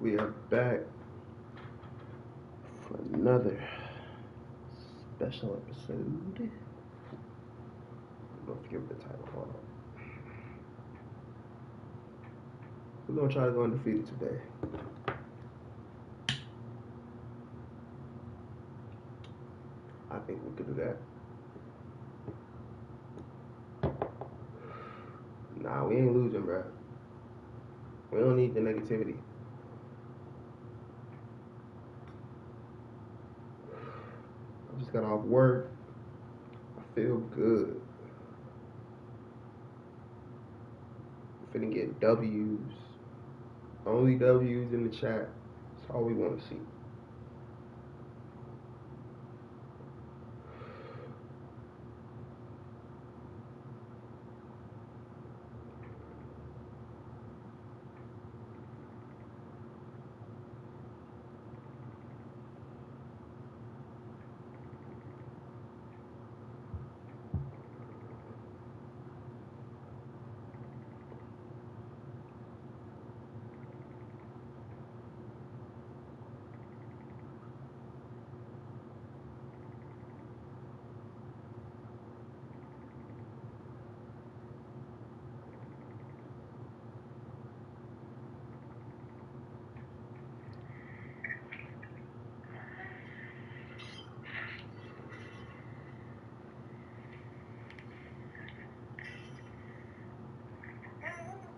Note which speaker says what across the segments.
Speaker 1: We are back for another special episode. Don't forget the title. Hold on. We're gonna try to go undefeated today. I think we could do that. Nah, we ain't losing, bro. We don't need the negativity. I just got off work. I feel good. Finna get W's. Only W's in the chat. That's all we want to see.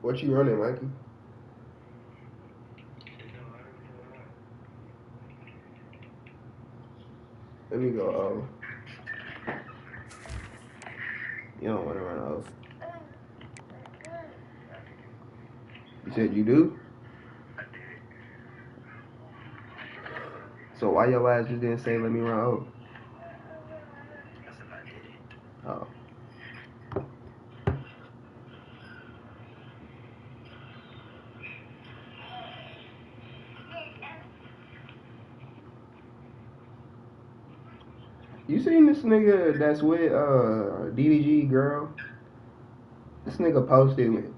Speaker 1: What you running, Mikey? Let me go. You don't want to run off. You said you do? So why your ass just didn't say let me run off? Oh. You seen this nigga that's with DDG girl? This nigga posted him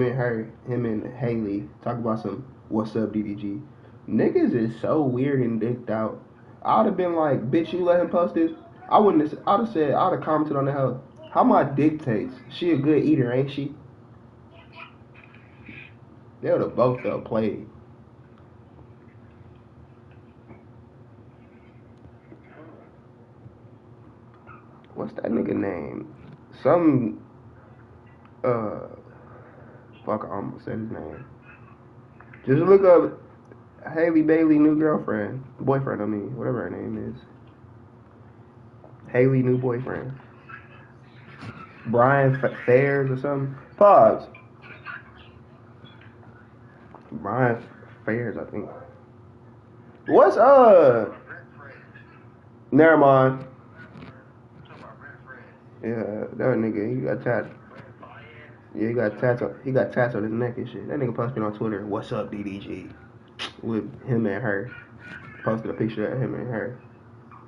Speaker 1: and Haley talk about some what's up DDG. Niggas is so weird and dicked out. I'd have been like, bitch, you let him post this? I wouldn't have. I'd have commented on the hell. How my dick tastes? She a good eater, ain't she? They would have both played. What's that nigga name? Some fuck, I almost said his name. Just look up Haley Bailey new boyfriend. I mean, whatever her name is. Haley new boyfriend. Brian Fairs or something. Pause. Brian Fairs, I think. What's Never mind. Yeah, that nigga, he got tats. Yeah, he got tats on his neck and shit. That nigga posted on Twitter, what's up, DDG? With him and her. Posted a picture of him and her.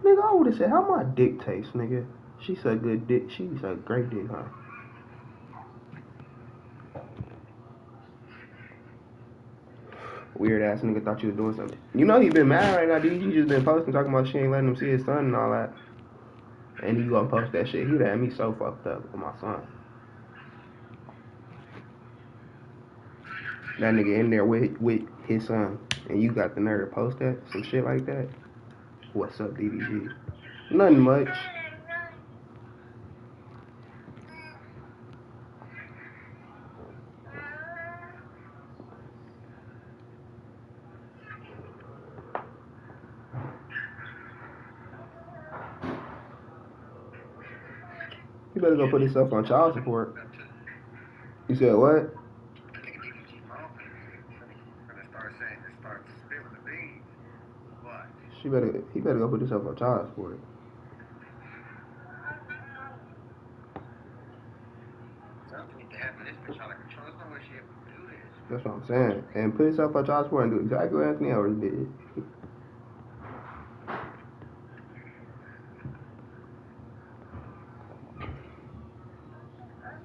Speaker 1: Nigga, I would have said, how my dick taste, nigga? She's a good dick. She's a great dick, huh? Weird ass nigga thought you was doing something. You know he been mad right now, DDG just been posting, talking about she ain't letting him see his son and all that. And he gonna post that shit. He would have had me so fucked up with my son. That nigga in there with his son, and you got the nerve to post that, some shit like that. What's up, DDG? Nothing much. You better go put yourself on child support. You said what? He better go put himself on child support. That's what I'm saying. And put yourself on child support and do exactly what Anthony Edwards did.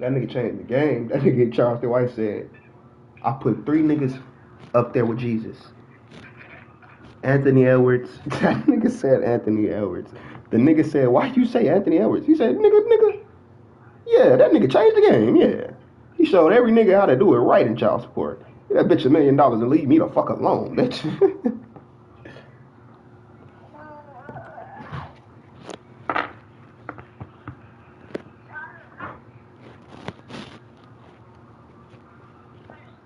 Speaker 1: That nigga changed the game. That nigga Charleston White said, I put 3 niggas up there with Jesus. Anthony Edwards. That nigga said Anthony Edwards. The nigga said, why you say Anthony Edwards? He said, nigga. Yeah, that nigga changed the game, yeah. He showed every nigga how to do it right in child support. That bitch $1 million and leave me the fuck alone, bitch.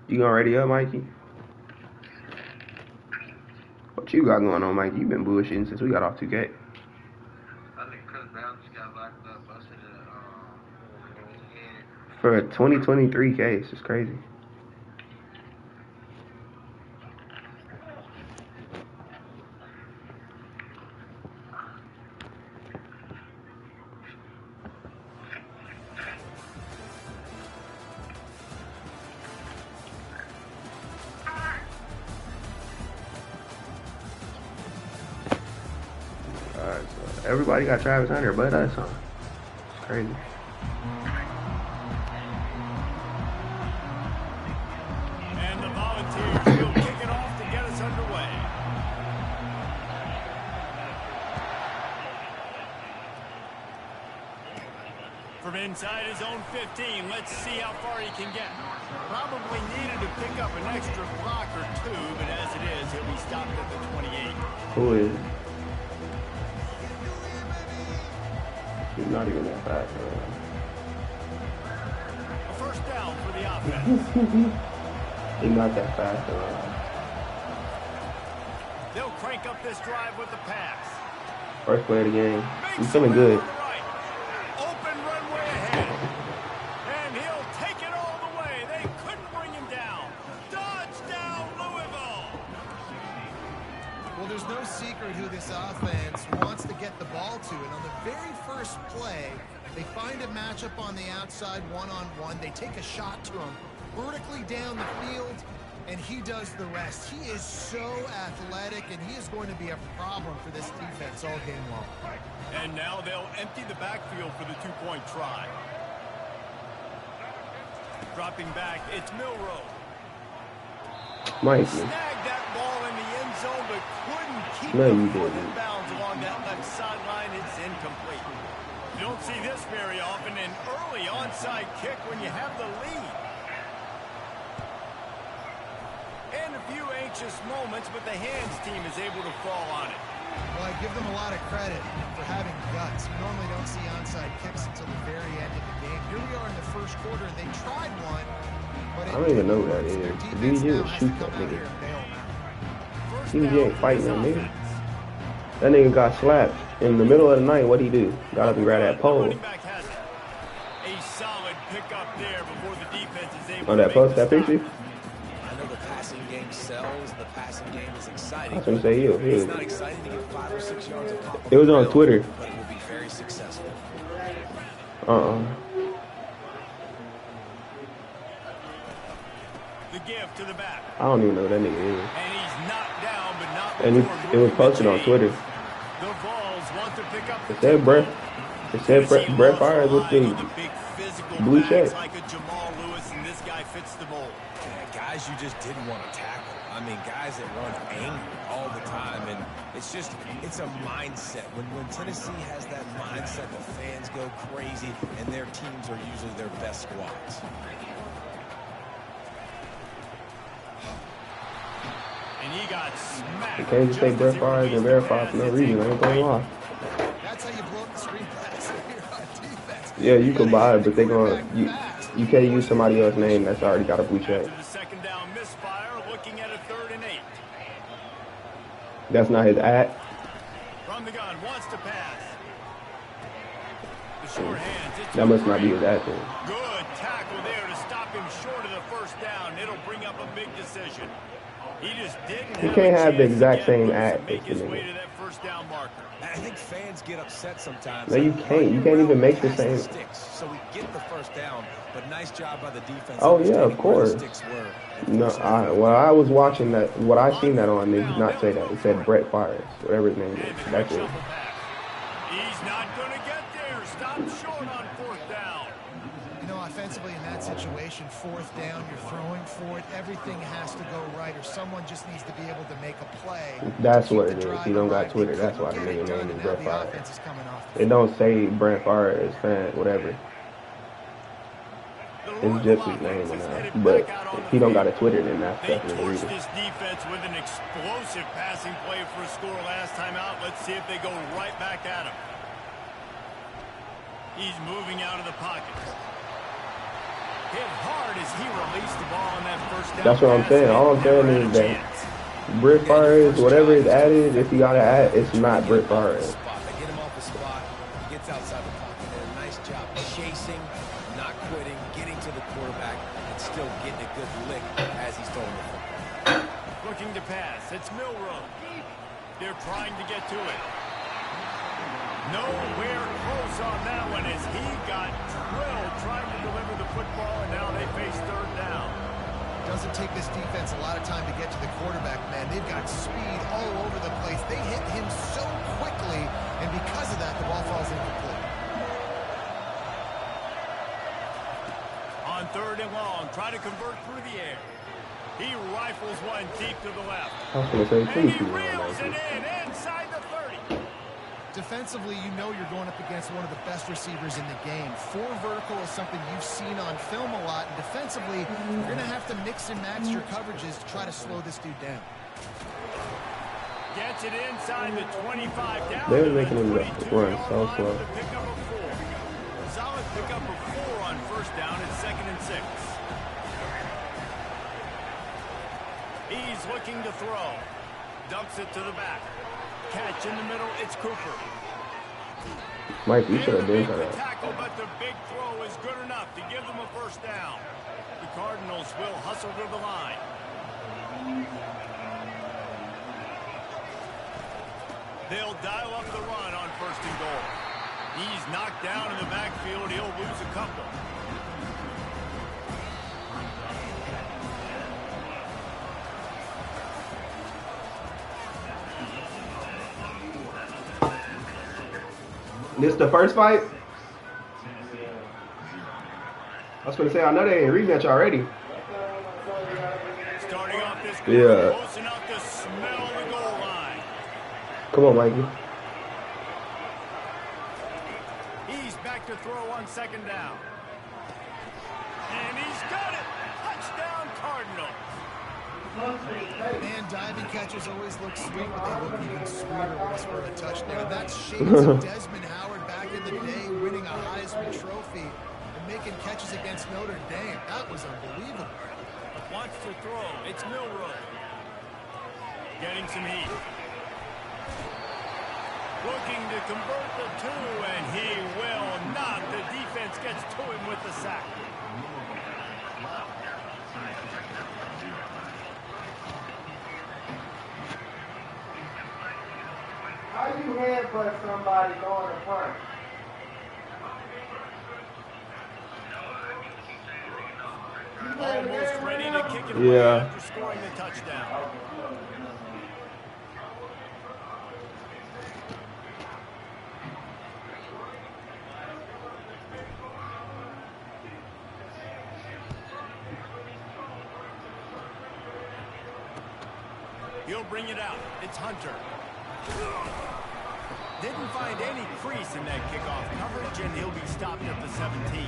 Speaker 1: You already up, Mikey? What you got going on, Mikey? You been bullshitting since we got off 2K.
Speaker 2: I think Chris Brown just got locked up, busted his head.
Speaker 1: For a 2023 case, it's crazy. So everybody got Travis Hunter, but us, huh? It's crazy.
Speaker 3: And the Volunteers will kick it off to get us underway. From inside his own 15, let's see how far he can get. Probably needed to pick up an extra block or two, but as it is, he'll be stopped at the 28.
Speaker 1: Who is it? He's not even that fast.
Speaker 3: A first down for the offense.
Speaker 1: He's not that fast.
Speaker 3: They'll crank up this drive with the pass.
Speaker 1: First play of the game. He's feeling good.
Speaker 3: Open runway ahead. And he'll take it all the way. They couldn't bring him down. Touchdown, Louisville.
Speaker 4: Well, there's no secret who this offense wants to get the ball to. And on the very first play, they find a matchup on the outside one-on-one. They take a shot to him vertically down the field, and he does the rest. He is so athletic, and he is going to be a problem for this defense all game long.
Speaker 3: And now they'll empty the backfield for the two-point try. Dropping back, it's Milroe.
Speaker 1: Mikey.
Speaker 3: Snagged that ball in the end zone, but couldn't keep
Speaker 1: No,
Speaker 3: the
Speaker 1: you
Speaker 3: foot
Speaker 1: didn't.
Speaker 3: in bounds along that left sideline. It's incomplete. You don't see this very often, an early onside kick when you have the lead. And a few anxious moments, but the hands team is able to fall on it.
Speaker 4: Well, I give them a lot of credit for having guts. You normally don't see onside kicks until the very end of the game. Here we are in the first quarter, and they tried one, but
Speaker 1: I don't even know who that is. DJ would shoot that nigga. DJ ain't fighting that nigga. That nigga got slapped in the middle of the night. What'd he do? Got up and grabbed that pole.
Speaker 3: A solid pickup there before the defense is able
Speaker 1: On that post, that picture?
Speaker 5: I know the passing game sells, the passing game is exciting.
Speaker 1: I was gonna say,
Speaker 5: It's not exciting to get 5 or 6 yards of pop.
Speaker 1: It was on Twitter.
Speaker 5: But it will be very successful.
Speaker 3: The give to the back.
Speaker 1: I don't even know who that nigga is.
Speaker 3: And he's knocked down, but not
Speaker 1: And it was posted on Twitter.
Speaker 3: The Vols want to pick up
Speaker 1: It said Brett Favre with the blue shirt.
Speaker 3: Like a Jamal Lewis, and this guy fits the mold.
Speaker 5: Yeah, guys you just didn't want to tackle. I mean, guys that run angry all the time, and it's a mindset. When Tennessee has that mindset, the fans go crazy, and their teams are usually their best squads.
Speaker 3: And he got smacked.
Speaker 1: You can't just say Brett Favre and verify for no reason. I ain't gonna lie.
Speaker 4: that's how you blow up the screen pass here on defense.
Speaker 1: Yeah, you can buy it, but they gonna you can't use somebody else's name that's already got a blue check.
Speaker 3: The second down misfire, looking at a 3rd and 8.
Speaker 1: That's not his ad.
Speaker 3: From the gun, wants to pass. The short hands. It's
Speaker 1: That must not be his ad thing.
Speaker 3: Good tackle there to stop him short of the first down. It'll bring up a big decision. He just didn't.
Speaker 1: You can't have the
Speaker 3: a chance
Speaker 1: exact
Speaker 3: to get
Speaker 1: same
Speaker 3: loose
Speaker 1: ad
Speaker 3: and make
Speaker 1: as
Speaker 3: his
Speaker 1: the
Speaker 3: way
Speaker 1: nigga.
Speaker 3: to that first down marker.
Speaker 5: I think fans get upset sometimes.
Speaker 1: No, you can't. You can't even make the
Speaker 5: Pass
Speaker 1: same.
Speaker 5: sticks, so we get the first down, but nice job by the defense.
Speaker 1: Oh, yeah, of
Speaker 5: understanding where the
Speaker 1: course.
Speaker 5: sticks were and
Speaker 1: No,
Speaker 5: forcing it.
Speaker 1: I was watching that. What I seen that on, they did not say that. It said Brett Favre, whatever his name
Speaker 3: And
Speaker 1: is.
Speaker 3: the quick
Speaker 1: That's it.
Speaker 3: shuffle pass. He's not going to get there. Stop short on 4th down.
Speaker 4: You know, offensively in that situation, fourth down, you're throwing for it. Everything has to go right, or someone just needs to be able to make a play.
Speaker 1: That's what it is. He don't got Twitter. That's why the nigga name is Brett Favre. It don't say Brett Favre is fan, whatever. It's just his name on that. But if he don't got a Twitter, then that's definitely the reason.
Speaker 3: This defense with an explosive passing play for a score last time out. Let's see if they go right back at him. He's moving out of the pocket. Hit hard as he released the ball on that first down.
Speaker 1: That's what I'm saying. All I'm saying is that Brett Favre, whatever is added, if you got to add, it's not Brett Favre.
Speaker 5: They get him off the spot. He gets outside the pocket. Did a nice job chasing, not quitting, getting to the quarterback, and still getting a good lick as he's throwing the football.
Speaker 3: Looking to pass. It's Milroe. They're trying to get to it. Nowhere close on that one as he got drilled trying to deliver the football, and now they face third down.
Speaker 4: Doesn't take this defense a lot of time to get to the quarterback, man. They've got speed all over the place. They hit him so quickly, and because of that, the ball falls incomplete.
Speaker 3: On third and long, try to convert through the air. He rifles one deep to the left.
Speaker 1: I was going to say,
Speaker 3: And
Speaker 1: please
Speaker 3: he
Speaker 1: do
Speaker 3: reels it
Speaker 1: that.
Speaker 3: inside the 30.
Speaker 4: Defensively, you know you're going up against one of the best receivers in the game. Four vertical is something you've seen on film a lot, and defensively, you're going to have to mix and match your coverages to try to slow this dude down.
Speaker 3: Gets it inside the 25. Down
Speaker 1: They're
Speaker 3: to the
Speaker 1: making him run
Speaker 3: 22-yard
Speaker 1: so
Speaker 3: line
Speaker 1: slow.
Speaker 3: with a pickup of 4. Solid pickup of 4 on first down at 2nd and 6. He's looking to throw. Dumps it to the back. Catch in the middle, it's Cooper.
Speaker 1: Mike, you should have been cut out.
Speaker 3: Tackle, but the big throw is good enough to give them a first down. The Cardinals will hustle to the line. They'll dial up the run on first and goal. He's knocked down in the backfield. He'll lose a couple.
Speaker 1: This the first fight? I was going to say, I know they ain't rematch already.
Speaker 3: Starting off this
Speaker 1: Yeah.
Speaker 3: close enough to smell the goal line.
Speaker 1: Come on, Mikey.
Speaker 3: He's back to throw on second down. And he's got it. Touchdown, Cardinals.
Speaker 4: Man, diving catches always look sweet, but they look even sweeter when it's for a touchdown. That's shades of Desmond Howard back in the day, winning a Heisman Trophy and making catches against Notre Dame. That was unbelievable.
Speaker 3: Wants to throw. It's Milroe. Getting some heat. Looking to convert the 2, and he will not. The defense gets to him with the sack.
Speaker 1: How you headbutt somebody going to punch?
Speaker 3: Almost ready to kick it away
Speaker 1: Yeah.
Speaker 3: after scoring the touchdown. He'll bring it out. It's Hunter. Didn't find any crease in that kickoff coverage, and he'll be stopped at the 17.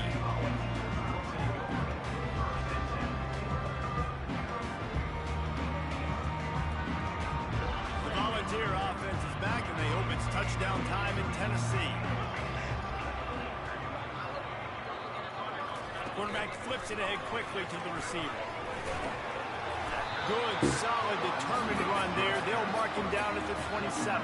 Speaker 3: The Volunteer offense is back, and they hope it's touchdown time in Tennessee. Quarterback flips it ahead quickly to the receiver. Good, solid, determined run there. They'll mark him down at the 27.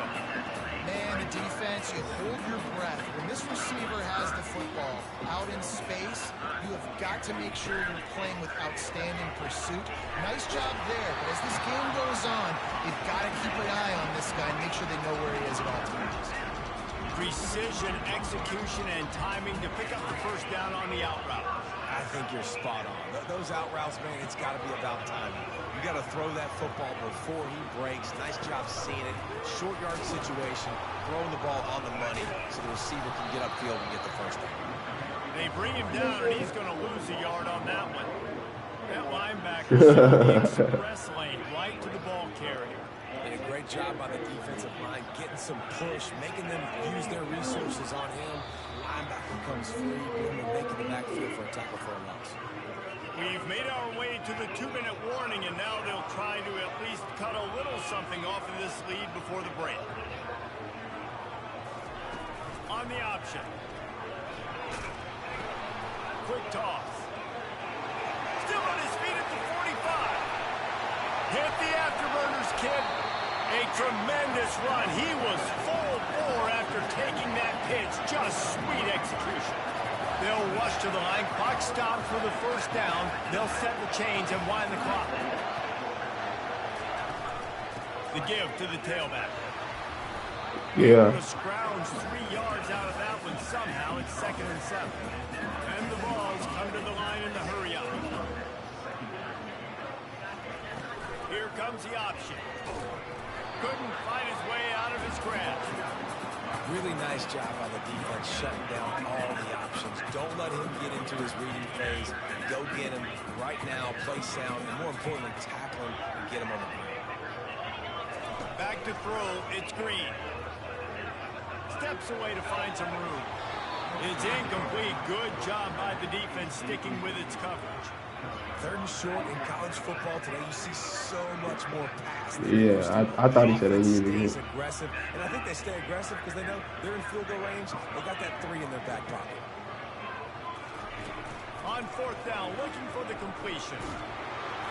Speaker 4: Man, the defense, you hold your breath. When this receiver has the football out in space, you have got to make sure you're playing with outstanding pursuit. Nice job there, but as this game goes on, you've got to keep an eye on this guy and make sure they know where he is at all times.
Speaker 3: Precision, execution, and timing to pick up the first down on the out route.
Speaker 5: I think you're spot on. Those out routes, man, it's got to be about timing. You got to throw that football before he breaks. Nice job seeing it. Short yard situation, throwing the ball on the money so the receiver can get upfield and get the first down.
Speaker 3: They bring him down, and he's going to lose a yard on that one. That linebacker saw the express lane right to the ball carrier.
Speaker 5: And a great job by the defensive line, getting some push, making them use their resources on him. Linebacker comes free, boom, and making the backfield for a tackle for a loss.
Speaker 3: We've made our way to the 2-minute warning, and now they'll try to at least cut a little something off of this lead before the break. On the option. Quick toss. Still on his feet at the 45. Hit the afterburners, kid. A tremendous run. He was full bore after taking that pitch. Just sweet execution. They'll rush to the line. Clock stopped for the first down. They'll set the chains and wind the clock. The give to the tailback.
Speaker 1: Yeah.
Speaker 3: Scrounge 3 yards out of that one somehow. It's 2nd and 7. And the balls come to the line in the hurry up. Here comes the option. Couldn't find his way out of his grasp.
Speaker 5: Really nice job by the defense shutting down all the options. Don't let him get into his reading phase. Go get him right now, play sound, and more importantly, tackle him and get him on the ground.
Speaker 3: Back to throw, it's Green. Steps away to find some room. It's incomplete. Good job by the defense sticking with its coverage.
Speaker 5: 3rd and short in college football today. You see so much more pass.
Speaker 1: Yeah, I thought he said they needed to hit.
Speaker 5: Aggressive, and I think they stay aggressive because they know they're in field goal range. They got that 3 in their back pocket.
Speaker 3: On 4th down, looking for the completion.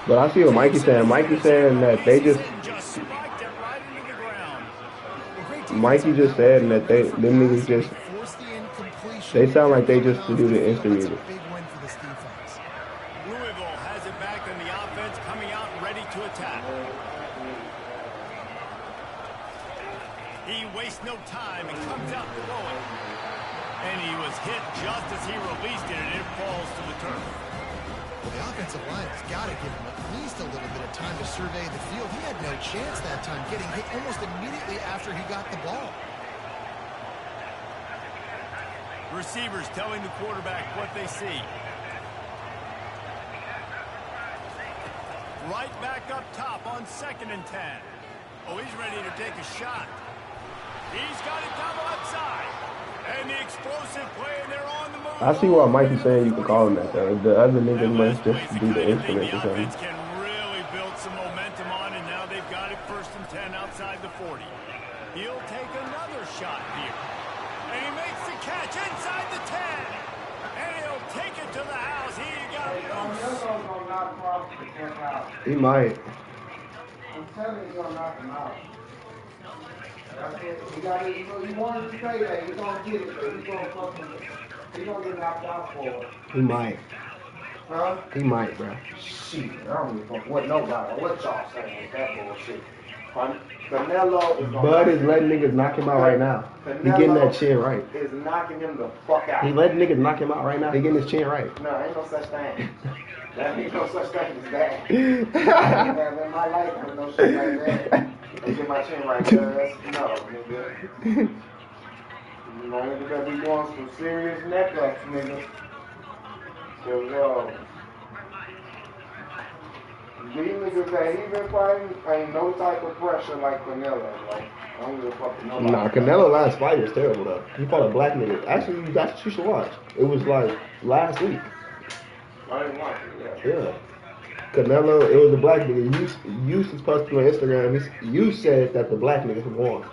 Speaker 1: But I see what Mikey's saying. Mikey's saying that they just
Speaker 3: spiked it right into the ground.
Speaker 1: Mikey just said that them niggas just they sound like they just to do the instant music.
Speaker 3: Louisville has it back in the offense, coming out ready to attack. He wastes no time and comes out throwing. And he was hit just as he released it, and it falls to the turf.
Speaker 4: Well, the offensive line has got to give him at least a little bit of time to survey the field. He had no chance that time, getting hit almost immediately after he got the ball.
Speaker 3: Receivers telling the quarterback what they see. Right back up top on 2nd and 10. Oh, he's ready to take a shot. He's got it down the left side. And the explosive play, and they're on the move.
Speaker 1: I see why Mikey's saying you can call him that though. The other niggas must just do the instruments or something.
Speaker 3: The offense can really build some momentum on, and now they've got it 1st and 10 outside the 40. He'll take another shot here. And he makes the catch inside the 10. And he'll take it to the house. He got loose.
Speaker 1: He might.
Speaker 6: I'm telling you, he's gonna knock him out. He wanted to say that. He's gonna get it, but he's gonna get knocked out for it.
Speaker 1: He might.
Speaker 6: Huh?
Speaker 1: He might, bro.
Speaker 6: Shit, I don't give a fuck what nobody, what y'all saying with that bullshit. Canelo is gonna
Speaker 1: Bud is letting niggas knock him out right now. He getting that chin right.
Speaker 6: is knocking him the fuck out.
Speaker 1: He letting niggas knock him out right now. He getting his chin right.
Speaker 6: No, ain't no such thing. There ain't no such thing as that. I ain't never in my life heard no shit like that. They get my chin right, cuz. No, nigga. You know, nigga better be doing some serious neck ups, nigga. Cause, these niggas that he been fighting ain't no type of pressure like Canelo. Like, I don't give a fuck with nobody.
Speaker 1: Nah, Canelo last fight was terrible though. He fought a black nigga. Actually, that's what you should watch. It was like last week.
Speaker 6: I didn't watch it, yeah.
Speaker 1: Yeah. Canelo, it was a black nigga. You posted on Instagram. You said that the black niggas won.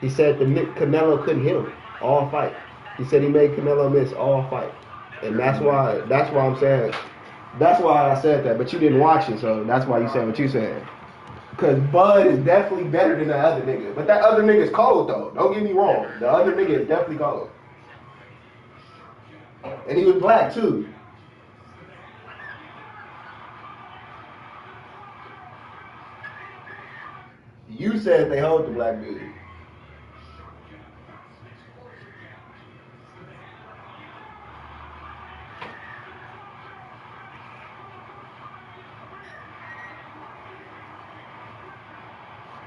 Speaker 1: He said the Canelo couldn't hit him all fight. He said he made Canelo miss all fight, and that's why I'm saying. That's why I said that, but you didn't watch it, so that's why you said what you said. Because Bud is definitely better than the other nigga. But that other nigga's cold, though. Don't get me wrong. The other nigga is definitely cold. And he was black, too. You said they hold the black dude.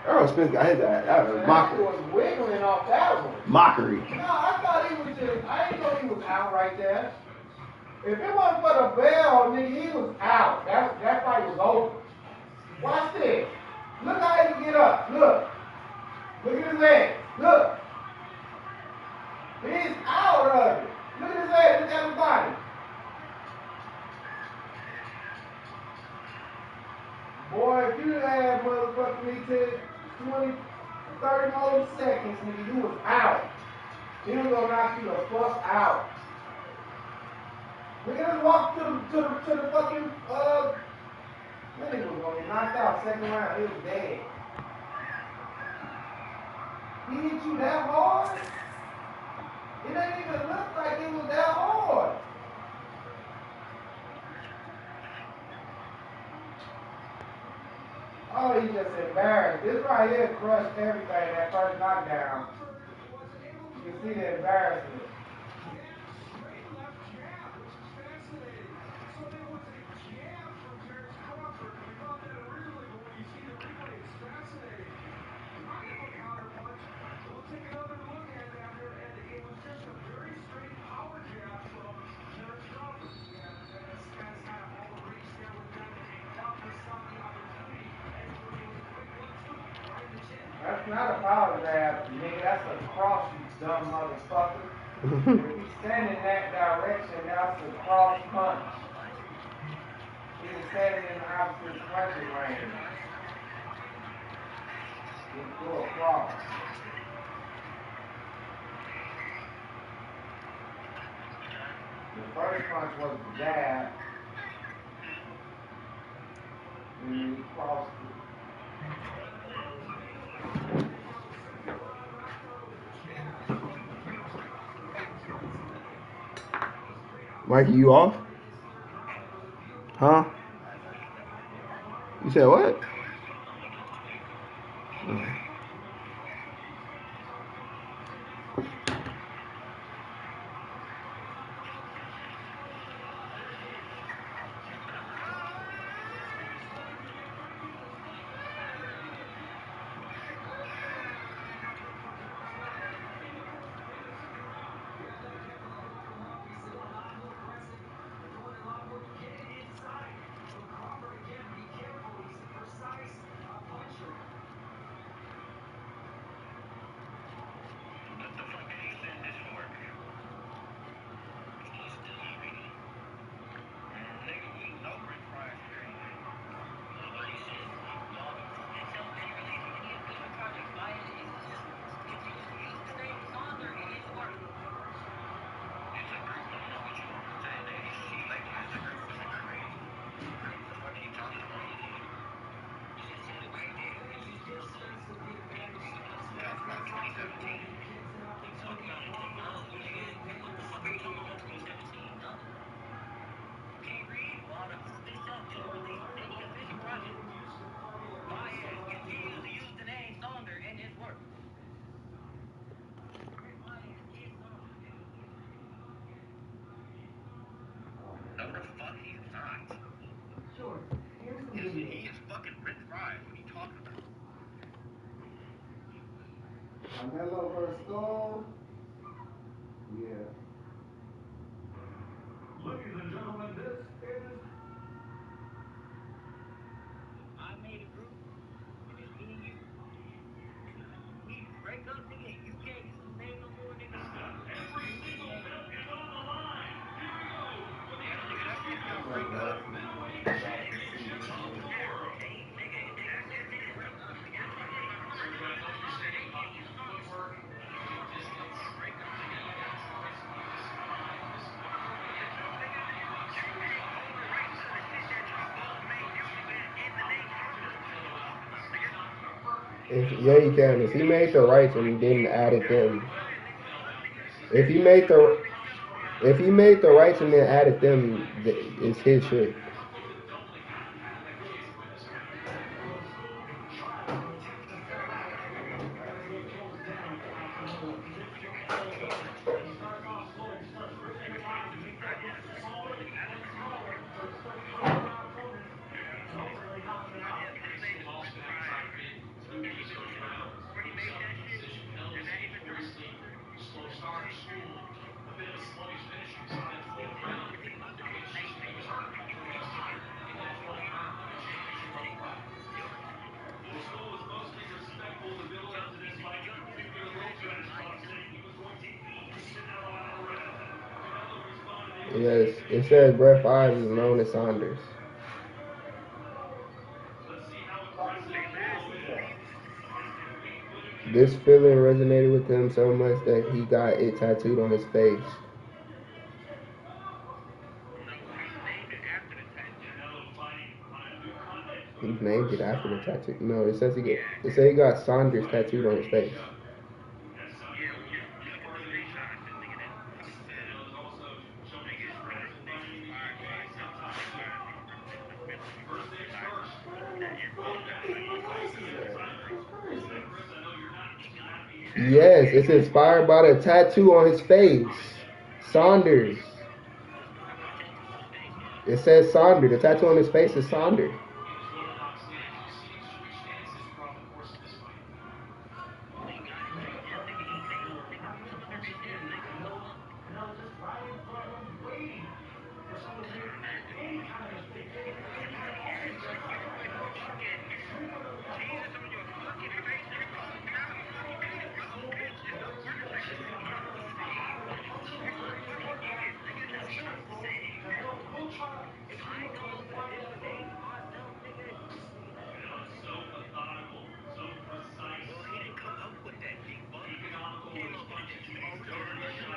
Speaker 1: Earl Spence got his ass. That was mockery.
Speaker 6: was wiggling off that one.
Speaker 1: Mockery.
Speaker 6: No, I thought he was just, I didn't know he was out right there. If it wasn't for the bell, nigga, he was out. That fight was over. Watch this. Look how he get up. Look. Look at his leg. Look. He's out of it. Look at his leg. Look at his body. Boy, if you had motherfucking me to 20, 30 more seconds, nigga, you was out. He was gonna knock you the fuck out. Look at him walk to the fucking that nigga was gonna get knocked out second round. He was dead. He hit you that hard? It didn't even look like it was that hard. Oh, he just embarrassed. This right here crushed everything, that first knockdown. You can see the embarrassment. That's not a power grab, nigga. That's a cross, you dumb motherfucker. If you stand in that direction, that's a cross punch. He's standing in the opposite punching range. You go across. The first punch was the jab. And then he crossed it.
Speaker 1: Mikey, you off? Huh? You said what?
Speaker 2: He is fucking Rick Fry. What are you talking about?
Speaker 6: Canelo versus Skull. Yeah.
Speaker 3: Ladies and gentlemen, this is... I made a group, and it's me and you. We break up, nigga, and you can't use the name no more, nigga. Every single bit is on the line. Here we go.
Speaker 1: Yeah, he can. If he made the rights and he didn't add them, if he made the rights and then added them, it's his shit. Yes, it says Brett Favre is known as Saunders. This feeling resonated with him so much that he got it tattooed on his face. He named it after the tattoo. No, it says he got Saunders tattooed on his face. Yes, it's inspired by the tattoo on his face. Saunders. It says Saunders. The tattoo on his face is Saunders.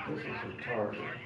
Speaker 6: This is retarded.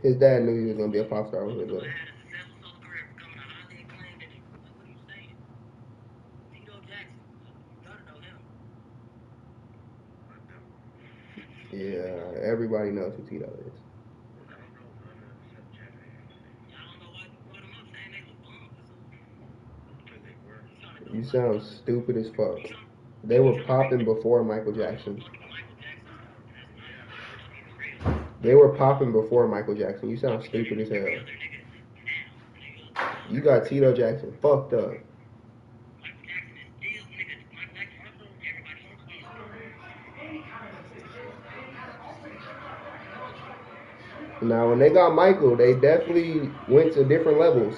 Speaker 1: His dad knew he was gonna be a pop star when he was little. Yeah, everybody knows who Tito is. You sound stupid as fuck. They were popping before Michael Jackson. They were popping before Michael Jackson. You sound stupid as hell. You got Tito Jackson fucked up. Now, when they got Michael, they definitely went to different levels.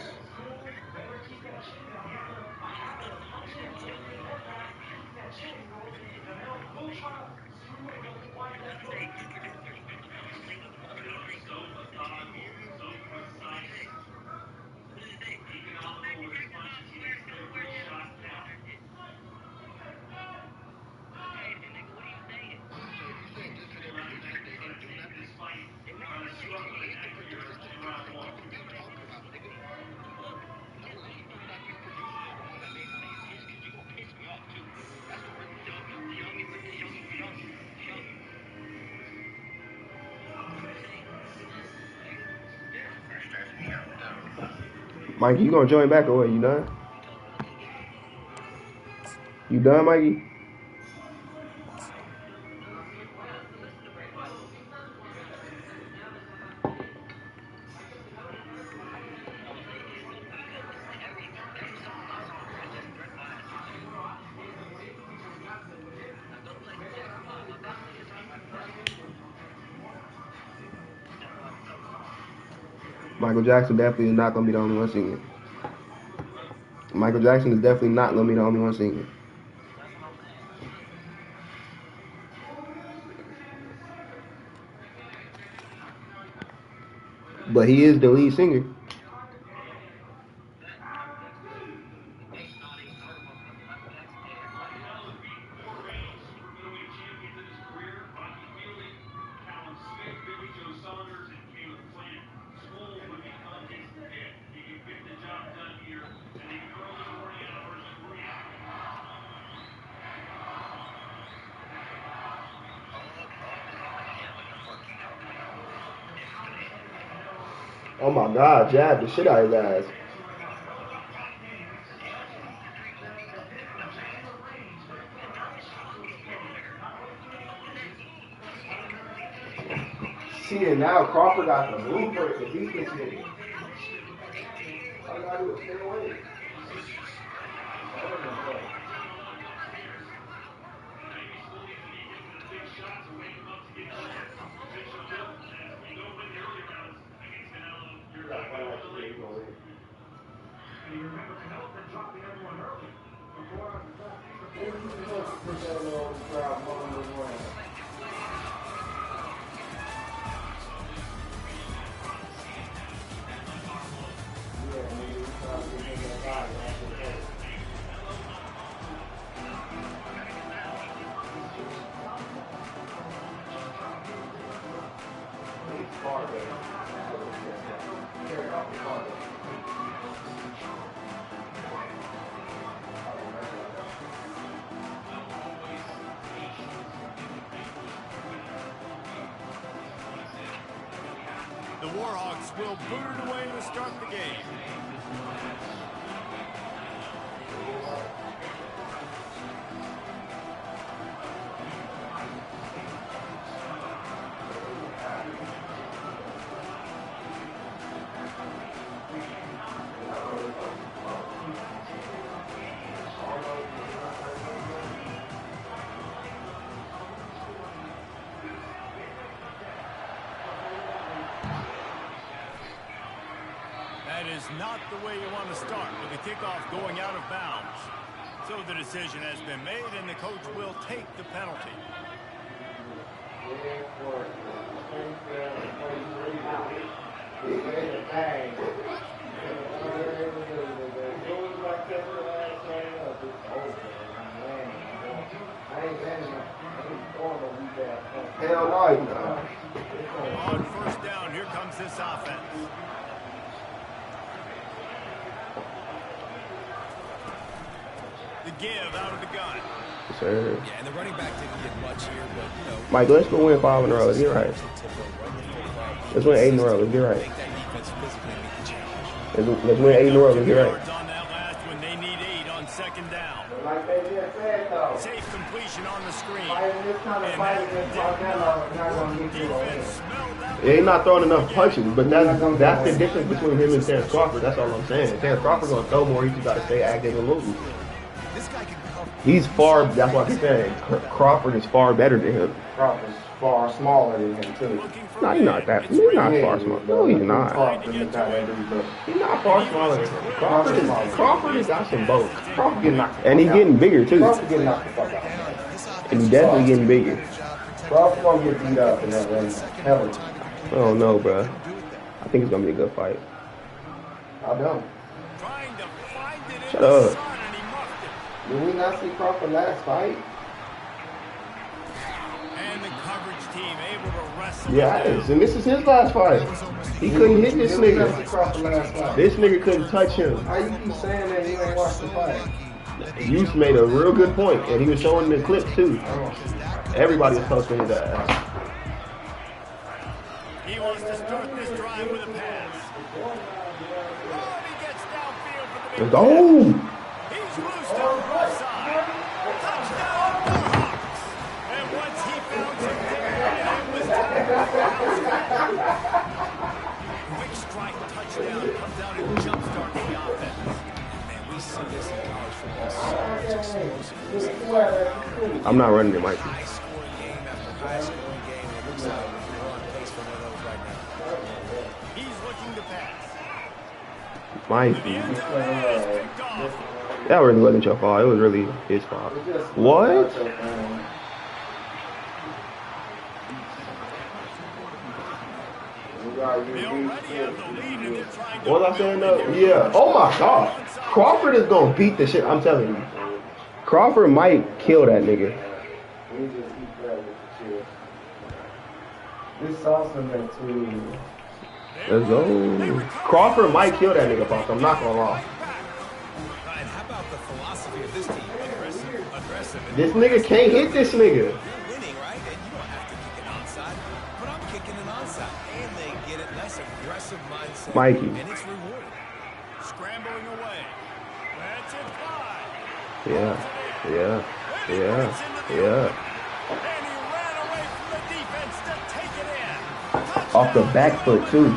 Speaker 1: Mikey, you gonna join back or what? You done? You done, Mikey? Michael Jackson definitely is not gonna be the only one singing. Michael Jackson is definitely not gonna be the only one singing. But he is the lead singer. Oh my God, jab the shit out of his ass. See, and now Crawford got the blueprint for defense. All you gotta do is stay away.
Speaker 3: The Warhawks will boot it away to start the game. That is not the way you want to start with the kickoff going out of bounds. So the decision has been made, and the coach will take the penalty.
Speaker 1: Hell no.
Speaker 3: On first down, here comes this offense. The give out of the gun.
Speaker 1: Sir.
Speaker 5: Yeah, and the running back didn't get much here, but, you know.
Speaker 1: Mike, let's go win 5 in a row. Let's get right. Let's win 8 in a row. Let's get right.
Speaker 5: Make that defense physically meet the challenge.
Speaker 1: Let's win 8 in a row. Let's get right.
Speaker 3: Yards on that last one. They need 8 on second down.
Speaker 6: Like they just said, though.
Speaker 3: Safe completion on the screen.
Speaker 6: Fighting this kind of fight against Markello is not going to get you a win.
Speaker 3: Defense smelled that.
Speaker 1: Yeah, he's not throwing enough punches, but that's the difference between him and Terrence Crawford. That's all I'm saying. Terrence Crawford's gonna throw more. He's just got to stay active and moving.
Speaker 4: This guy can cover.
Speaker 1: He's far. That's what I'm saying. Crawford is far better than him.
Speaker 6: Crawford's far smaller than him, too.
Speaker 3: Looking for
Speaker 1: No, he's not that. He's not far smaller. No, he's not.
Speaker 6: Crawford is not that dude, but
Speaker 1: He's not far smaller than him. Crawford has got some bulk,
Speaker 6: Crawford getting knocked the
Speaker 1: and he's
Speaker 6: fuck
Speaker 1: getting bigger too.
Speaker 6: Crawford getting knocked the fuck out.
Speaker 1: And he's definitely getting bigger.
Speaker 6: Crawford gonna get beat up in that ring. Hell,
Speaker 1: I don't know, bro. I think it's gonna be a good fight.
Speaker 6: I don't.
Speaker 3: trying to find it in
Speaker 1: Shut
Speaker 3: the
Speaker 1: up.
Speaker 3: sun, and he muffed it.
Speaker 6: Did we not see Crawford last fight?
Speaker 3: And the coverage team able to wrestle.
Speaker 1: Yeah,
Speaker 3: it down.
Speaker 1: and this is his last fight. He couldn't hit this
Speaker 6: Did we not see
Speaker 1: nigga.
Speaker 6: Crawford last fight?
Speaker 1: This nigga couldn't touch him.
Speaker 6: How you keep saying that you ain't watched the fight?
Speaker 1: You made a real good point, and he was showing the clip too. Everybody was posting his ass.
Speaker 3: He wants to start this drive with a pass. Oh, he gets downfield for the
Speaker 1: Let's
Speaker 3: big
Speaker 1: go.
Speaker 3: He's loose down the left side. Touchdown, Bullhawks. And once he found some daylight, it was time to quick strike touchdown comes out and jumpstarts the offense.
Speaker 5: Man, we see this in college football. So much explosiveness.
Speaker 1: I'm not running it, Mike.
Speaker 5: High-scoring game after high-scoring game. It looks like we're on pace for one of those right now.
Speaker 3: He's looking to pass.
Speaker 1: Mike,
Speaker 3: The end zone is picked off.
Speaker 1: that really wasn't your fault. It was really his fault. What?
Speaker 3: They already have the lead and they're trying to
Speaker 1: What was I saying though? Yeah. Oh my God. Crawford is gonna beat the shit. I'm telling you. Crawford might kill that nigga.
Speaker 6: We just keep that with the chill. This salsa been too.
Speaker 1: Let's go. Crawford might kill that nigga, boss. I'm not gonna lie.
Speaker 5: Ryan, how about the philosophy of this team? Aggressive.
Speaker 1: This nigga can't hit this nigga.
Speaker 5: You're winning, right? And you don't have to kick an onside. But I'm kicking an onside. And they get it. Nice aggressive mindset.
Speaker 1: Mikey.
Speaker 5: And it's rewarding.
Speaker 3: scrambling away. That's it, five.
Speaker 1: Yeah. Yeah. Yeah. Yeah.
Speaker 3: And he ran away from the defense to take it in.
Speaker 1: Off the back foot too.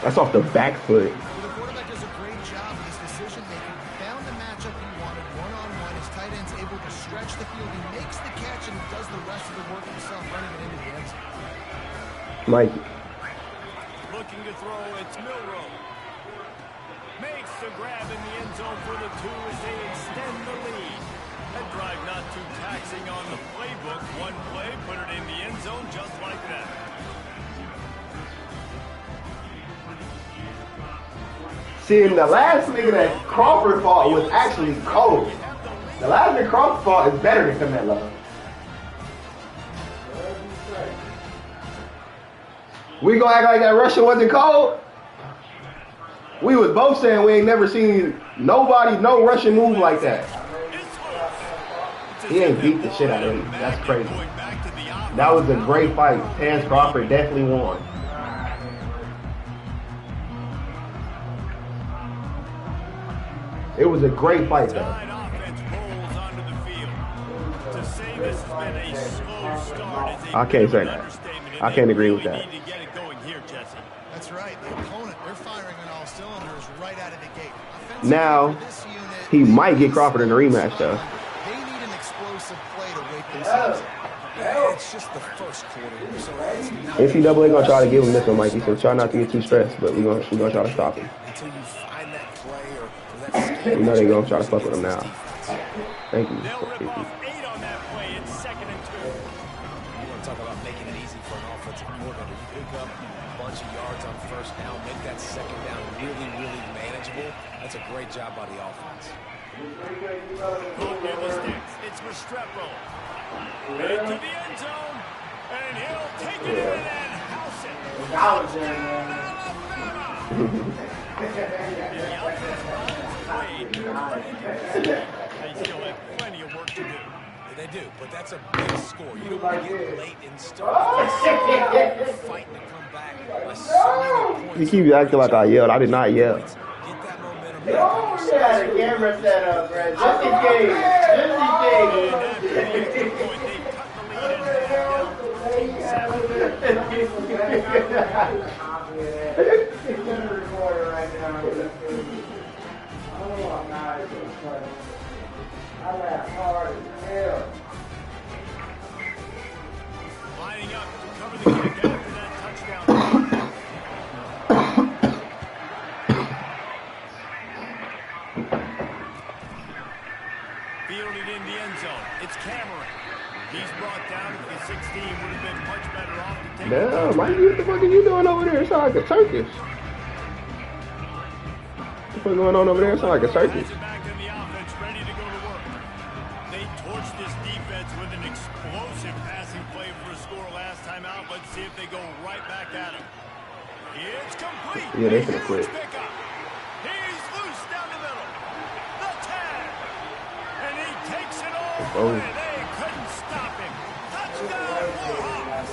Speaker 1: That's off the back foot.
Speaker 4: Well, the quarterback does a great job of his decision making. He found the matchup he wanted one-on-one. His tight end's able to stretch the field. He makes the catch and he does the rest of the work himself, running it into the end zone.
Speaker 1: Mikey.
Speaker 3: Looking to throw, it's Milrow. Makes the grab in the end zone for the two as they extend the lead. That drive not too taxing on the playbook. One play, put it in the end zone just like that.
Speaker 1: See, the last nigga that Crawford fought was actually cold. The last nigga Crawford fought is better than Canelo. We gonna act like that Russian wasn't cold? We was both saying we ain't never seen nobody, no Russian move like that. He ain't beat the shit out of him. That's crazy. That was a great fight. Terrence Crawford definitely won. It was a great fight, though. I can't say that. I can't agree with that.
Speaker 4: That's right. The opponent, they're firing on all cylinders right out of the gate.
Speaker 1: Now, he might get Crawford in the rematch, though.
Speaker 4: They need an explosive play to wake this up.
Speaker 5: Yeah, it's just the first quarter, so it's not
Speaker 1: NCAA gonna try to give him this one, Mikey, so try not to get too stressed, but we're gonna try to stop him.
Speaker 5: until you find that play or that
Speaker 1: We know they're gonna try to fuck with him now. Thank you.
Speaker 3: They'll rip off 8 on that play. It's 2nd and 2.
Speaker 5: You want to talk about making it easy for an offensive coordinator. You pick up a bunch of yards on first down, make that second down really, really manageable. That's a great job by the offense.
Speaker 3: Look at the sticks. It's Restrepo. Into the end zone. And he'll take it in and house it.
Speaker 6: I was there, man.
Speaker 3: They still have plenty of work to do.
Speaker 5: They do, but that's a big score. You don't want to get late and start fighting to come back.
Speaker 1: You keep acting like I yelled. I did not yell.
Speaker 5: Get that momentum.
Speaker 6: Oh, yeah, the camera set up, bro. Just in case.
Speaker 3: Lining up to cover the kick after that touchdown. Fielded in the end zone. It's Cameron. He's brought down to the 16. Would have been much better off to take
Speaker 1: Damn, Mikey, what the fuck are you doing over there? It sound like a circus. What's going on over there? It sound like a circus.
Speaker 3: Back in the offense, ready to go to work. They torched this defense with an explosive passing play for a score last time out. Let's see if they go right back at him. It's complete.
Speaker 1: Yeah, they finna quit.
Speaker 3: Pickup. He's loose down the middle. The tag. And he takes it all away. They couldn't stop him. Touchdown, Warhawks.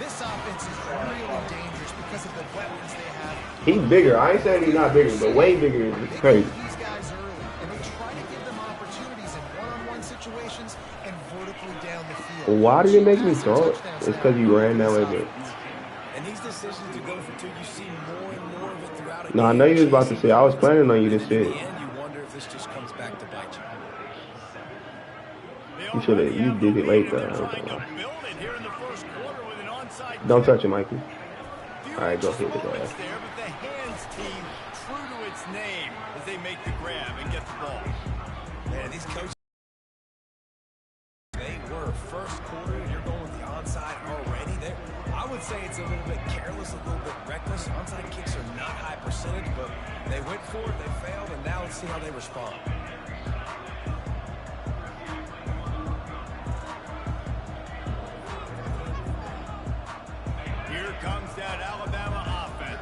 Speaker 4: This offense is really dangerous because of the weapons they have.
Speaker 1: He's bigger. I ain't saying he's not bigger, but way bigger is
Speaker 4: They
Speaker 1: crazy.
Speaker 4: get these guys early, and they try to give them opportunities in one-on-one situations and vertically down the field.
Speaker 1: Well, why did it make me throw it? It's because you ran that way, but.
Speaker 5: And these decisions to go for two, you see more and more of it throughout a
Speaker 1: No, I know you was about to say. I was planning on you to say
Speaker 5: In
Speaker 1: it.
Speaker 5: the end, you wonder if this just comes back to bite you.
Speaker 1: You should have. You did it late though.
Speaker 3: Trying to build it here in the first quarter with an onside
Speaker 1: Don't
Speaker 3: kick.
Speaker 1: touch it, Mikey. All right, go hit the
Speaker 3: Moments
Speaker 1: glass.
Speaker 3: there, but the hands team true to its name as they make the grab and get the ball.
Speaker 5: Man, these coaches, they were first quarter. You're going with the onside already. I would say it's a little bit careless, a little bit reckless. Onside kicks are not high percentage, but they went for it, they failed, and now let's see how they respond.
Speaker 3: Here comes that Alabama offense.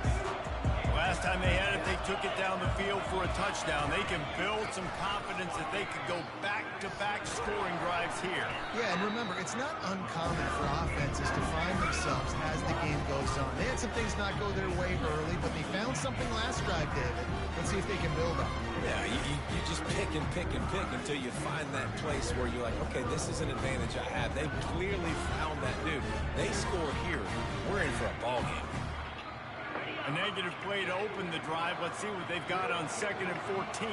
Speaker 3: Last time they had it, they took it down the field for a touchdown. They can build some confidence that they could go back-to-back scoring drives here.
Speaker 4: Yeah, and remember, it's not uncommon for offenses to find themselves as the game goes on. They had some things not go their way early, but they found something last drive, David. Let's see if they can build on it.
Speaker 5: Yeah, you just pick and pick and pick until you find that place where you're like, okay, this is an advantage I have. They clearly found that dude. They score here. We're in for a ball game.
Speaker 3: A negative play to open the drive. Let's see what they've got on 2nd and 14.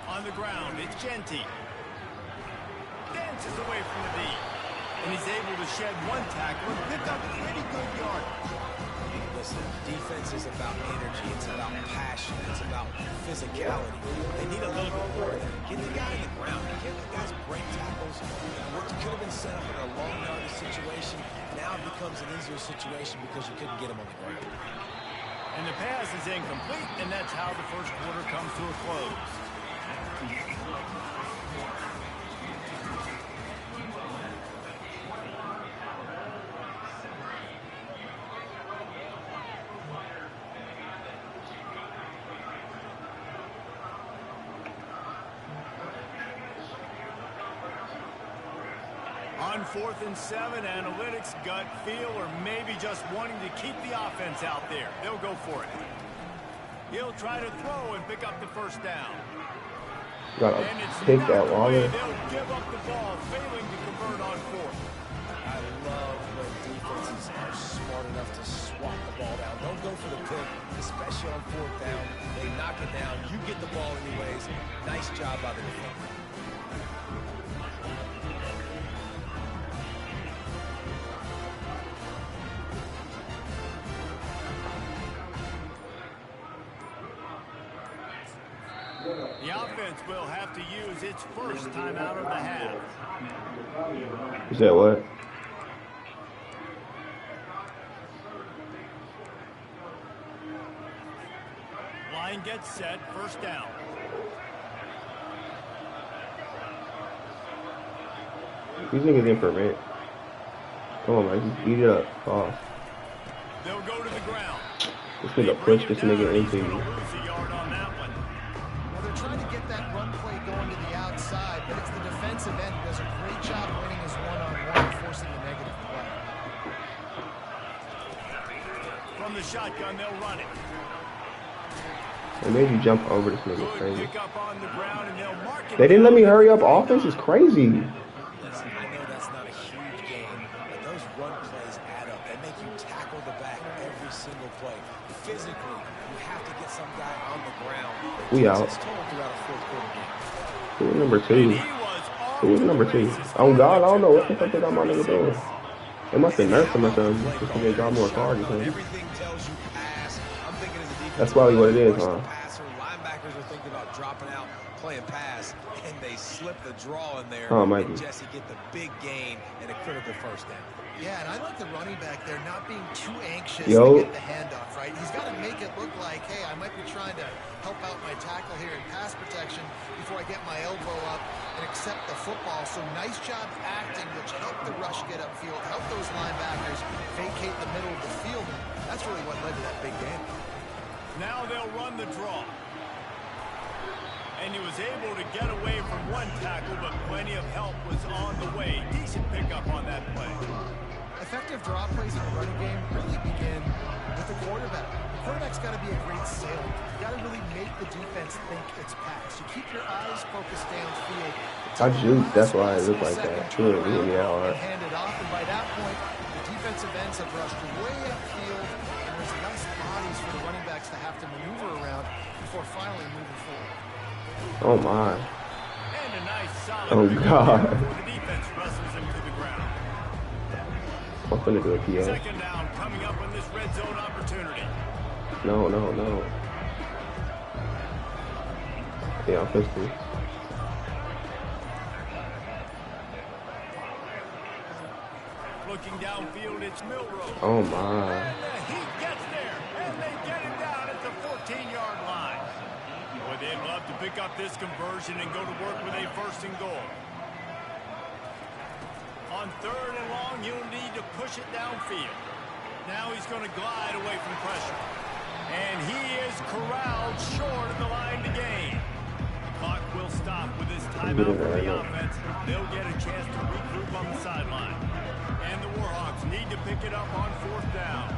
Speaker 3: On the ground, it's Genty. Dances away from the D. And he's able to shed one tackle and pick up pretty good yardage.
Speaker 5: Listen, defense is about energy. It's about passion. It's about physicality. They need a little bit more of that. Get the guy in the ground. You can't let guys break tackles. What could have been set up in a long yardage situation now becomes an easier situation because you couldn't get him on the ground.
Speaker 3: And the pass is incomplete, and that's how the first quarter comes to a close. On 4th and 7, analytics, gut feel, or maybe just wanting to keep the offense out there. They'll go for it. He'll try to throw and pick up the first down.
Speaker 1: Gotta
Speaker 3: And it's
Speaker 1: pick
Speaker 3: not
Speaker 1: that
Speaker 3: the
Speaker 1: Waller.
Speaker 3: way they'll give up the ball, failing to convert on 4th.
Speaker 5: I love when defenses are smart enough to swat the ball down. Don't go for the pick, especially on 4th down. They knock it down. You get the ball anyways. Nice job by the defense.
Speaker 3: The offense will have to use its first timeout of the half.
Speaker 1: Is that what?
Speaker 3: Line gets set, first down.
Speaker 1: These niggas in for a minute. Come on, man. Just eat it up. Pause.
Speaker 3: They'll go to the ground.
Speaker 1: This nigga push this nigga into
Speaker 3: He's
Speaker 1: you.
Speaker 3: going to lose a yard on that one.
Speaker 4: Well, they're trying to get that run play going to the outside, but it's the defensive end who does a great job winning his one-on-one and forcing the negative play.
Speaker 3: From the shotgun, they'll run it.
Speaker 1: They made you jump over this nigga.
Speaker 3: Good
Speaker 1: Crazy.
Speaker 3: pick up on the ground, and they'll mark it.
Speaker 1: They didn't let me hurry up. Offense is crazy.
Speaker 5: Listen, I know that's not a huge game, but those run plays add up. They make you tackle the back every single play. Physically, you have to get some guy on the ground.
Speaker 1: We out.
Speaker 5: It's told throughout a fourth quarter game.
Speaker 1: Who was number 2? Who was number 2? Oh, God, I don't know what the fuck they got my nigga doing. They must have nursed him or something. Just so they got more targets. Huh?
Speaker 5: Everything tells you pass. I'm thinking as a defense.
Speaker 1: That's probably what it is, huh?
Speaker 5: Passer, linebackers are thinking about dropping out, playing pass, and they slip the draw in there.
Speaker 1: Oh, Mikey.
Speaker 5: And Jesse get the big gain and a critical first down.
Speaker 4: Yeah, and I like the running back there not being too anxious
Speaker 1: Yo.
Speaker 4: to get the handoff, right? He's got to make it look like, hey, I might be trying to help out my tackle here in pass protection before I get my elbow up and accept the football. So nice job acting, which helped the rush get upfield, helped those linebackers vacate the middle of the field. And that's really what led to that big game.
Speaker 3: Now they'll run the draw. And he was able to get away from one tackle, but plenty of help was on the way. Decent pickup on that play.
Speaker 4: Effective draw plays in a running game really begin with the quarterback. The quarterback's got to be a great sailor. You got to really make the defense think it's pass. You keep your eyes focused downfield.
Speaker 1: I juked. That's why it looked like that. He hit me out hard.
Speaker 4: Hand it off, and by that point, the defensive ends have rushed way upfield, and there's less bodies for the running backs to have to maneuver around before finally moving forward.
Speaker 1: Oh, my.
Speaker 3: And a nice solid
Speaker 1: Oh, God.
Speaker 3: before the defense wrestles him to the ground.
Speaker 1: I'm finna do a PA.
Speaker 3: Second down coming up on this red zone opportunity.
Speaker 1: No. Yeah, I'm supposed to.
Speaker 3: Looking downfield, it's Milrow.
Speaker 1: Oh, my.
Speaker 3: And he gets there, and they get him down at the 14-yard line. Boy, they'd love to pick up this conversion and go to work with a first and goal. On third and long, he'll need to push it downfield. Now he's going to glide away from pressure. And he is corralled short of the line to gain. The clock will stop with this timeout for the offense. They'll get a chance to regroup on the sideline. And the Warhawks need to pick it up on fourth down.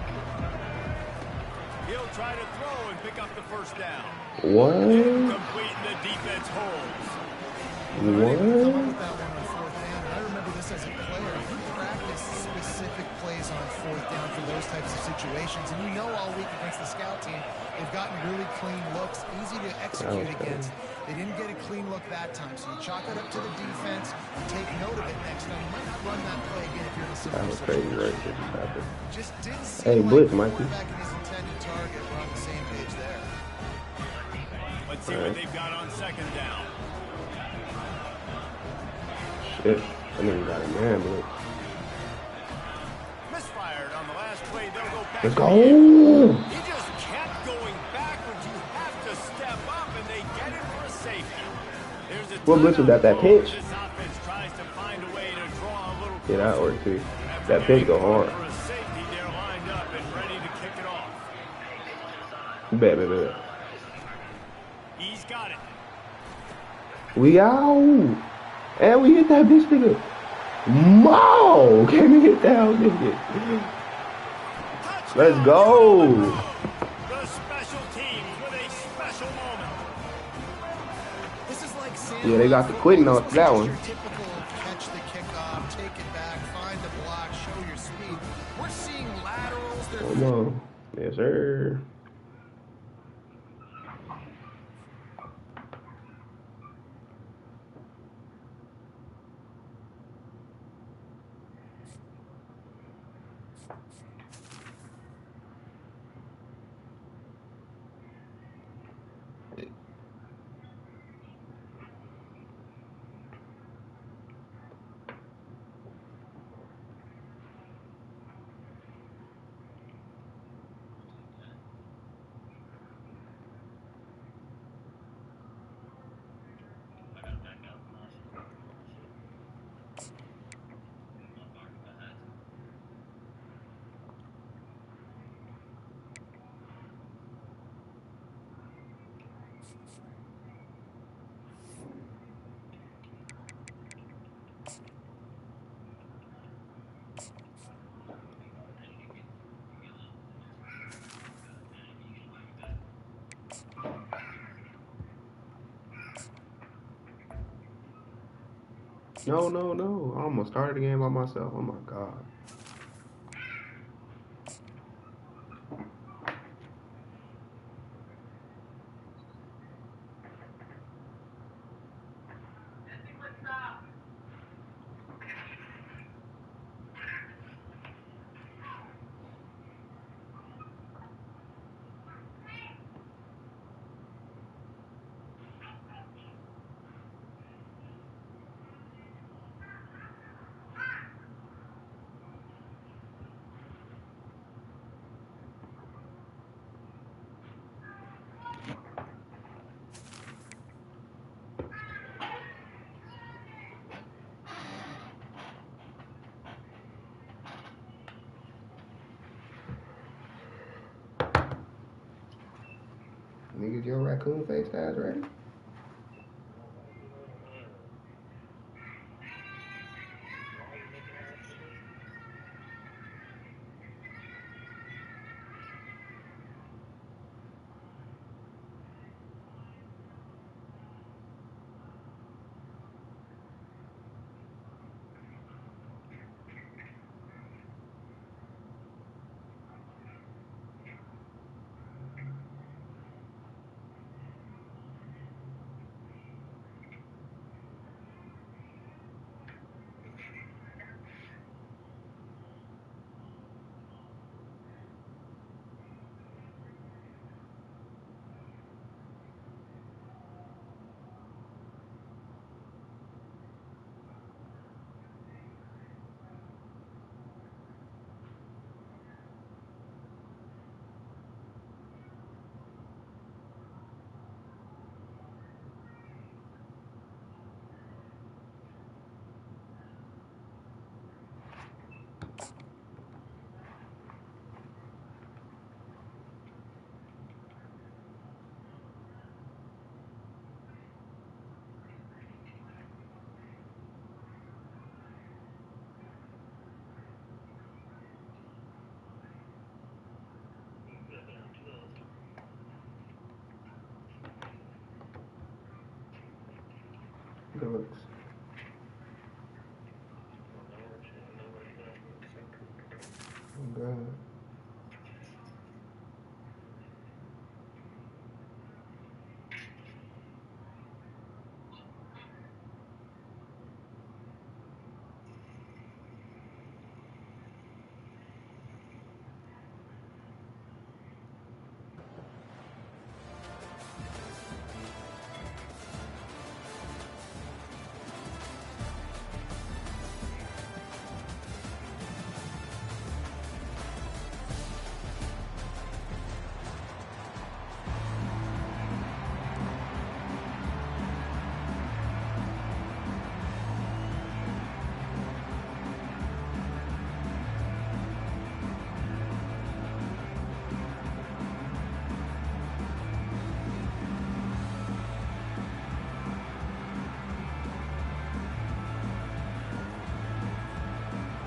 Speaker 3: He'll try to throw and pick up the first down.
Speaker 1: What?
Speaker 3: Complete, the defense holds.
Speaker 4: Come up with that one on fourth down. I remember this as a player. You practice specific plays on fourth down for those types of situations, and you know all week against the scout team, they've gotten really clean looks, easy to execute against. They didn't get a clean look that time, so you chalk it up to the defense and take note of it next time. You might not run that play again if you're in a similar
Speaker 1: That was crazy,
Speaker 4: situation.
Speaker 1: right?
Speaker 4: Just didn't seem
Speaker 1: Hey,
Speaker 4: like
Speaker 1: blitz,
Speaker 4: the
Speaker 1: Mikey.
Speaker 4: quarterback and his intended target were on the same page there.
Speaker 3: Let's see what they've got on second down.
Speaker 1: Shit. That nigga got a man, blitz.
Speaker 3: Misfired on the last play. They'll go back.
Speaker 1: Let's
Speaker 3: to
Speaker 1: go.
Speaker 3: the end. He just kept going backwards. You have to step up, and they get it for a safety. There's a
Speaker 1: What blitz was that? That
Speaker 3: timeout.
Speaker 1: pitch?
Speaker 3: This offense tries to find a way to draw a little
Speaker 1: Yeah, that
Speaker 3: closer.
Speaker 1: worked too.
Speaker 3: After
Speaker 1: That pitch go
Speaker 3: getting
Speaker 1: hard.
Speaker 3: for a safety, they're lined up and ready to kick it off.
Speaker 1: Bet.
Speaker 3: He's got it.
Speaker 1: We out. And we hit that bitch nigga. Mo! Can we hit that nigga? Let's
Speaker 3: Touchdown,
Speaker 1: go.
Speaker 3: The special teams with a special moment.
Speaker 4: This is like
Speaker 1: Yeah, they got the quick note for that one.
Speaker 4: Your typical catch the kickoff, take it back, find the block, show your speed. We're seeing laterals.
Speaker 1: Come on. Yes, sir. No, no, no. I almost started the game by myself. Oh my god. Niggas, your raccoon face ass ready? Good looks. God.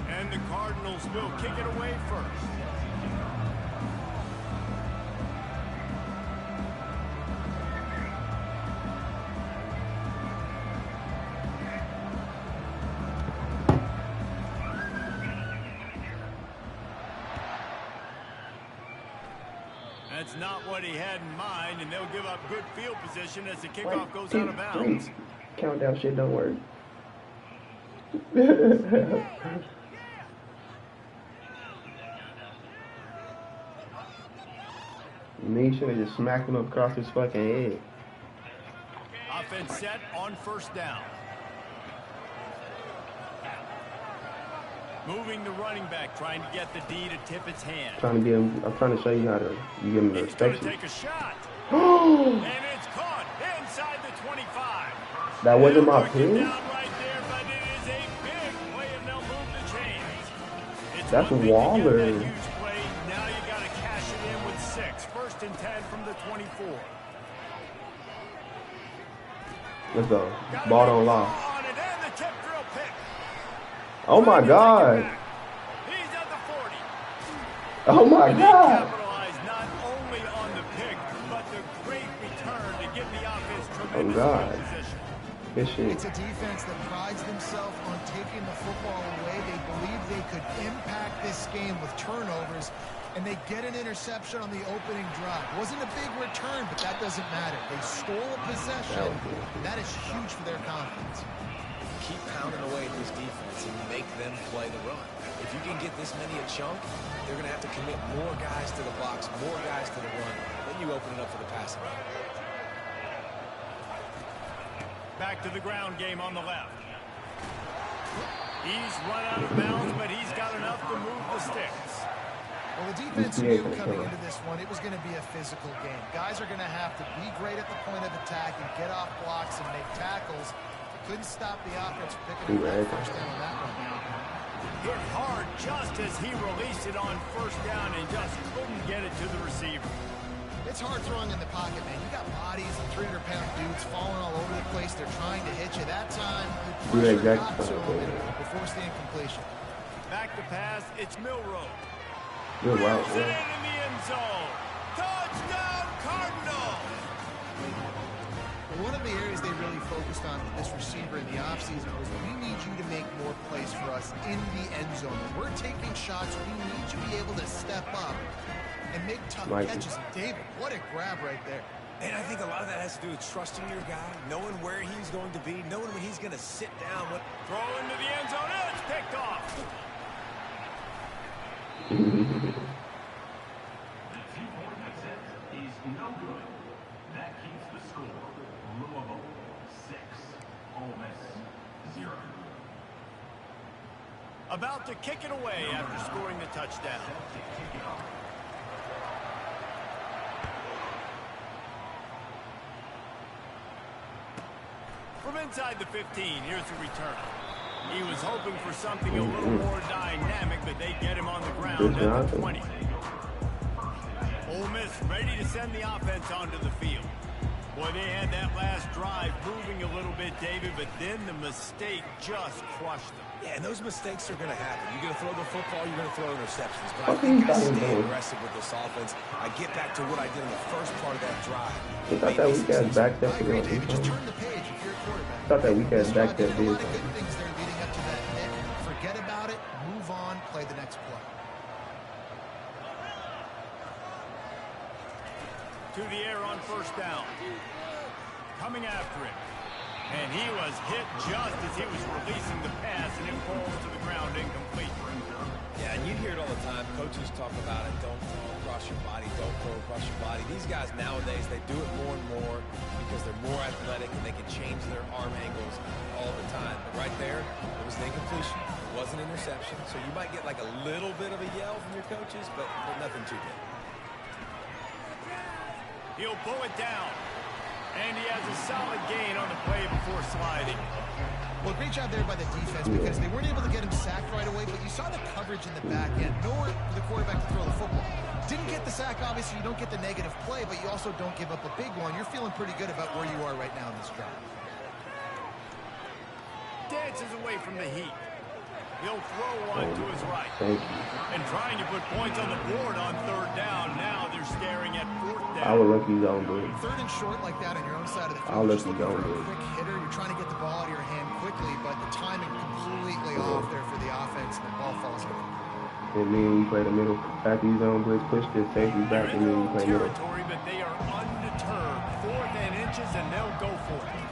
Speaker 3: And the Cardinals will kick it away first. That's not what he had in mind, and they'll give up good field position as the kickoff goes out of bounds.
Speaker 1: Countdown shit don't work. Me should have just smacked him across his fucking head.
Speaker 3: Offense set on first down. Moving the running back, trying to get the D to tip its hand.
Speaker 1: I'm trying to show you how to give him the
Speaker 3: He's going
Speaker 1: respect.
Speaker 3: to take a shot. And it's caught inside the 25.
Speaker 1: That wasn't my
Speaker 3: They'll bring it
Speaker 1: pick?
Speaker 3: down right there, but it is a big play, and they'll move the chains. It's
Speaker 1: That's
Speaker 3: one thing to get
Speaker 1: Waller.
Speaker 3: that huge play. Now you got to cash it in with 6. First and 10 from the 24.
Speaker 1: Let's go. Ball don't lie.
Speaker 3: On it, and the tip drill pick.
Speaker 1: Oh my god.
Speaker 3: He's at the 40.
Speaker 1: Oh my
Speaker 3: And they
Speaker 1: god.
Speaker 3: capitalized not only on the pick, but the great return to give the offense
Speaker 1: Oh
Speaker 3: tremendous
Speaker 1: god.
Speaker 3: field position.
Speaker 1: Good shit.
Speaker 4: It's a defense that prides themselves on taking the football away. They believe they could impact this game with turnovers, and they get an interception on the opening drive. Wasn't a big return, but that doesn't matter. They stole a possession. That is huge for their confidence.
Speaker 5: Keep pounding away at this defense and make them play the run. If you can get this many a chunk, they're going to have to commit more guys to the box, more guys to the run. Then you open it up for the passing game.
Speaker 3: Back to the ground game on the left. He's run out of bounds, but he's got enough to move the sticks.
Speaker 4: Well, the defense knew coming into this one, it was going to be a physical game. Guys are going to have to be great at the point of attack and get off blocks and make tackles. They couldn't stop the offense from picking up that first down on that one.
Speaker 3: Hit hard just as he released it on first down and just couldn't get it to the receiver.
Speaker 4: It's hard throwing in the pocket, man. You got bodies and 300-pound dudes falling all over the place. They're trying to hit you. That time, the pressure got to him and forced the incompletion.
Speaker 3: Back to pass, it's Milroe.
Speaker 1: Good route,
Speaker 3: In the end zone. Touchdown, Cardinals!
Speaker 4: One of the areas they really focused on with this receiver in the offseason was, we need you to make more plays for us in the end zone. When we're taking shots, we need you to be able to step up and make tough catches. David, what a grab right there.
Speaker 5: And I think a lot of that has to do with trusting your guy, knowing where he's going to be, knowing when he's going to sit down.
Speaker 3: Throw into the end zone, and it's picked off. About to kick it away after scoring the touchdown. From inside the 15, here's the return. He was hoping for something a little more dynamic, but they get him on the ground at the 20. Ole Miss ready to send the offense onto the field. Boy, they had that last drive moving a little bit, David, but then the mistake just crushed them.
Speaker 5: Yeah, and those mistakes are going to happen. You're going to throw the football, you're going to throw interceptions. But I think I stay aggressive with this offense. I get back to what I did in the first part of that drive.
Speaker 1: I thought that weak ass back there for the
Speaker 4: Just turn the page if you're a quarterback.
Speaker 1: I thought that weak ass back there did.
Speaker 4: A lot of good things there leading up to that hit. Forget about it, move on, play the next play.
Speaker 3: To the air on first down. Coming after him. And he was hit just as he was releasing the pass, and it falls to the ground incomplete.
Speaker 5: Yeah, and you hear it all the time. Coaches talk about it. Don't throw across your body. Don't throw across your body. These guys nowadays, they do it more and more because they're more athletic and they can change their arm angles all the time. But right there, it was an incompletion. It was an interception. So you might get like a little bit of a yell from your coaches, but nothing too big.
Speaker 3: He'll pull it down. And he has a solid gain on the play before sliding.
Speaker 4: Well, great job there by the defense because they weren't able to get him sacked right away, but you saw the coverage in the back end. Nowhere for the quarterback to throw the football. Didn't get the sack, obviously. You don't get the negative play, but you also don't give up a big one. You're feeling pretty good about where you are right now in this drive.
Speaker 3: Dances away from the heat. He'll throw one to his right.
Speaker 1: Thank you.
Speaker 3: And trying to put points on the board on third down. Now they're staring at fourth down.
Speaker 1: I would let you go, dude.
Speaker 4: Third and short like that on your own side of the field.
Speaker 1: I'll let
Speaker 4: just
Speaker 1: you
Speaker 4: looking
Speaker 1: go,
Speaker 4: for a
Speaker 1: dude.
Speaker 4: quick hitter. You're trying to get the ball out of your hand quickly, but the timing completely off there for the offense, and the ball falls in.
Speaker 1: And then you play the middle. After you zone blitz, push the safety back, and then you play middle.
Speaker 3: Territory, but they are undeterred. Fourth and inches, and they'll go for it.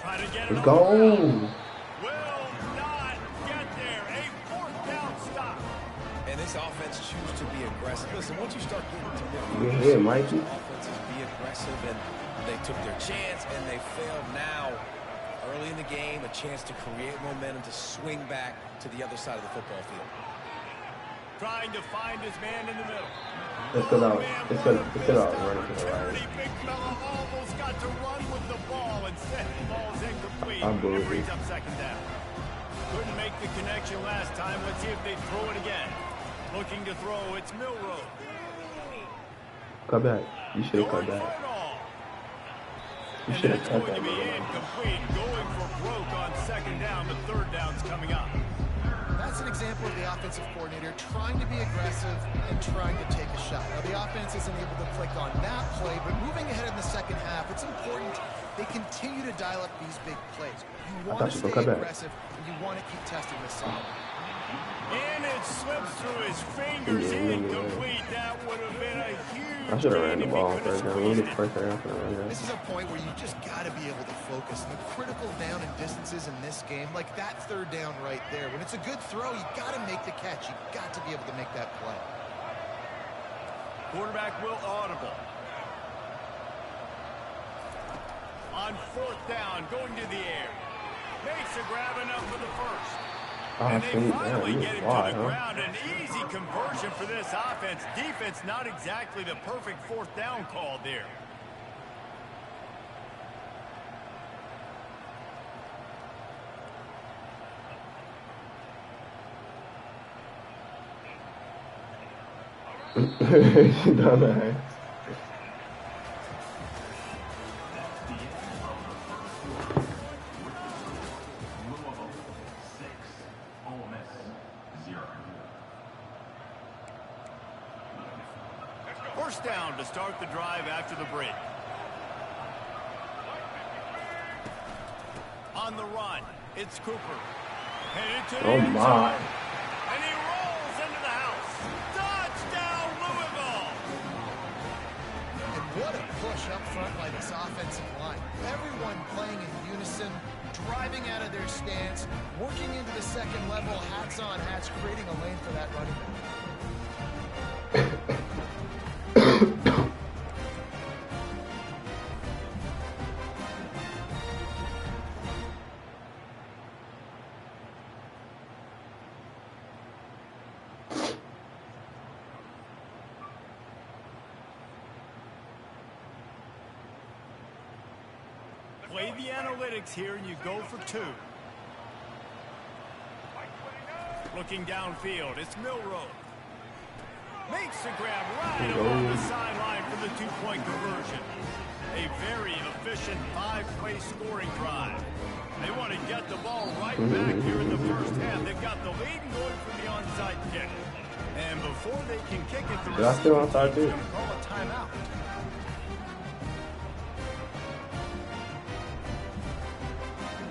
Speaker 3: Try to get it
Speaker 1: Let's
Speaker 3: on the
Speaker 1: go.
Speaker 3: ground. Will not get there. A fourth down stop.
Speaker 5: And this offense chooses to be aggressive. Listen, once you start getting to
Speaker 1: Yeah, Mikey.
Speaker 5: offenses be aggressive, and they took their chance, and they failed now. Early in the game, a chance to create momentum to swing back to the other side of the football field.
Speaker 3: Trying to find his man in the middle.
Speaker 1: Let's go out. Let's go out. Running to the right.
Speaker 3: Big fella almost got to run with the ball. Instead, the ball's incomplete.
Speaker 1: I'm
Speaker 3: It
Speaker 1: boozy.
Speaker 3: brings up second down. Couldn't make the connection last time. Let's see if they throw it again. Looking to throw. It's Milroe.
Speaker 1: Come back. You should have come
Speaker 3: Going
Speaker 1: back.
Speaker 3: for it all.
Speaker 1: You
Speaker 3: And
Speaker 1: should have
Speaker 3: that's
Speaker 1: cut
Speaker 3: going
Speaker 1: that.
Speaker 3: to be
Speaker 1: Man.
Speaker 3: incomplete. Going for broke on second down, but third down's coming up.
Speaker 4: That's an example of the offensive coordinator trying to be aggressive and trying to take a shot. Now, the offense isn't able to click on that play, but moving ahead in the second half, it's important they continue to dial up these big plays. You want
Speaker 1: thought
Speaker 4: to
Speaker 1: she was
Speaker 4: stay
Speaker 1: gonna cut back.
Speaker 4: aggressive, and you want to keep testing the side.
Speaker 3: And it slips through his fingers. Incomplete. That would have been a huge.
Speaker 1: I should have ran the
Speaker 3: gain if he
Speaker 1: ball
Speaker 3: could have
Speaker 1: first down. We
Speaker 3: squeezed
Speaker 1: get
Speaker 3: it.
Speaker 1: first down for the run.
Speaker 4: This is a point where you just got to be able to focus. And the critical down and distances in this game, like that third down right there. When it's a good throw, you got to make the catch. You got to be able to make that play.
Speaker 3: Quarterback will audible. On fourth down, going to the air. Makes a grab enough for the first.
Speaker 1: Oh,
Speaker 3: And they
Speaker 1: sweet.
Speaker 3: finally
Speaker 1: Damn,
Speaker 3: get
Speaker 1: you
Speaker 3: him
Speaker 1: wide,
Speaker 3: to the
Speaker 1: huh?
Speaker 3: ground. An easy conversion for this offense. Defense not exactly the perfect fourth down call there.
Speaker 1: Dumbass.
Speaker 3: First down to start the drive after the break. On the run, it's Cooper. Headed to the
Speaker 1: Oh
Speaker 3: end
Speaker 1: my.
Speaker 3: zone. And he rolls into the house. Touchdown, Louisville!
Speaker 4: And what a push up front by this offensive line. Everyone playing in unison, driving out of their stance, working into the second level, hats on hats, creating a lane for that running back.
Speaker 3: Play the analytics here, and you go for two. Looking downfield, it's Milroe. Makes the grab right along the sideline for the two-point conversion. A very efficient five-play scoring drive. They want to get the ball right back here in the first half. They've got the lead going for the onside kick. And before they can kick it, the
Speaker 1: Did I still onside
Speaker 3: team's
Speaker 1: too?
Speaker 3: going to call a timeout.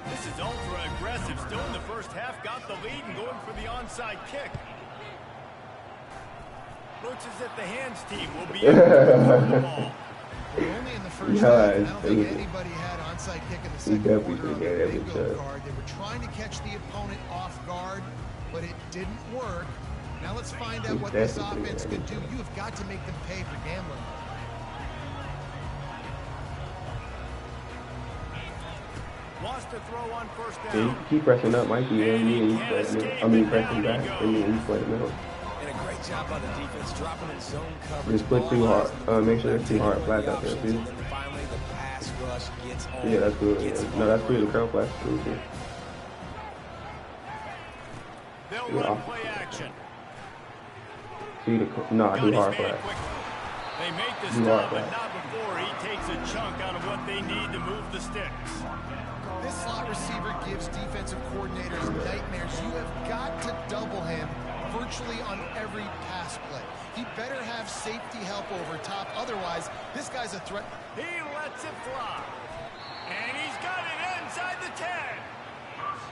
Speaker 3: This is ultra aggressive. Still in the first half, got the lead and going for the onside kick. Looks as if the hands team will be able to move the ball.
Speaker 4: Well, only in the first
Speaker 1: Yeah,
Speaker 4: half. I
Speaker 1: it's
Speaker 4: don't think
Speaker 1: easy.
Speaker 4: anybody had onside kick in the
Speaker 1: He
Speaker 4: second
Speaker 1: definitely
Speaker 4: quarter on
Speaker 1: should've
Speaker 4: the
Speaker 1: gave that
Speaker 4: bingo
Speaker 1: bitch up.
Speaker 4: card. They were trying to catch the opponent off guard, but it didn't work. Now let's find out
Speaker 1: He
Speaker 4: what this
Speaker 1: definitely
Speaker 4: offense
Speaker 1: should've
Speaker 4: can
Speaker 1: gave
Speaker 4: do. You have got to make them pay for gambling.
Speaker 3: Wants to throw on first
Speaker 1: Yeah,
Speaker 3: down.
Speaker 1: you keep pressing up, Mikey. And you play the middle. I mean, pressing back. And you play the middle.
Speaker 5: And a great job by the defense dropping in zone coverage.
Speaker 1: Just put too hard. Make sure it's too hard flat out there, too.
Speaker 5: And then finally the pass rush gets on.
Speaker 1: Yeah, that's good.
Speaker 5: Gets
Speaker 1: Yeah. No, that's good. The curl flash is good, too.
Speaker 3: They'll
Speaker 1: Yeah.
Speaker 3: run play action.
Speaker 1: See the nah,
Speaker 3: Got
Speaker 1: do
Speaker 3: his
Speaker 1: hard
Speaker 3: man
Speaker 1: flash.
Speaker 3: quickly. They make the
Speaker 1: Do hard
Speaker 3: stop, but
Speaker 1: flash.
Speaker 3: not before he takes a chunk out of what they need to move the sticks.
Speaker 4: This slot receiver gives defensive coordinators nightmares. You have got to double him virtually on every pass play. He better have safety help over top. Otherwise, this guy's a threat.
Speaker 3: He lets it fly. And he's got it inside the 10.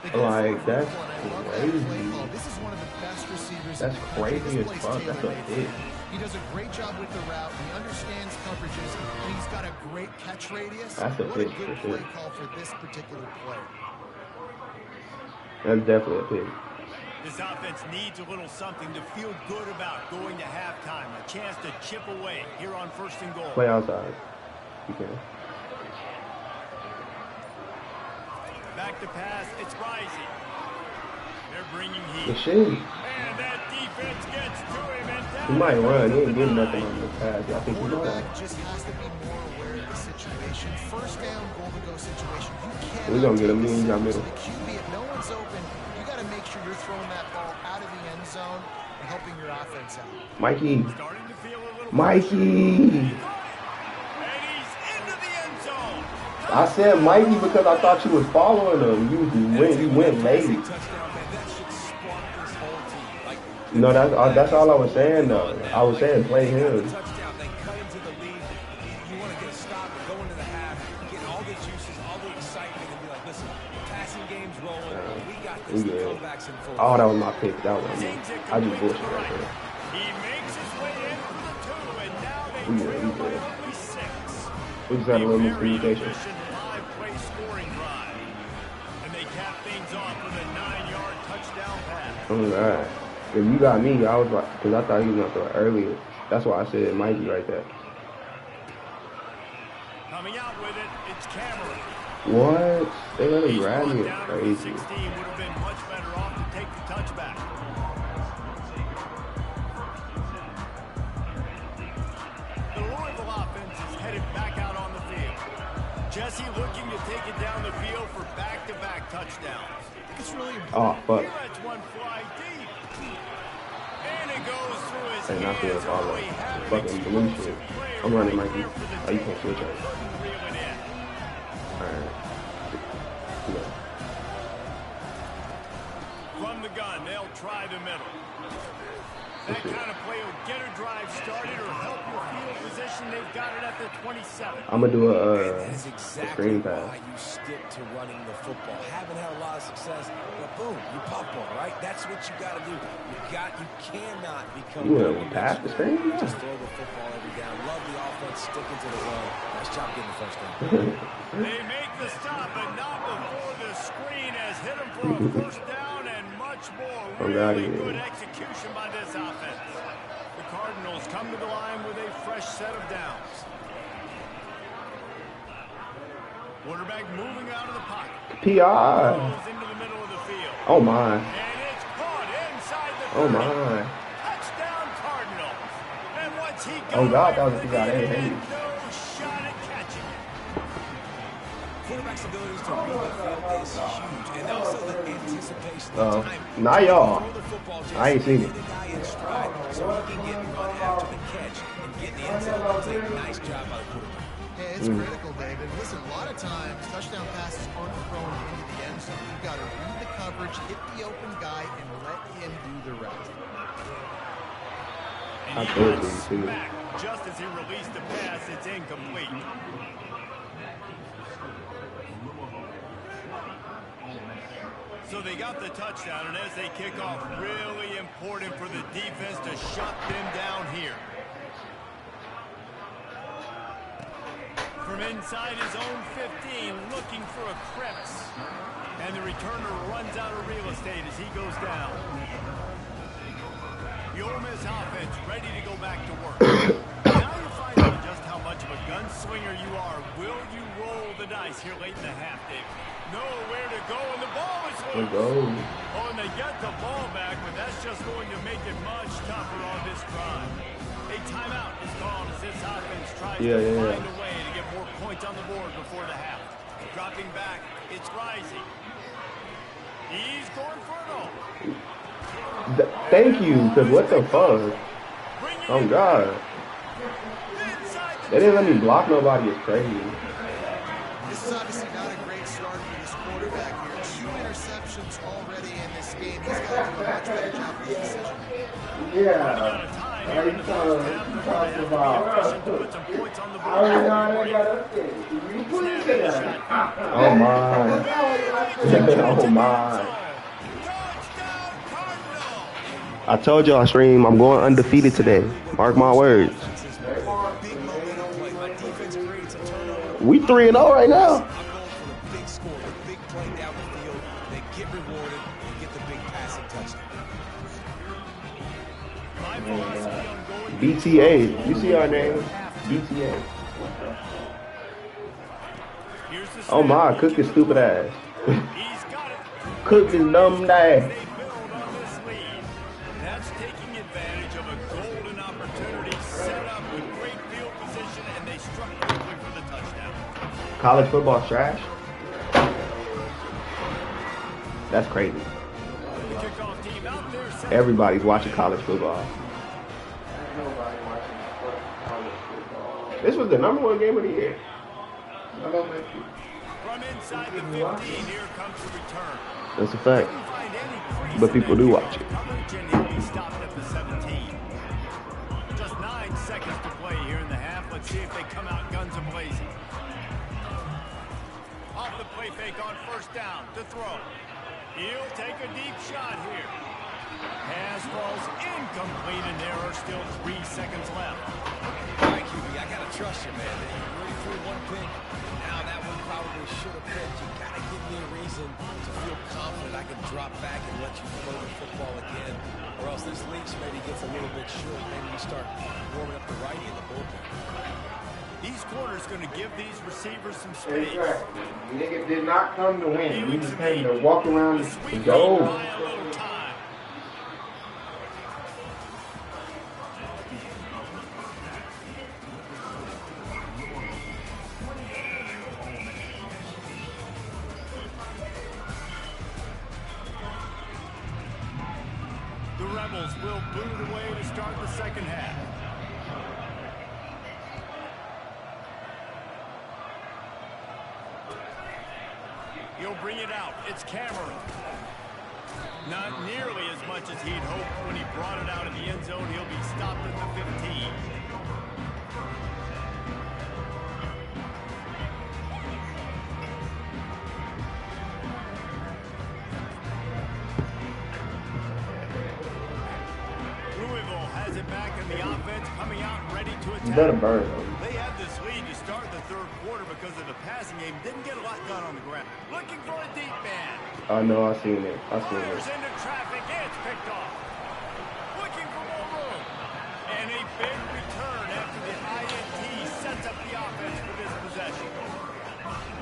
Speaker 4: They go
Speaker 1: Like,
Speaker 4: for
Speaker 1: that's
Speaker 4: one. I love that play
Speaker 1: crazy.
Speaker 4: call. This is one of the best receivers
Speaker 1: That's
Speaker 4: in the country.
Speaker 1: crazy
Speaker 4: This
Speaker 1: as
Speaker 4: play's
Speaker 1: fuck. That's a
Speaker 4: tailor-made for
Speaker 1: hit.
Speaker 4: him. He does a great job with the route. He understands coverages, and he's got a great catch radius.
Speaker 1: That's a
Speaker 4: What
Speaker 1: hit
Speaker 4: a good
Speaker 1: for
Speaker 4: play
Speaker 1: sure.
Speaker 4: call for this particular player.
Speaker 1: That's definitely a pick.
Speaker 3: This offense needs a little something to feel good about going to halftime. A chance to chip away here on first and goal.
Speaker 1: Play outside. You can.
Speaker 3: Back to pass. It's Rising. They're bringing
Speaker 1: The
Speaker 3: heat.
Speaker 1: shit.
Speaker 3: And that defense gets to him. And down
Speaker 1: He might
Speaker 3: he
Speaker 1: run.
Speaker 3: goes
Speaker 1: He ain't
Speaker 3: for
Speaker 1: getting
Speaker 3: the
Speaker 1: nothing
Speaker 3: nine.
Speaker 1: on this pass. I think he knows
Speaker 4: Quarterback
Speaker 1: that.
Speaker 4: just has to be more aware of the situation. First down, goal to go situation. You can't.
Speaker 1: We gonna get him in. He got middle.
Speaker 4: The QB, if no one's open, you got to make sure you're throwing that ball out of the end zone and helping your offense out.
Speaker 1: Mikey.
Speaker 3: Starting to feel a little
Speaker 1: Mikey.
Speaker 3: And he's into the end zone.
Speaker 1: I said Mikey because I thought you was following him. You went late.
Speaker 5: Touchdown, man. That should spark this whole team. Like,
Speaker 1: No, that's all I was saying though. I was saying play him.
Speaker 5: touchdown. They cut into the lead. You want to get a stop, go into the half, get all the juices rolling. We got
Speaker 1: We
Speaker 5: this. The
Speaker 1: good.
Speaker 5: comebacks in full.
Speaker 1: Oh, that was my pick. That was on me.
Speaker 3: Sings it
Speaker 1: I just
Speaker 3: complete to
Speaker 1: bullshit
Speaker 3: the
Speaker 1: right
Speaker 3: right.
Speaker 1: there.
Speaker 3: He makes his way in for the 2, and now they
Speaker 1: We good,
Speaker 3: trail
Speaker 1: we
Speaker 3: by
Speaker 1: good.
Speaker 3: only 6.
Speaker 1: We just had a
Speaker 3: A
Speaker 1: little
Speaker 3: very
Speaker 1: miscommunication.
Speaker 3: efficient 5-play scoring drive. And they cap things off with a 9-yard touchdown pass.
Speaker 1: Oh, God. If you got me, I was like, because I thought he was going to throw it earlier. That's why I said Mikey right there.
Speaker 3: Coming out with it, it's Cameron.
Speaker 1: What? They let him
Speaker 3: He's
Speaker 1: grab
Speaker 3: brought
Speaker 1: me.
Speaker 3: down to the
Speaker 1: Crazy.
Speaker 3: 16. Would have been much better off to take the touchback. The Louisville offense is headed back out on the field. Jesse looking to take it down the field for back-to-back touchdowns.
Speaker 4: It's really
Speaker 1: Oh, fuck.
Speaker 3: Here it's one fly deep. And it goes through his
Speaker 1: Hey, not
Speaker 3: hands.
Speaker 1: the follow.
Speaker 3: Oh, he had an
Speaker 1: Fucking blue
Speaker 3: explosive
Speaker 1: shit.
Speaker 3: player
Speaker 1: I'm running,
Speaker 3: right
Speaker 1: Mikey.
Speaker 3: there for the
Speaker 1: Oh, you
Speaker 3: tape.
Speaker 1: can't switch it.
Speaker 3: Couldn't reel it in.
Speaker 1: Alright. Yeah.
Speaker 3: From the gun, they'll try the middle. That kind of play will get a drive started or help your field position. They've got it at the 27.
Speaker 1: I'm going to do
Speaker 5: That is
Speaker 1: a
Speaker 5: exactly
Speaker 1: screen pass.
Speaker 5: why you stick to running the football. Haven't had a lot of success, but boom, you pop one, right? That's what you got to do. You cannot become.
Speaker 1: You want to pass the screen?
Speaker 5: Just throw the football every down. Love the offense sticking to the run. Nice job getting the first down.
Speaker 3: They make the stop, but not before the screen has hit them for a first down and much more. Really good execution by this offense. The Cardinals come to the line with a fresh set of downs. Quarterback moving out of the pocket.
Speaker 1: PI.
Speaker 3: Goes into the middle of the field.
Speaker 1: Oh, my.
Speaker 3: And it's caught inside the 30.
Speaker 1: Oh, my.
Speaker 3: Touchdown Cardinals. And once he
Speaker 1: Oh, God, that was
Speaker 3: for
Speaker 1: a PI.
Speaker 3: the
Speaker 1: Hey,
Speaker 3: end,
Speaker 1: hey.
Speaker 3: no shot at catching it.
Speaker 5: Quarterback's abilities to read the field is huge, and also the anticipation, the time.
Speaker 1: Not y'all.
Speaker 5: Throw the football, just
Speaker 1: I ain't seen it.
Speaker 5: get the guy in stride so he can get run after the catch and get in the end zone. It's a nice job by the quarterback.
Speaker 4: Yeah, it's critical, David. Listen, a lot of times touchdown passes aren't thrown into the end zone. You've got to read the coverage, hit the open guy, and let him do the rest.
Speaker 3: And
Speaker 1: I
Speaker 3: he
Speaker 1: told
Speaker 3: got
Speaker 1: you, too.
Speaker 3: smacked just as he released the pass. It's incomplete. So they got the touchdown, and as they kick off, really important for the defense to shut them down here. From inside his own 15, looking for a crevice. And the returner runs out of real estate as he goes down. The Ole Miss offense ready to go back to work. Now you find out just how much of a gunslinger you are. Will you roll the dice here late in the half, Dave? Nowhere to go, and the ball is
Speaker 1: Let's
Speaker 3: loose.
Speaker 1: go.
Speaker 3: Oh, and they get the ball back, but that's just going to make it much tougher on this drive. A timeout is called as this offense tries to find a way to get more points on the board before the half. Dropping back, it's rising. He's going for it all.
Speaker 1: Thank you, because what the fuck? Oh, God. They didn't let me block nobody. It's crazy.
Speaker 4: This is obviously not a great start for this quarterback here. 2 interceptions already in this game. He's got to do a much better job with the decision.
Speaker 6: Yeah. How you talking about? You put it there.
Speaker 1: Oh, my. Oh, my. I told y'all, Stream, I'm going undefeated today. Mark my words. We 3-0 right now.
Speaker 5: I'm going for the big score, the big play down the field. They get rewarded and get the big passing touchdown.
Speaker 1: BTA. You see our name? BTA. Oh my, Cook his stupid ass. Cook his dumb ass.
Speaker 3: That's taking advantage of a golden opportunity set up with great field position, and they struck quickly for the touchdown.
Speaker 1: College football trash? That's crazy.
Speaker 3: The kickoff team out there set
Speaker 1: Everybody's watching college football. This was the #1 game of the year.
Speaker 3: from inside the 15. Here comes the return.
Speaker 1: That's a fact.
Speaker 3: Couldn't find any crease
Speaker 1: But
Speaker 3: in
Speaker 1: people
Speaker 3: that
Speaker 1: do watch it.
Speaker 3: coverage, and he'll be stopped at the 17. Just 9 seconds to play here in the half. Let's see if they come out guns a-blazing. Off the play fake on first down to throw. He'll take a deep shot here. Pass falls incomplete, and there are still 3 seconds left.
Speaker 5: All right, QB, I got to trust you, man. You already threw one pick. Now that one probably should have picked. You got to give me a reason to feel confident I can drop back and let you throw the football again. Or else this leash maybe gets a little bit short. Maybe you start warming up the righty in the bullpen.
Speaker 3: These corners going to give these receivers some space.
Speaker 6: Exactly. Nigga did not come to win. He just came to walk around and go.
Speaker 3: By a little time. The Rebels will boot it away to start the second half. He'll bring it out. It's Cameron. Not nearly as much as he'd hoped when he brought it out of the end zone. He'll be stopped at the 15. Louisville has it back in the offense, coming out ready to attack.
Speaker 1: You better burn them.
Speaker 3: They had this lead to start the third quarter because of the passing game. Didn't get a lot done on the ground. Looking for a deep man.
Speaker 1: I know, I seen it. I seen
Speaker 3: Fires
Speaker 1: it.
Speaker 3: into traffic. It's picked off. Looking for more room. And a big return after the INT sets up the offense for this possession.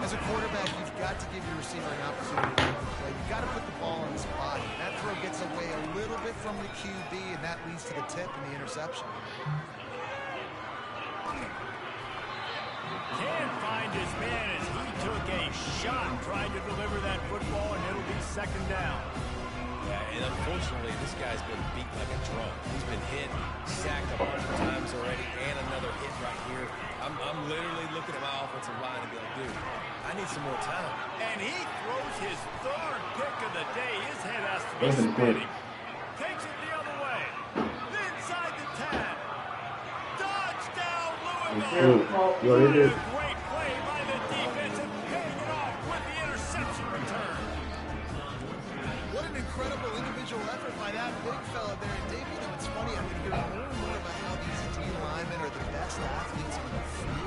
Speaker 4: As a quarterback, you've got to give your receiver an opportunity to run the play. You've got to put the ball in his body. That throw gets away a little bit from the QB, and that leads to the tip and the interception.
Speaker 3: Can't find his man as he took a shot trying to deliver that football, and it'll be second down.
Speaker 5: Yeah, and unfortunately, this guy's been beat like a drum. He's been hit, sacked a bunch of times already, and another hit right here. I'm literally looking at my offensive line and be like, dude, I need some more time.
Speaker 3: And he throws his third pick of the day. His head has to be
Speaker 1: Listen, quick.
Speaker 3: spinning. Takes it the other way. Inside the 10. Touchdown, Louisville.
Speaker 1: Yo,
Speaker 3: What
Speaker 1: it
Speaker 3: a
Speaker 1: is.
Speaker 3: great play by the defense and paying it off with the interception return.
Speaker 4: What an incredible individual effort by that big fella there. And Dave, you know, it's funny, I'm going to hear more and more about how these D linemen are the best athletes in the field.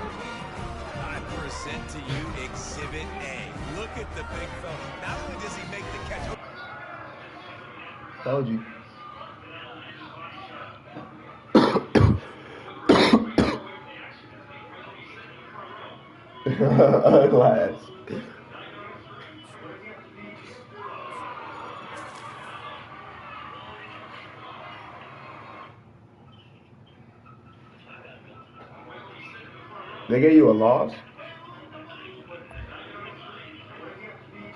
Speaker 5: I present to you Exhibit A. Look at the big fella. Not only does he make the catch.
Speaker 1: Told you. Glass. They gave you a loss?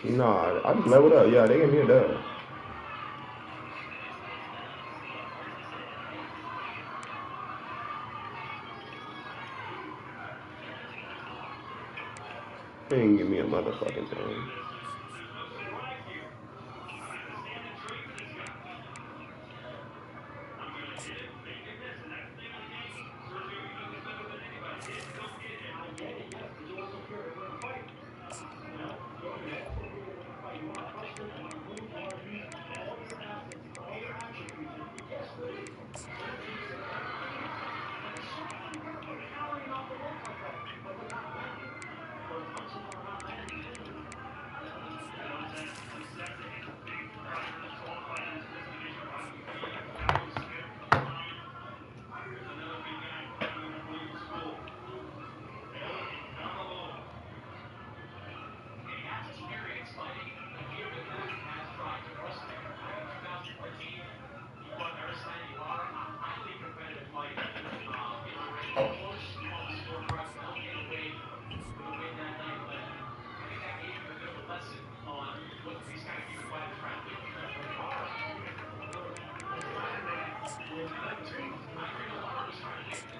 Speaker 1: Nah, I just leveled up. Yeah, they gave me a dub. They didn't give me a motherfucking thing.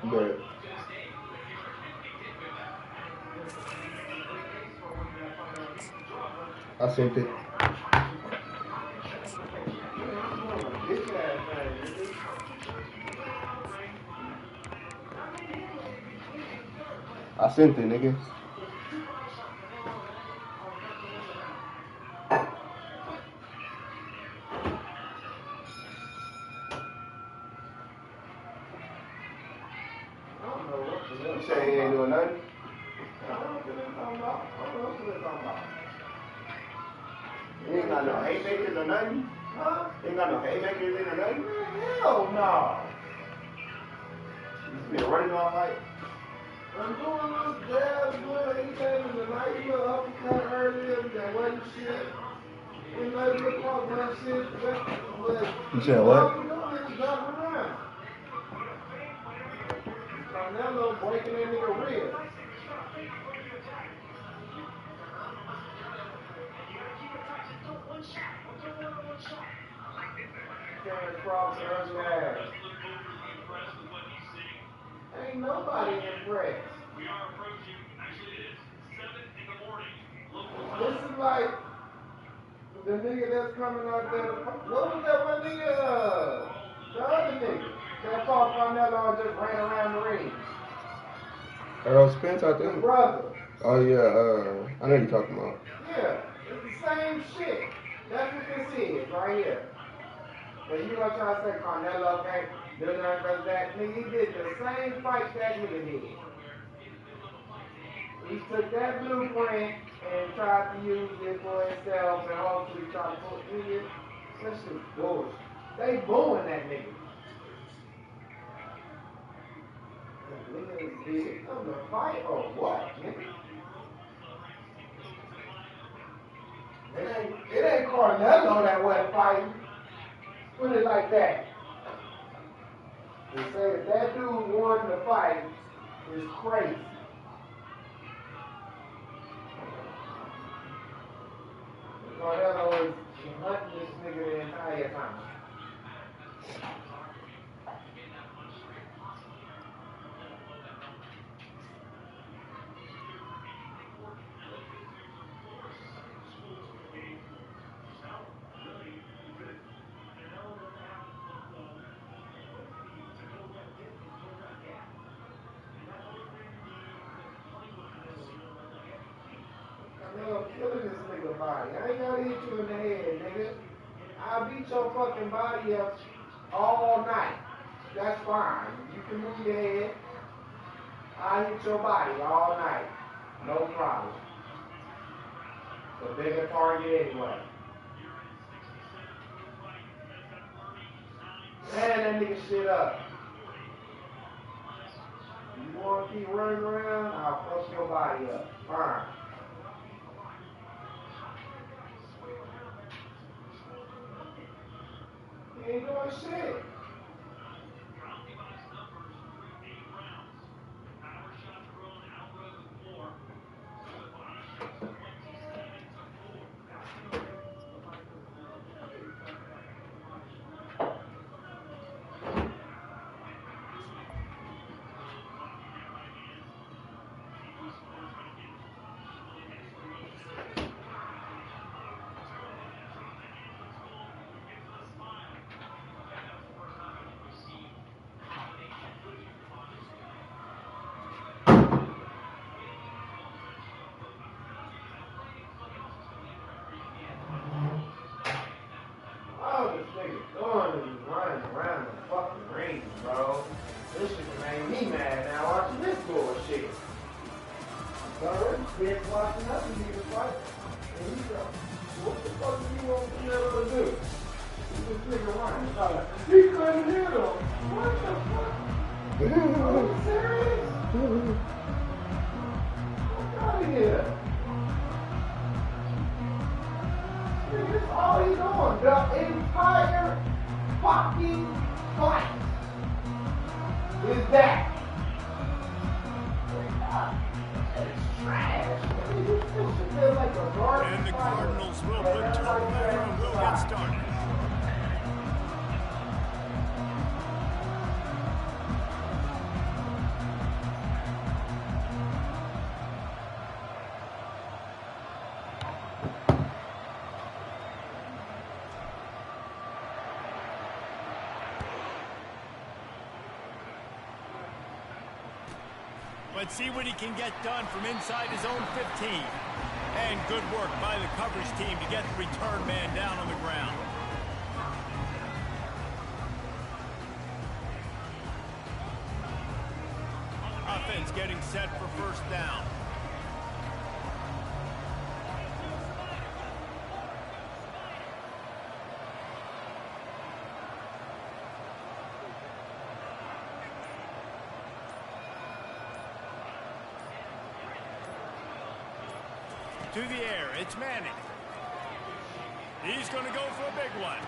Speaker 1: But I sent it. I sent it, nigga.
Speaker 6: say he ain't doing nothing. I don't know what they're talking about. He ain't got no haymakers or nothing? Huh? He ain't got no haymakers in or nothing? Hell no. You been running all night? I'm doing this jazz, good. He came in the night, little uppercut earlier, that wasn't shit. We let it look like that shit.
Speaker 1: You said what?
Speaker 6: All we doing is jumping around. Carnelo breaking that nigga ribs. Karen Cross early ass. Ain't nobody impressed. This is like the nigga that's coming out there. What was that one nigga? The other nigga that fought Carnelo and just ran around the ring.
Speaker 1: Earl Spence, I
Speaker 6: His
Speaker 1: think.
Speaker 6: brother.
Speaker 1: Oh yeah, I know you're talking about.
Speaker 6: Yeah, it's the same shit. That's what this is right here. But you gonna try to say Carnelo can't do nothing because that nigga, he did the same fight that nigga did. He took that blueprint and tried to use it for himself and hopefully try to put nigga. That shit bullshit. They booing that nigga. That nigga is big on the fight or what, nigga? It ain't Carnelo that wasn't fighting. Put it like that. They say if that dude won the fight, is crazy. Carnelo is hunting this nigga the entire time. Carnelo killing this nigga body. I ain't gotta hit you in the head, nigga. I'll beat your fucking body up all night. That's fine. You can move your head. I'll hit your body all night. No problem. The bigger target anyway. Man, that nigga shit up. You wanna keep running around, I'll fuck your body up. Fine. He ain't doing shit. All this nigga doing is running around the fucking ring, bro. This shit made me mad now watching this bullshit. Already been watching other niggas fight. And he go, what the fuck do you want Canelo to do? This nigga running. He couldn't hit him. What the fuck? Are you serious? Fuck out of here. That's all he's doing. The entire fucking fight is that. It's trash. This shit feels like a garbage
Speaker 3: And the
Speaker 6: fight.
Speaker 3: Cardinals will put turnover and will get started. Let's see what he can get done from inside his own 15. And good work by the coverage team to get the return man down on the ground. A offense getting set for first down. To the air, it's Manning. He's going to go for a big one.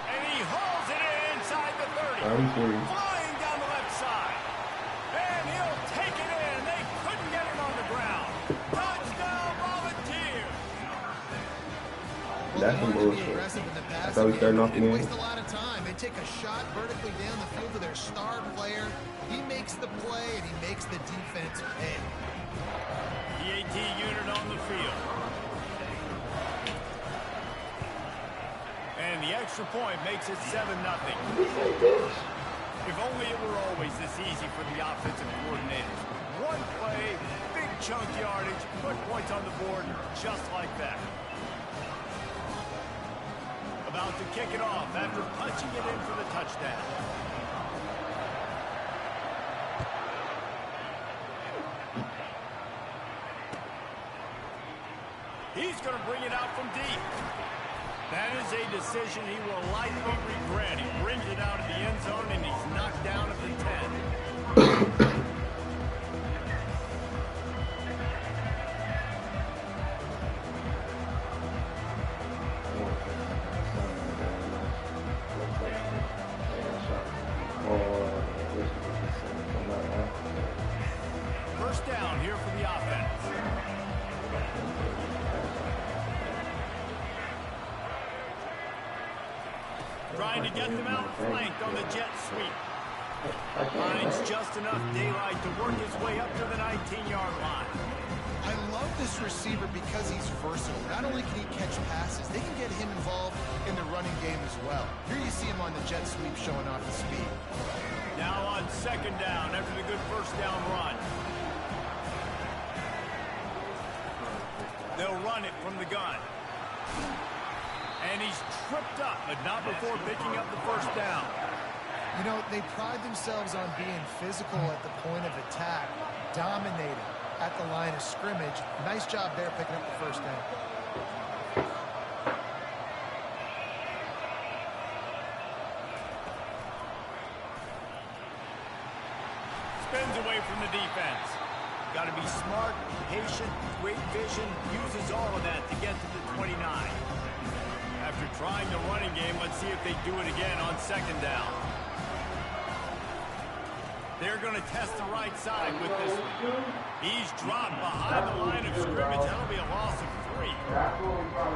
Speaker 3: And he hauls it in inside the 30. Flying down the left side. And he'll take it in. They couldn't get him on the ground. Touchdown, Volunteers.
Speaker 1: That's some bullshit. I thought we started off the game.
Speaker 4: Waste a lot of time. They take a shot vertically down the field to their star player. He makes the play, and he makes the defense pay.
Speaker 3: The AT unit on the field. And the extra point makes it 7-0. If only it were always this easy for the offensive coordinators. One play, big chunk yardage, put points on the board just like that. About to kick it off after punching it in for the touchdown. He's going to bring it out from deep. That is a decision he will likely regret. He brings it out of the end zone, and he's knocked down at the 10. First down here for the offense. Trying to get them outflanked on the jet sweep. Finds just enough daylight to work his way up to the 19-yard line.
Speaker 4: I love this receiver because he's versatile. Not only can he catch passes, they can get him involved in the running game as well. Here you see him on the jet sweep showing off his speed.
Speaker 3: Now on second down after the good first down run. They'll run it from the gun. And he's tripped up, but not before picking up the first down.
Speaker 4: You know, they pride themselves on being physical at the point of attack, dominating at the line of scrimmage. Nice job there picking up the first down.
Speaker 3: Spins away from the defense. Got to be smart, patient, great vision, uses all of that to get to the 29. After trying the running game, let's see if they do it again on second down. They're going to test the right side with this one. He's dropped behind the line of scrimmage. That'll be a loss of 3.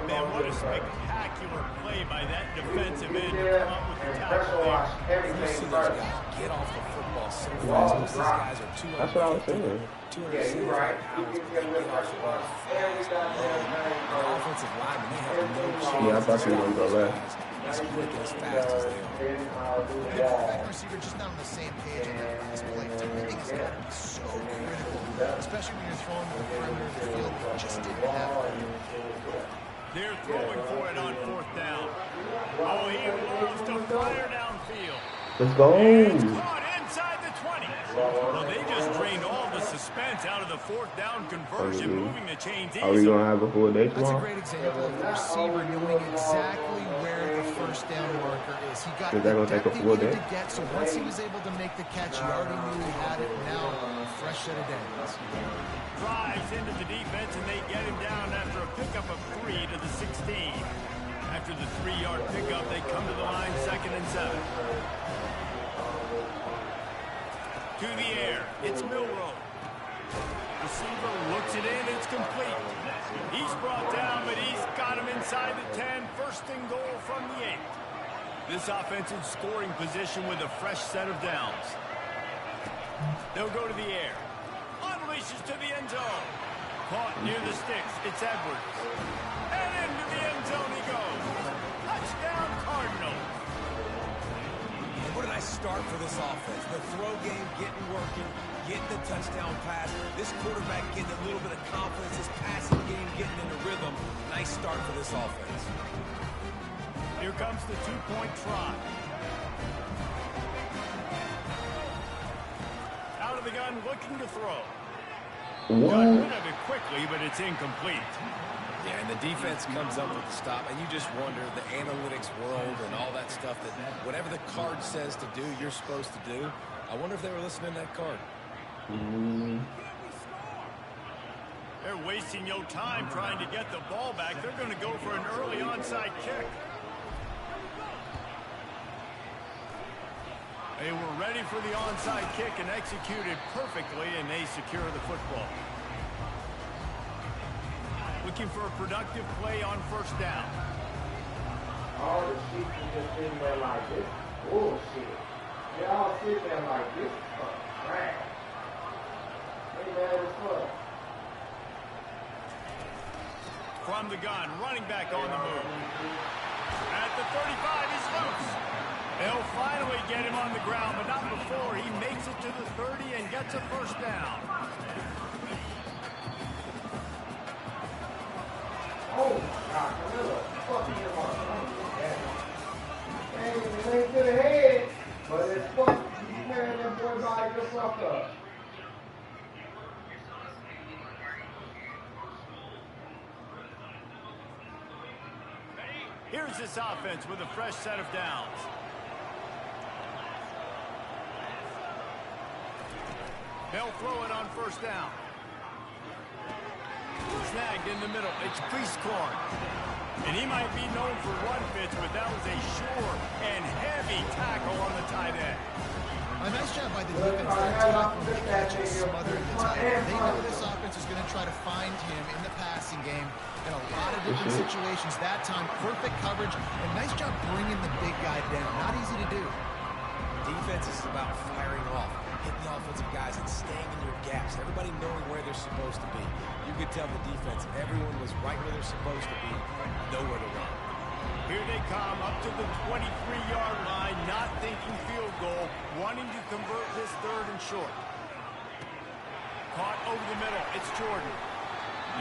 Speaker 3: Man, what a spectacular play by that defensive end to come up with the tackle there.
Speaker 5: You see those guys get off the football so fast. These guys are 200.
Speaker 1: That's what I was saying.
Speaker 5: 275 pounds, but they get off the ball fast. The offensive linemen, they have no chance.
Speaker 1: Yeah, I thought you were going to go left.
Speaker 5: As quick and as fast as they are.
Speaker 4: The quarterback receiver just not on the same page on that last play. Timing has got to be so critical, especially when you're throwing to the perimeter of the field. They just didn't have it.
Speaker 3: They're throwing for it on fourth down. Oh, he loves to fire downfield.
Speaker 1: Let's go.
Speaker 3: It's caught inside the 20. Well, they just drained all the suspense out of the fourth down conversion, moving the chains
Speaker 1: Are we
Speaker 3: easy.
Speaker 1: going to have a full day
Speaker 4: That's a
Speaker 1: tomorrow?
Speaker 4: great example of the receiver knowing exactly where the first down marker is. He got
Speaker 1: Is
Speaker 4: the
Speaker 1: that gonna take
Speaker 4: depth
Speaker 1: a
Speaker 4: he
Speaker 1: full
Speaker 4: needed
Speaker 1: day?
Speaker 4: to get, so once he was able to make the catch, he already knew he had it. Now, a fresh set of downs.
Speaker 3: Drives into the defense, and they get him down after a pickup of 3 to the 16. After the 3-yard pickup, they come to the line, 2nd and 7. To the air, it's Milroe. Receiver looks it in, it's complete. He's brought down, but he's got him inside the 10. First and goal from the 8. This offensive scoring position with a fresh set of downs. They'll go to the air. Unleashes to the end zone. Caught near the sticks. It's Edwards. And into the end zone he goes. Touchdown, Cardinals.
Speaker 5: And what a nice start for this offense. The throw game getting working, getting the touchdown pass. This quarterback getting a little bit of confidence. This passing game getting into rhythm. Nice start for this offense.
Speaker 3: Here comes the 2-point try. Out gun looking to throw. Got
Speaker 1: What?
Speaker 3: rid of it quickly, but it's incomplete.
Speaker 5: Yeah, and the defense comes up with the stop, and you just wonder, the analytics world and all that stuff, that whatever the card says to do, you're supposed to do. I wonder if they were listening to that card.
Speaker 3: They're wasting no time trying to get the ball back. They're going to go for an early onside kick. They were ready for the onside kick and executed perfectly, and they secure the football. Looking for a productive play on first down.
Speaker 6: All the sheep are just sitting there like this. Bullshit. They all sit there like this. Crap. They mad as fuck.
Speaker 3: From the gun, running back on the move. At the 35, he's loose. They'll finally get him on the ground, but not before he makes it to the 30 and gets a first down.
Speaker 6: Oh my God, Camilla, fucking him up. Hey, it ain't to the head, but it's fuck. You carrying that boy by the fuck up.
Speaker 3: Here's this offense with a fresh set of downs. They'll throw it on first down. Snagged in the middle. It's Priestcorn. And he might be known for run fits, but that was a sure and heavy tackle on the tight end.
Speaker 4: A nice job by the defense there, tackling the catch and smothering the tight end. They know this offense is going to try to find him in the passing game in a lot of different situations. That time, perfect coverage, and nice job bringing the big guy down. Not easy to do.
Speaker 5: Defense is about firing off, hitting the offensive guys, and staying in your gaps. Everybody knowing where they're supposed to be. You could tell the defense, everyone was right where they're supposed to be, nowhere to run.
Speaker 3: Here they come up to the 23-yard line, not thinking field goal, wanting to convert this third and short. Caught over the middle. It's Jordan.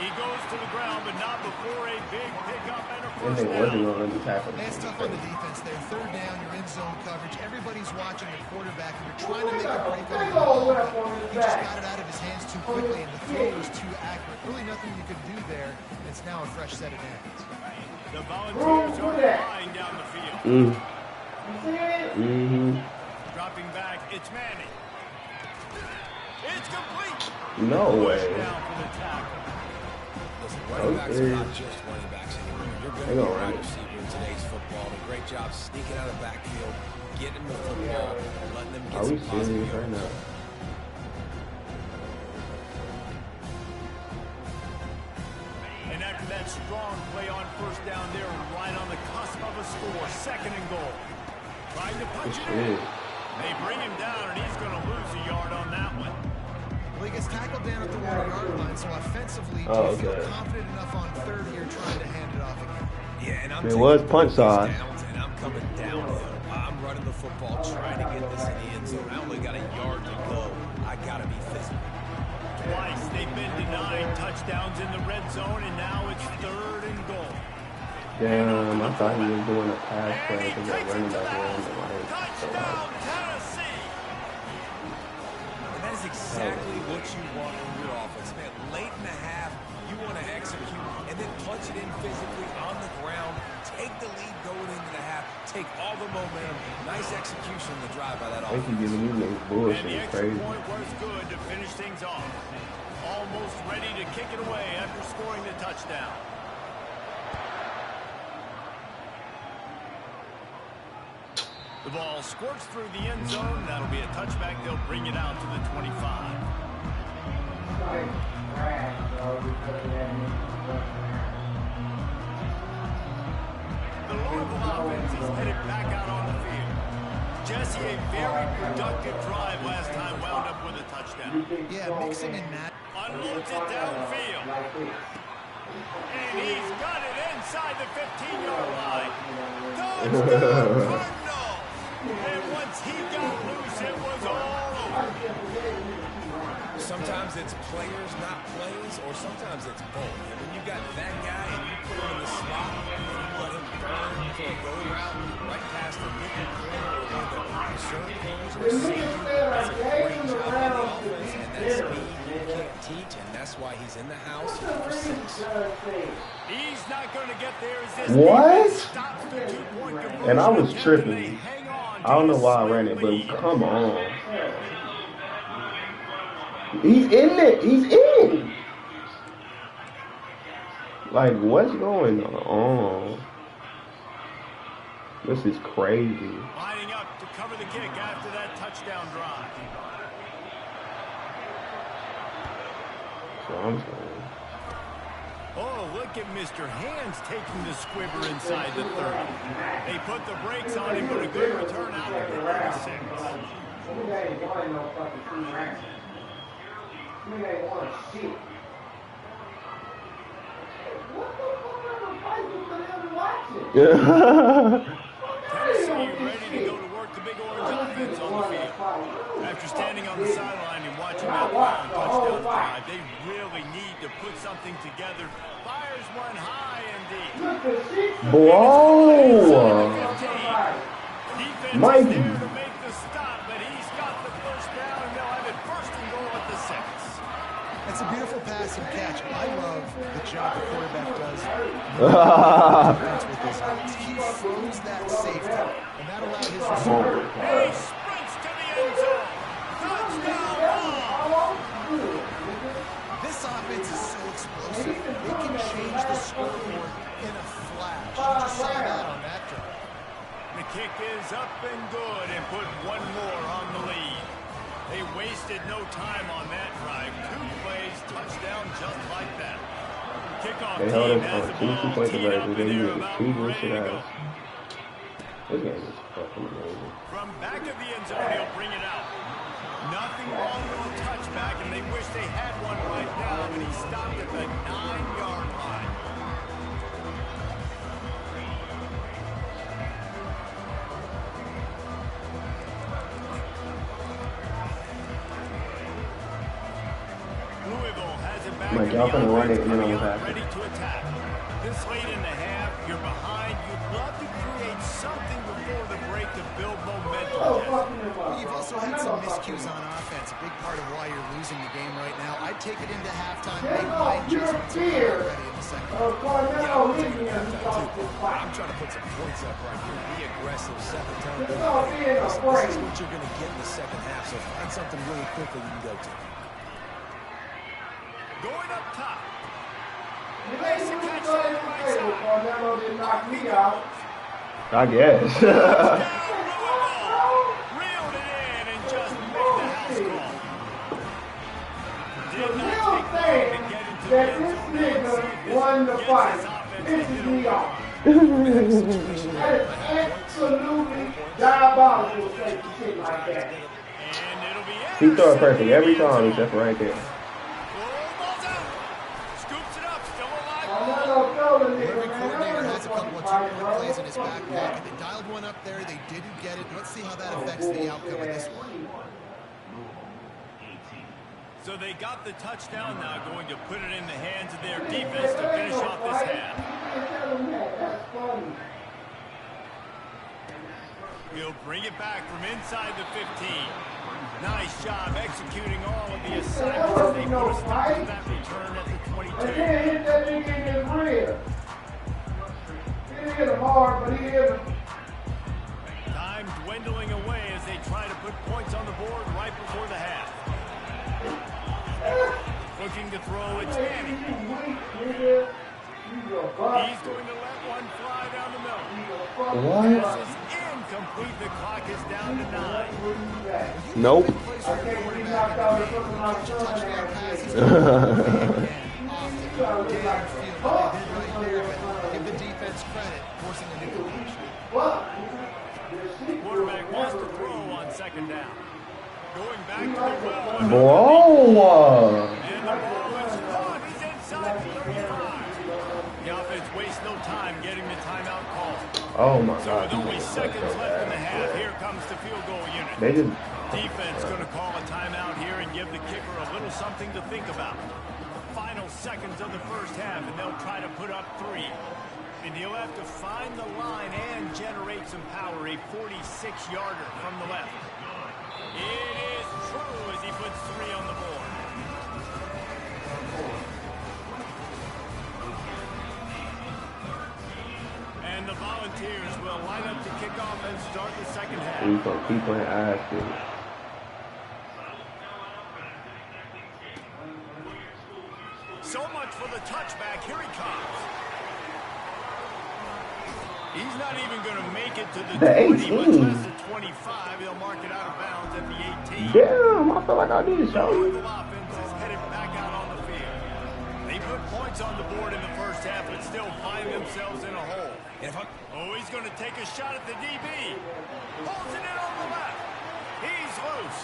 Speaker 3: He goes to the ground, but not before a big pickup and a first
Speaker 1: They wasn't
Speaker 3: down.
Speaker 1: going to tackle.
Speaker 4: It's tough on the defense there. Third down, you're in zone coverage. Everybody's watching the quarterback, and you're trying to make a break on the ball. He just got it out of his hands too quickly, and the throw was too accurate. Really nothing you could do there. It's now a fresh set of downs.
Speaker 3: The Volunteers are flying down the field. Dropping back, it's Manning. It's complete.
Speaker 1: No way.
Speaker 3: Down for the tackle.
Speaker 5: Listen, running backs are not just running backs anymore. You're going to be a wide
Speaker 1: Right.
Speaker 5: receiver in today's football. A great job sneaking out of the backfield, getting the football, and letting them get
Speaker 1: Are we
Speaker 5: some positive
Speaker 1: serious right
Speaker 5: yards.
Speaker 1: now?
Speaker 3: And after that strong play on first down, they're right on the cusp of a score. Second and goal. Trying to punch it in. They bring him down, and he's going to lose a yard on that one.
Speaker 4: Well, he gets tackled down at the 1-yard line, so offensively, do you feel confident enough on third you're trying to hand it off again?
Speaker 5: Yeah, and I'm
Speaker 1: It
Speaker 5: taking
Speaker 1: was punch
Speaker 5: these
Speaker 1: size.
Speaker 5: downs, and I'm coming downhill. I'm running the football, trying to get this in the end zone. I only got a yard to go. I got to be physical.
Speaker 3: Twice they've been denied touchdowns in the red zone, and now it's third and goal.
Speaker 1: Damn, I thought he was doing a pass
Speaker 3: And
Speaker 1: play
Speaker 3: he
Speaker 1: because that
Speaker 3: takes it
Speaker 1: running
Speaker 3: to
Speaker 1: back
Speaker 3: the
Speaker 1: ran
Speaker 3: house.
Speaker 1: to my head.
Speaker 3: Touchdown, Tennessee!
Speaker 5: And that is exactly what you want in your offense. Man, late in the half, you want to execute and then punch it in physically on the ground, take the lead going into the half, take all the momentum. Nice execution to drive by that
Speaker 1: I think
Speaker 5: offense.
Speaker 1: he's giving you niggas
Speaker 3: And the
Speaker 1: bullshit.
Speaker 3: extra
Speaker 1: Crazy.
Speaker 3: point was good to finish things off. Almost ready to kick it away after scoring the touchdown. The ball squirts through the end zone. That'll be a touchback. They'll bring it out to the 25. The Louisville offense is headed back out on the field. Jesse, a very productive drive last time, wound up with a touchdown.
Speaker 4: Yeah, mixing and matching.
Speaker 3: Unloads it downfield. And he's got it inside the 15-yard line. Touchdown, Cardinal! And once he got loose, it was all over.
Speaker 5: Sometimes it's players, not plays, or sometimes it's both. And when you got that guy and you put him in the slot, and you let him burn for a go route right past the nickel corner or one of the reserve corners or the safety, that's a great job by the offense. that speed you can't teach, and that's why he's in the house for 6.
Speaker 3: He's not going to get there as this
Speaker 1: What?
Speaker 3: defense stops the 2-point conversion
Speaker 1: And I was
Speaker 3: attempt, and they
Speaker 1: tripping.
Speaker 3: hang on
Speaker 1: I don't
Speaker 3: to
Speaker 1: know
Speaker 3: a
Speaker 1: why I
Speaker 3: slim
Speaker 1: ran it, but
Speaker 3: lead.
Speaker 1: come on. He's in it. He's in. Like, what's going on? This is crazy.
Speaker 3: Lining up to cover the kick after that touchdown drive.
Speaker 1: So I'm saying.
Speaker 3: Oh, look at Mr. Hands taking the squibber inside the 30. They put the brakes on him, but a good return out to the 36. Tennessee ready to go to work the big orange offense on the field. After standing on the sideline and watching that long touchdown drive, they really need to put something together. Fires one high and deep.
Speaker 1: Whoa!
Speaker 3: Defense
Speaker 1: Mikey.
Speaker 3: is there to make the stop, but he's got the first down, and they'll have it first and goal at the 6.
Speaker 4: It's a beautiful pass and catch. I love the job the quarterback does with his hands. He froze that safety, and that allowed his receiver.
Speaker 3: He sprints to the end zone. Touchdown ball.
Speaker 4: This offense is so explosive. They can change the scoreboard in a flash. You just saw that on that drive.
Speaker 3: The kick is up and good and put one more on the lead. They wasted no time on that drive. 2 plays, touchdown just like that. Kickoff
Speaker 1: They held
Speaker 3: team
Speaker 1: us
Speaker 3: has
Speaker 1: on
Speaker 3: the
Speaker 1: 2
Speaker 3: ball
Speaker 1: points
Speaker 3: teed up
Speaker 1: of
Speaker 3: and they're
Speaker 1: rage.
Speaker 3: about
Speaker 1: Two
Speaker 3: ready
Speaker 1: shit
Speaker 3: to go.
Speaker 1: ass. This game is fucking amazing.
Speaker 3: From back of the end zone, he'll bring it out. Nothing wrong with a touchback, and they wish they had one right now, but he stopped at the 9-yard line. Louisville has it back.
Speaker 1: Like,
Speaker 3: in
Speaker 1: y'all
Speaker 3: the
Speaker 1: finna run
Speaker 3: offense,
Speaker 1: it and then
Speaker 3: coming
Speaker 1: I'm
Speaker 3: out
Speaker 1: gonna pass it.
Speaker 3: ready to attack. This late in the half, you're behind. You'd love to create something before the break to build momentum.
Speaker 4: You've also had some miscues on offense, a big part of why you're losing the game right now. I'd take it into halftime, make my adjustments, and get ready in the second.
Speaker 5: Yeah, I'm taking it halftime too. I'm trying to put some points up right here. Be aggressive, set the tone. This is what you're going to get in the second half, so find something really quickly you can go to.
Speaker 3: Going up top. Makes a catch on the right side.
Speaker 1: I guess.
Speaker 3: Reeled it in and just made the house call. Did not take long to get into the end zone and see if this gets his offense to hit and it'll be
Speaker 1: He throw it perfect every time except for right there.
Speaker 3: Ball's out. Scoops it up, still alive.
Speaker 4: Every coordinator has a couple of 2-point plays in his back pocket. They dialed one up there. They didn't get it. Let's see how that affects the outcome of this one.
Speaker 3: So they got the touchdown now, going to put it in the hands of their defense to finish off this half. He'll bring it back from inside the 15. Nice job executing all of the assignments as they put a stop to that return at the 22. Time dwindling away as they try to put points on the board right before the half. Looking to throw it. Tanny. He's going to let one fly down the middle.
Speaker 1: What?
Speaker 3: Pass is incomplete. The clock is down to 9.
Speaker 1: Nope.
Speaker 4: Give the defense credit, forcing a new completion.
Speaker 3: Quarterback wants to throw on second down. Going back to the well.
Speaker 1: Whoa!
Speaker 3: And the ball is caught. He's inside the 35. The offense wastes no time getting the timeout call.
Speaker 1: Oh my
Speaker 3: So
Speaker 1: God.
Speaker 3: with only seconds left in the half, here comes the field goal unit.
Speaker 1: They just.
Speaker 3: Defense going to call a timeout here and give the kicker a little something to think about. Final seconds of the first half, and they'll try to put up 3. And he'll have to find the line and generate some power. A 46-yarder from the left. It is true as he puts 3 on the board. And the Volunteers will line up to kick off and start the second half.
Speaker 1: He's gonna keep playing ass kicking.
Speaker 3: So much for the touchback. Here he comes. He's not even going to make it to the 20,
Speaker 1: 18.
Speaker 3: much less the 25. He'll mark it out of bounds at the 18.
Speaker 1: Damn, I feel like I did
Speaker 3: The
Speaker 1: show you.
Speaker 3: Louisville offense is headed back out on the field. They put points on the board in the first half, but still find themselves in a hole. Oh, he's going to take a shot at the DB. Pulls it in on the left. He's loose.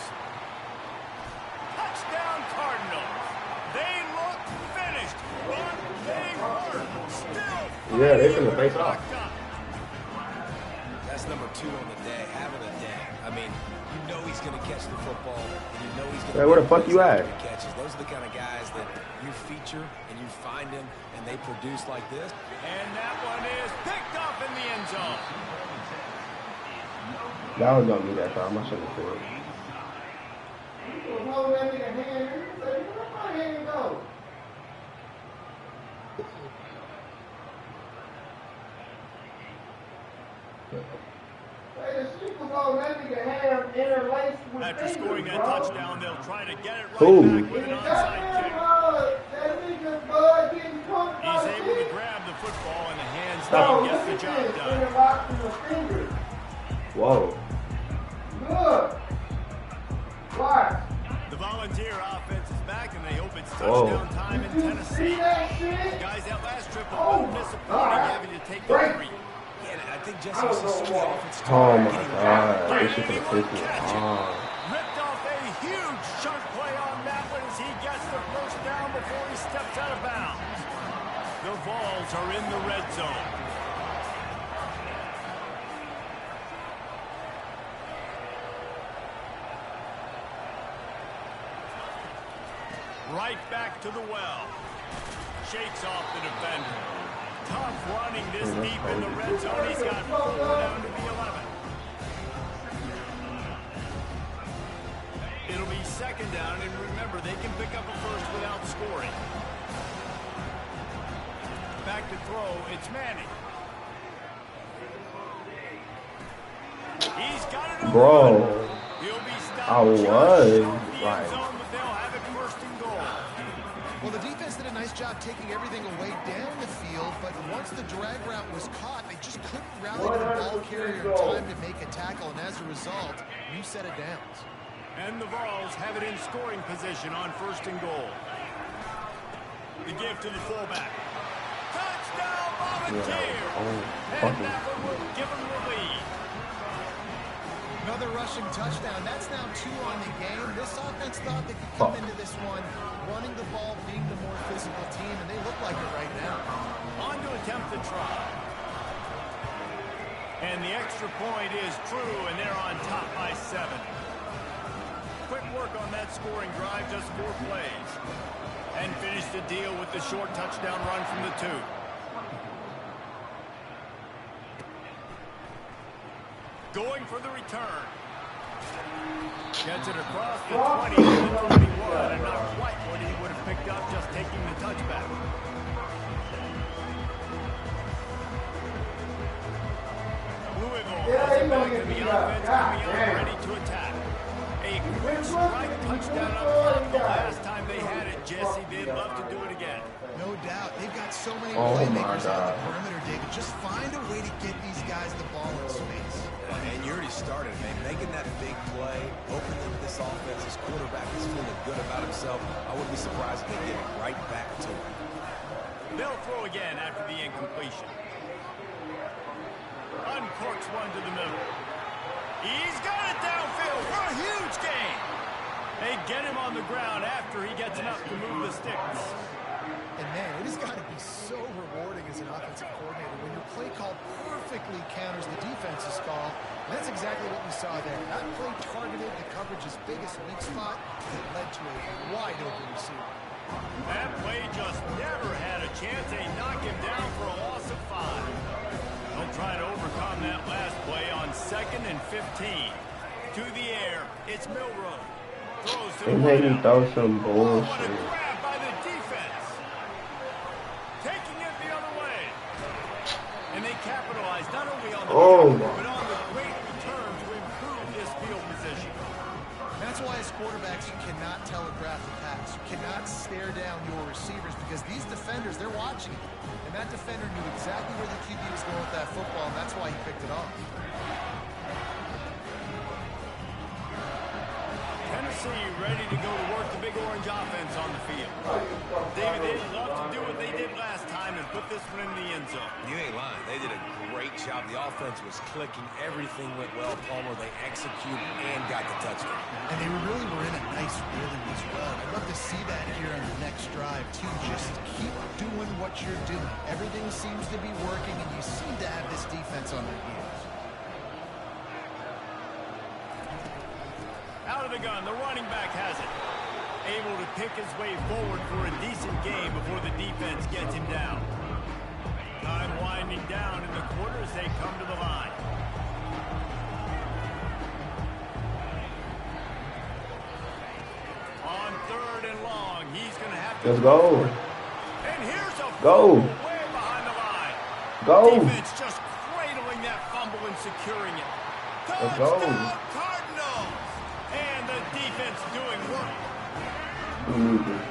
Speaker 3: Touchdown Cardinals. They look finished, but they weren't. Still
Speaker 1: Yeah, they finna face off.
Speaker 5: That's number 2 on the day, having a day. I mean, you know he's going to catch the football, and you know he's going to.
Speaker 1: Hey, where the fuck you at?
Speaker 5: Catches. Those are the kind of guys that you feature and you find him, and they produce like this.
Speaker 3: And that one is picked up in the end zone.
Speaker 1: Y'all don't need that time. I shouldn't have said it.
Speaker 3: After scoring that touchdown, they'll try to get it right
Speaker 1: Who?
Speaker 3: back with an onside kick. He's able to grab the football in the hands down, gets the job done.
Speaker 1: Whoa.
Speaker 3: The Volunteer offense is back, and they hope it's
Speaker 1: Whoa.
Speaker 3: touchdown time in Tennessee. The guys, that last trip was a little disappointing having to take the 3.
Speaker 5: And I think Jesse was just the offense.
Speaker 1: Oh my god. This shit gonna piss me off.
Speaker 3: Ripped off a huge chunk play on that one as he gets the first down before he steps out of bounds. The Vols are in the red zone. Right back to the well. Shakes off the defender. Tough running this deep in the red zone. He's got 4 down to the 11. It'll be second down, and remember, they can pick up a first without scoring. Back to throw, it's Manning. He's got it over.
Speaker 1: Bro.
Speaker 3: He'll be stopped
Speaker 1: I was
Speaker 3: just off the end
Speaker 1: like-
Speaker 3: zone, but they'll have it first and goal.
Speaker 4: Well, the defense did a nice job taking everything away down the field, but once the drag route was caught, they just couldn't rally to the ball carrier in time to make a tackle, and as a result, new set of downs.
Speaker 3: And the Vols have it in scoring position on first and goal. The give to the fullback. Touchdown, Volunteer! And that one will give them the lead.
Speaker 4: Another rushing touchdown. That's now 2 on the game. This offense thought they could come into this one running the ball, being the more physical team, and they look like it right now.
Speaker 3: On to attempt the try. And the extra point is true, and they're on top by 7. Quick work on that scoring drive, just 4 plays. And finish the deal with the short touchdown run from the 2. Going for the return. Gets it across the 20 to the 21, and not quite what he would have picked up just taking the touchback. Louisville has it back in the offense, coming out ready to attack. A quick strike touchdown up front the last time they had it, Jesse. They'd love to do it again.
Speaker 4: No doubt. They've got so many
Speaker 1: Oh my
Speaker 4: playmakers on the
Speaker 1: God.
Speaker 4: perimeter, David. Just find a way to get these guys the ball in space.
Speaker 5: And you already started, man. Making that big play, opening this offense. This quarterback is feeling good about himself. I wouldn't be surprised if they get right back to it.
Speaker 3: They'll throw again after the incompletion. Uncorks one to the middle. He's got it downfield for a huge gain. They get him on the ground after he gets enough to move the sticks.
Speaker 4: And man, it has got to be so rewarding as an offensive coordinator when your play call perfectly counters the defense's call. And that's exactly what we saw there. That play targeted the coverage's biggest weak spot that led to a wide open receiver.
Speaker 3: That play just never had a chance. They knock him down for a loss of 5. They'll try to overcome that last play on 2nd and 15. To the air, it's Milroe. Throws to
Speaker 1: They
Speaker 3: the
Speaker 1: made me
Speaker 3: wideout.
Speaker 1: throw some
Speaker 3: Oh, what a
Speaker 1: bullshit.
Speaker 3: grab by the defense. Taking it the other way. And they capitalized not only on the
Speaker 1: Oh,
Speaker 3: turnover, but on the great return to improve this field position.
Speaker 4: That's why as quarterbacks, you cannot telegraph the pass. You cannot stare down your receivers because these defenders, they're watching you. And that defender knew exactly where the QB was going with that football, and that's why he picked it off.
Speaker 3: Tennessee ready to go to work the Big Orange offense on the field. David, they'd love to do what they did last time and put this one in the end zone.
Speaker 5: You ain't lying. They did a great job. The offense was clicking. Everything went well. Palmer, they executed and got the touchdown.
Speaker 4: And they really were in a nice rhythm as well. I'd love to see that here on the next drive, too. Just keep doing what you're doing. Everything seems to be working, and you seem to have this defense on their heels.
Speaker 3: Out of the gun, the running back has it. Able to pick his way forward for a decent game before the defense gets him down. Time winding down in the quarter as they come to the line. On 3rd and long, he's going to have to...
Speaker 1: Let's go.
Speaker 3: And here's a
Speaker 1: Go.
Speaker 3: fumble way behind the line.
Speaker 1: Go.
Speaker 3: Defense just cradling that fumble and securing it.
Speaker 1: Let's go.
Speaker 3: Touchdown, Cardinals! And the defense doing work.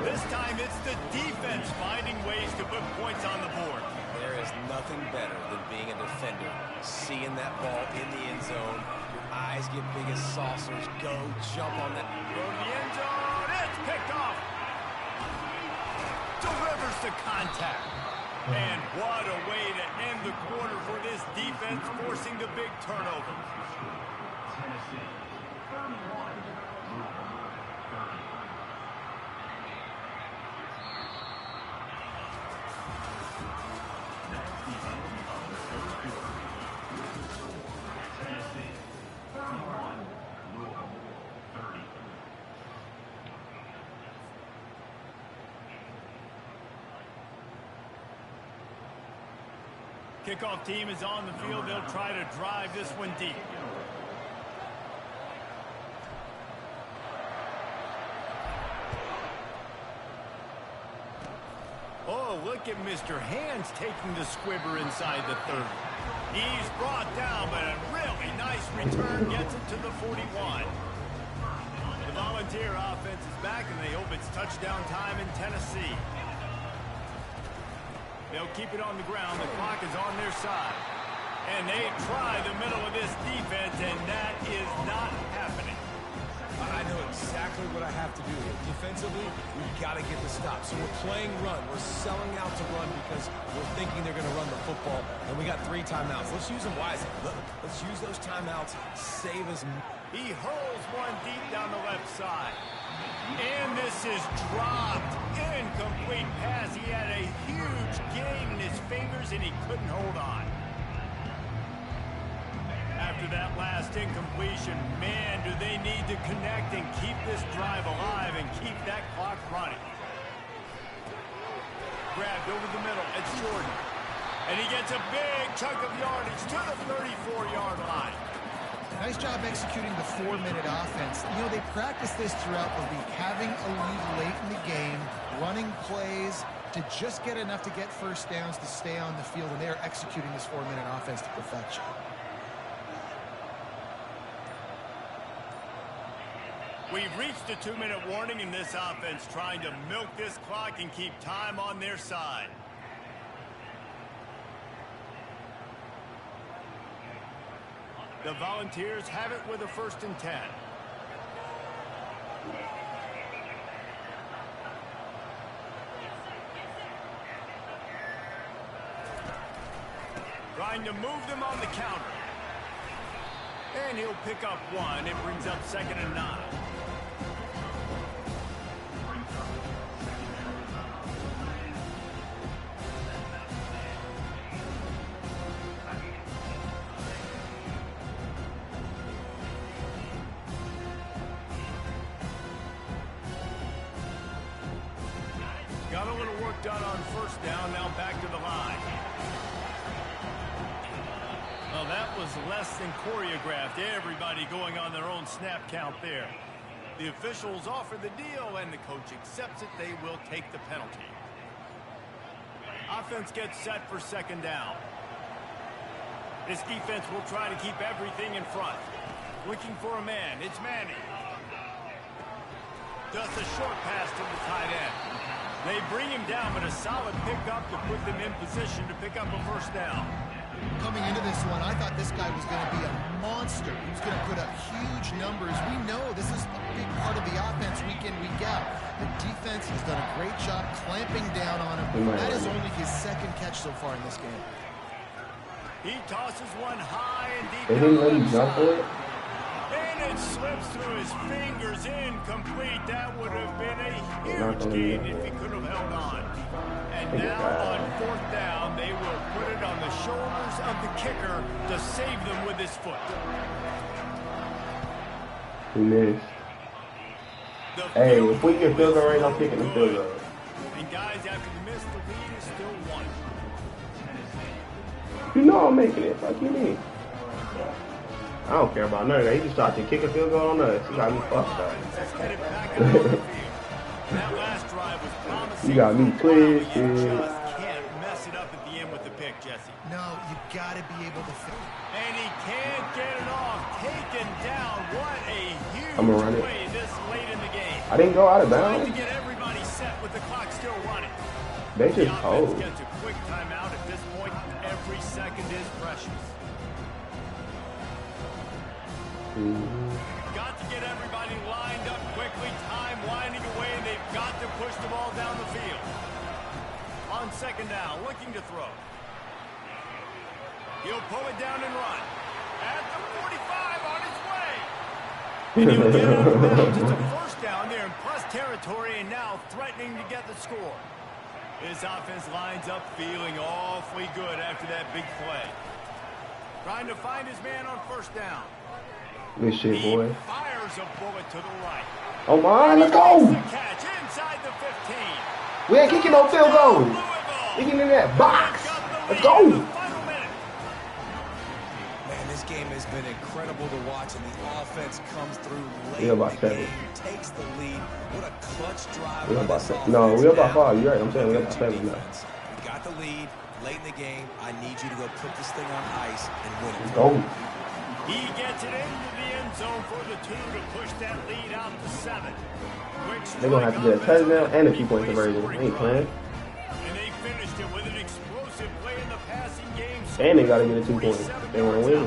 Speaker 3: This time it's the defense finding ways to put points on the board.
Speaker 5: There is nothing better than being a defender, seeing that ball in the end zone. Your eyes get big as saucers. Go jump on that.
Speaker 3: Go to the end zone. It's picked off. Delivers the contact. And what a way to end the quarter for this defense, forcing the big turnover. Kickoff team is on the field. They'll try to drive this one deep. Oh, look at Mr. Hands taking the squibber inside the 30. He's brought down, but a really nice return gets him to the 41. The Volunteer offense is back, and they hope it's touchdown time in Tennessee. They'll keep it on the ground. The clock is on their side. And they try the middle of this defense, and that is not happening.
Speaker 5: I know exactly what I have to do here. Defensively, we've got to get the stop. So we're playing run. We're selling out to run because we're thinking they're going to run the football. And we got 3 timeouts. Let's use them wisely. Let's use those timeouts. Save us.
Speaker 3: He hurls one deep down the left side. And this is dropped. Incomplete pass. He had a huge gain in his fingers, and he couldn't hold on. After that last incompletion, man, do they need to connect and keep this drive alive and keep that clock running. Grabbed over the middle. It's Jordan. And he gets a big chunk of yardage to the 34-yard line.
Speaker 4: Nice job executing the 4-minute offense. You know, they practice this throughout the week, having a lead late in the game, running plays to just get enough to get first downs to stay on the field, and they're executing this 4-minute offense to perfection.
Speaker 3: We've reached a 2-minute warning in this offense, trying to milk this clock and keep time on their side. The Volunteers have it with a 1st and 10. Trying to move them on the counter. And he'll pick up 1. It brings up 2nd and 9. Got a little work done on 1st down, now back to the line. Well, that was less than choreographed. Everybody going on their own snap count there. The officials offer the deal, and the coach accepts it. They will take the penalty. Offense gets set for 2nd down. This defense will try to keep everything in front. Looking for a man. It's Manning. Just a short pass to the tight end. They bring him down, but a solid pickup to put them in position to pick up a first down.
Speaker 4: Coming into this one, I thought this guy was going to be a monster. He was going to put up huge numbers. We know this is a big part of the offense week in, week out. The defense has done a great job clamping down on him. That is only his second catch so far in this game.
Speaker 3: He tosses one high and deep.
Speaker 1: They didn't let him jump for it.
Speaker 3: And it slips through his fingers, incomplete. That would have been a huge gain if he could have held on. And now on fourth down, they will put it on the shoulders of the kicker to save them with his foot.
Speaker 1: He missed. Hey, if we get field goal range, I'm kicking the field goal.
Speaker 3: And guys, after the miss, the lead is still one.
Speaker 1: You know I'm making it. Fuck you mean? I don't care about none of that. He just tried to kick a field goal on us. He got me fucked up.
Speaker 3: That last drive was promising.
Speaker 1: You got me twisted.
Speaker 3: Just can't mess it up at the end with the pick, Jesse.
Speaker 4: No, you got to be able to fit.
Speaker 3: And he can't get it off. Taken down. What a
Speaker 1: I'm gonna run
Speaker 3: huge
Speaker 1: it.
Speaker 3: play this late in the game.
Speaker 1: I didn't go out of
Speaker 3: Trying
Speaker 1: bounds.
Speaker 3: to get everybody set with the clock still running.
Speaker 1: They
Speaker 3: The
Speaker 1: just
Speaker 3: offense
Speaker 1: cold.
Speaker 3: gets a quick timeout. At this point, every second is precious. Got to get everybody lined up quickly. Time winding away. They've got to push the ball down the field. On second down, looking to throw. He'll pull it down and run. At the 45 on his way. And he'll get out of bounds. It's a first down. They're in plus territory and now threatening to get the score. His offense lines up feeling awfully good after that big play. Trying to find his man on first down.
Speaker 1: Good shit, boy.
Speaker 3: He fires a bullet to the right.
Speaker 1: Oh my, let's
Speaker 3: Makes
Speaker 1: go.
Speaker 3: the catch inside the 15.
Speaker 1: We ain't kicking no field goals.
Speaker 3: Louisville.
Speaker 1: We getting in that box.
Speaker 3: Got the
Speaker 1: Let's
Speaker 3: lead in
Speaker 1: go.
Speaker 3: the final minute.
Speaker 5: Man, this game has been incredible to watch, and the offense comes through late
Speaker 1: We
Speaker 5: in
Speaker 1: about
Speaker 5: the
Speaker 1: 7.
Speaker 5: game, takes the lead. What a clutch drive
Speaker 1: We
Speaker 5: by
Speaker 1: about
Speaker 5: this
Speaker 1: 7.
Speaker 5: offense.
Speaker 1: No, we about
Speaker 5: Now,
Speaker 1: 5. You're right. I'm saying we
Speaker 5: look
Speaker 1: about
Speaker 5: at your
Speaker 1: 7 now.
Speaker 5: defense. We got the lead late in the game. I need you to go put this thing on ice and win it.
Speaker 1: Let's go.
Speaker 3: He gets it into the end zone for the 2 to push that lead out to 7.
Speaker 1: They're going to have to get a touchdown and a 2-point conversion. They ain't playing.
Speaker 3: And they finished it with an explosive play in the passing game.
Speaker 1: And they got to get a 2 points. They want to win.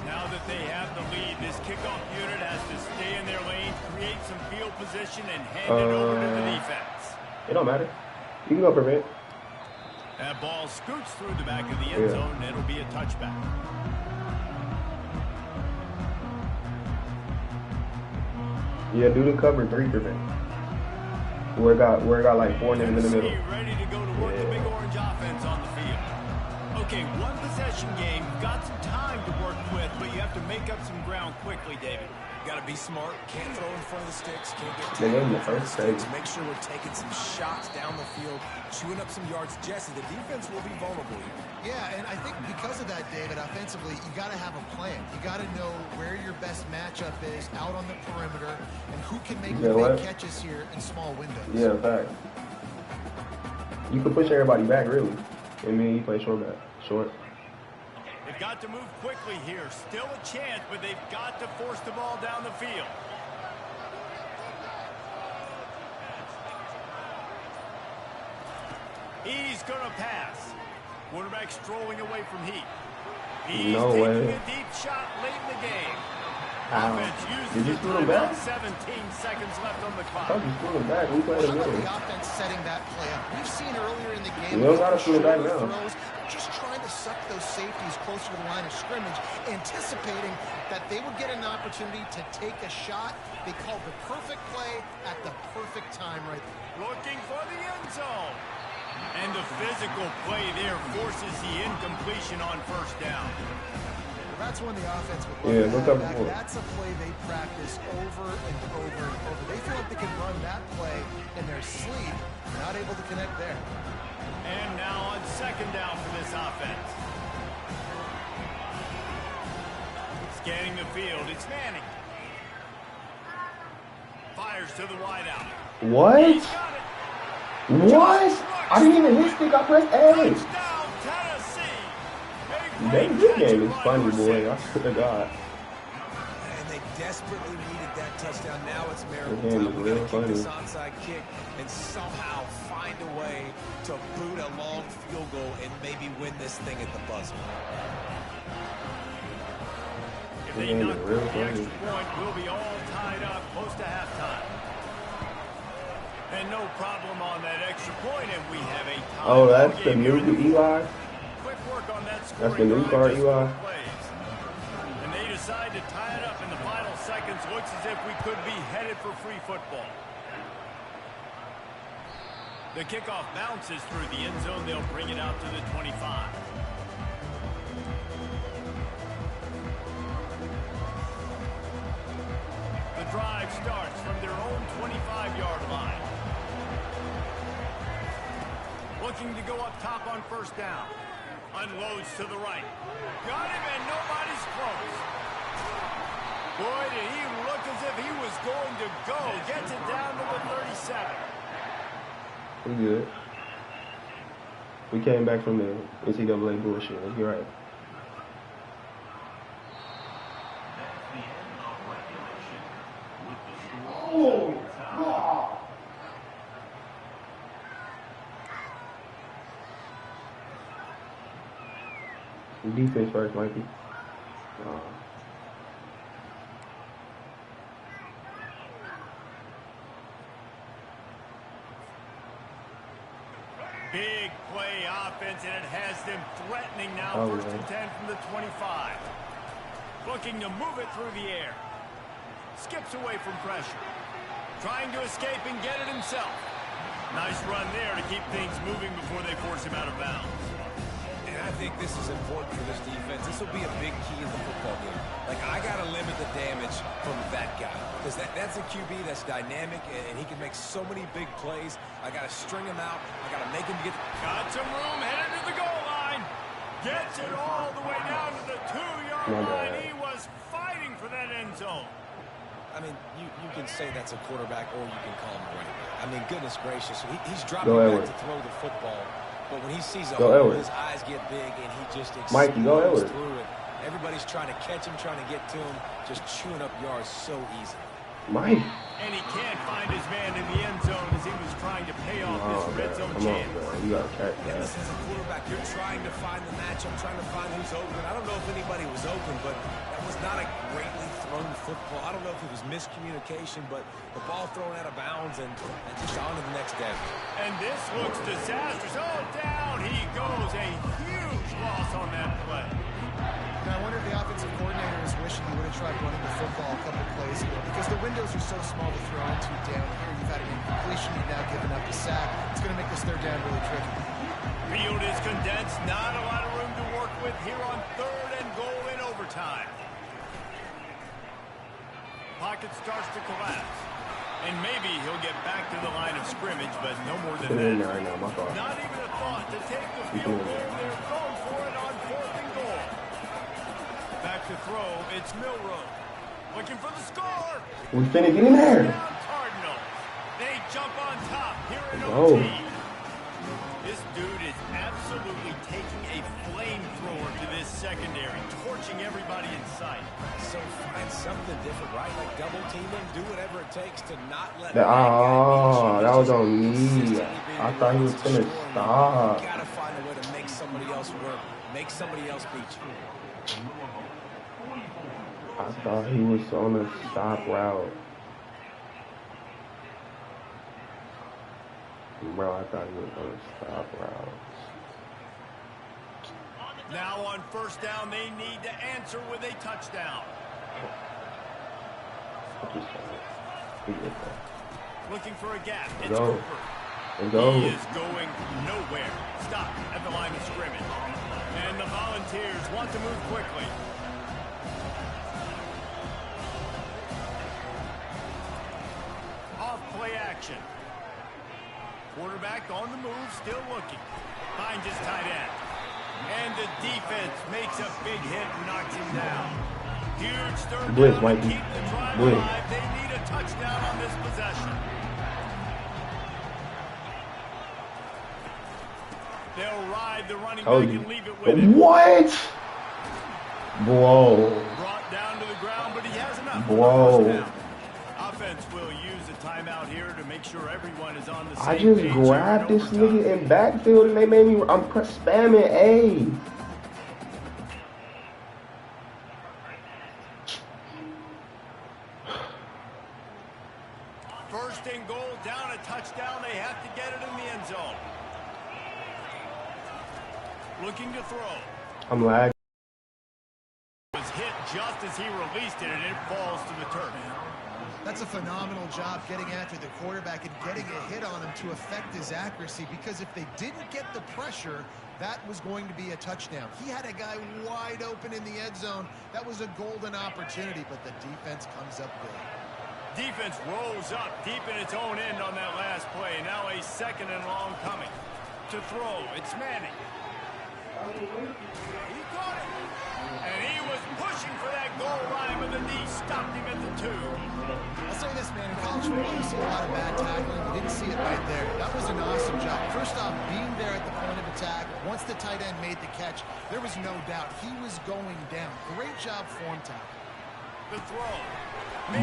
Speaker 3: Now that they have the lead, this kickoff unit has to stay in their lane, create some field position, and hand it over to the defense.
Speaker 1: It don't matter. You can go prevent.
Speaker 3: That ball scoots through the back of the end zone, and it'll be a touchback.
Speaker 1: Yeah, do the cover 3 prevent. Where it got like 4 niggas in the middle.
Speaker 3: Tennessee ready to go to work the big orange offense on the field. Okay, one possession game. You've got some time to work with, but you have to make up some ground quickly, David.
Speaker 5: Got to be smart. Can't throw in front of the sticks. Can't get
Speaker 1: They gave him the
Speaker 5: in front of
Speaker 1: first
Speaker 5: the sticks.
Speaker 1: stage.
Speaker 5: Make sure we're taking some shots down the field, chewing up some yards. Jesse, the defense will be vulnerable here.
Speaker 4: Yeah, and I think because of that, David, offensively, you got to have a plan. You got to know where your best matchup is out on the perimeter and who can make the big catches here in small windows.
Speaker 1: Yeah, fact. You can push everybody back, really. I mean, you play short back. Short.
Speaker 3: They've got to move quickly here. Still a chance, but they've got to force the ball down the field. He's going to pass. Quarterback strolling away from Heat. He's
Speaker 1: No
Speaker 3: taking
Speaker 1: way.
Speaker 3: a deep shot late in the game.
Speaker 1: How?
Speaker 3: Offense uses
Speaker 1: Did you
Speaker 3: the
Speaker 1: screw him
Speaker 3: timeout.
Speaker 1: back?
Speaker 3: 17 seconds left on the
Speaker 1: I
Speaker 3: clock.
Speaker 1: thought you screwed him back. We played
Speaker 4: How
Speaker 1: the
Speaker 4: about
Speaker 1: middle.
Speaker 4: the offense setting that play up? We've seen earlier in the game.
Speaker 1: We don't gotta screw it back
Speaker 4: shorter
Speaker 1: now.
Speaker 4: throws, just trying to suck those safeties closer to the line of scrimmage, anticipating that they would get an opportunity to take a shot. They called the perfect play at the perfect time right there.
Speaker 3: Looking for the end zone. And the physical play there forces the incompletion on first down.
Speaker 4: That's when the offense would
Speaker 1: Yeah, look up
Speaker 4: back.
Speaker 1: before.
Speaker 4: That's a play they practice over and over and over. They feel like they can run that play in their sleep. Not able to connect there.
Speaker 3: And now on second down for this offense. Scanning the field, it's Manning. Fires to the wideout.
Speaker 1: What?
Speaker 3: He's got it.
Speaker 1: What? I didn't even hit stick. I pressed A.
Speaker 3: Touchdown, Tennessee. A
Speaker 1: This game is funny, boy. I swear to God.
Speaker 5: And they desperately needed that touchdown. Now it's miracle
Speaker 1: This game
Speaker 5: time.
Speaker 1: is
Speaker 5: We
Speaker 1: real
Speaker 5: got to kick this
Speaker 1: funny.
Speaker 5: onside kick and somehow find a way to boot a long field goal and maybe win this thing at the buzzer.
Speaker 3: If they knock through the extra point, we'll be all tied up close to halftime. And no problem on that extra point, and we have a tie.
Speaker 1: Oh, that's the new Eli?
Speaker 3: Quick work on that
Speaker 1: That's the new car, Eli?
Speaker 3: And they decide to tie it up in the final seconds. Looks as if we could be headed for free football. The kickoff bounces through the end zone. They'll bring it out to the 25. The drive starts from their own 25-yard line. Looking to go up top on first down. Unloads to the right. Got him, and nobody's close. Boy, did he look as if he was going to go. Gets it down to the 37.
Speaker 1: We good. We came back from the NCAA bullshit. Let's get right. Defense first, Mikey.
Speaker 3: Big play offense, and it has them threatening now.
Speaker 1: Oh,
Speaker 3: First
Speaker 1: man.
Speaker 3: and 10 from the 25. Looking to move it through the air. Skips away from pressure. Trying to escape and get it himself. Nice run there to keep things moving before they force him out of bounds.
Speaker 5: And I think this is important for this defense. This will be a big key in the football game. Like, I got to limit the damage from that guy. Because that's a QB that's dynamic, and he can make so many big plays. I got to string him out. I got to make him get...
Speaker 3: Got some room, headed to the goal line. Gets it all the way down to the 2-yard line. He was fighting for that end zone.
Speaker 5: I mean, you can say that's a quarterback, or you can call him a running back. I mean, goodness gracious. He's dropping back to throw the football. But when he sees a hole, his eyes get big, and he just explodes through it. Everybody's trying to catch him, trying to get to him, just chewing up yards so easy.
Speaker 1: Mike.
Speaker 3: And he can't find his man in the end zone as he was trying to pay off this red zone chance.
Speaker 1: You gotta catch
Speaker 5: And
Speaker 1: that.
Speaker 5: this is a quarterback. You're trying to find the matchup, trying to find who's open. I don't know if anybody was open, but that was not a greatly thrown football. I don't know if it was miscommunication, but the ball thrown out of bounds and just on to the next damage.
Speaker 3: And this looks disastrous. Oh, down he goes. A huge loss on that play.
Speaker 4: Now, I wonder if the offensive coordinator is wishing he would have tried running the football a couple plays ago because the windows are so small to throw into down here. You've had an incompletion. You've now given up the sack. It's going to make this third down really tricky.
Speaker 3: Field is condensed. Not a lot of room to work with here on third and goal in overtime. Pocket starts to collapse. And maybe he'll get back to the line of scrimmage, but no more than that. Not even a thought to take the field goal. They're going for it on fourth and goal. Back to throw, it's Milroe. Looking for the score.
Speaker 1: We finna get in there.
Speaker 3: Cardinals. They jump on top here in OT. This dude is absolutely taking a flamethrower to this secondary, torching everybody in sight.
Speaker 5: So find something different, right? Like double team him, do whatever it takes to not let
Speaker 1: that was on me. I thought he was gonna stop.
Speaker 5: You gotta find a way to make somebody else work, make somebody else beat you.
Speaker 1: I thought he was on a stop route. Bro, I thought he was on a stop route.
Speaker 3: Now on first down, they need to answer with a touchdown. Looking for a gap. It's Cooper. He is going nowhere. Stop at the line of scrimmage. And the Volunteers want to move quickly. Off play action. Quarterback on the move, still looking. Finds his tight end. And the defense makes a big hit and knocks him down. Huge third down to keep the drive alive. They need a touchdown on this possession. They'll ride the running back and leave it with him.
Speaker 1: What? Whoa.
Speaker 3: Brought down to the ground, but he has enough.
Speaker 1: Whoa.
Speaker 3: First down. Offense will use a timeout here to make sure everyone is on the same
Speaker 1: I just
Speaker 3: page
Speaker 1: grabbed
Speaker 3: here in
Speaker 1: this
Speaker 3: overtime.
Speaker 1: nigga in backfield and they made me. I'm spamming A.
Speaker 3: First and goal, down a touchdown. They have to get it in the end zone. Looking to throw.
Speaker 1: I'm lagging.
Speaker 3: Was hit just as he released it, and it falls to the turf.
Speaker 4: That's a phenomenal job getting after the quarterback and getting a hit on him to affect his accuracy, because if they didn't get the pressure, that was going to be a touchdown. He had a guy wide open in the end zone. That was a golden opportunity, but the defense comes up big.
Speaker 3: Defense rose up deep in its own end on that last play. Now a second and long coming. To throw, it's Manning. He caught it. And he was pushing for that goal line, but the knee stopped him at the 2.
Speaker 4: I'll say this, man, in college football, you see a lot of bad tackling. You didn't see it right there. That was an awesome job. First off, being there at the point of attack, once the tight end made the catch, there was no doubt he was going down. Great job form tackle.
Speaker 3: The throw.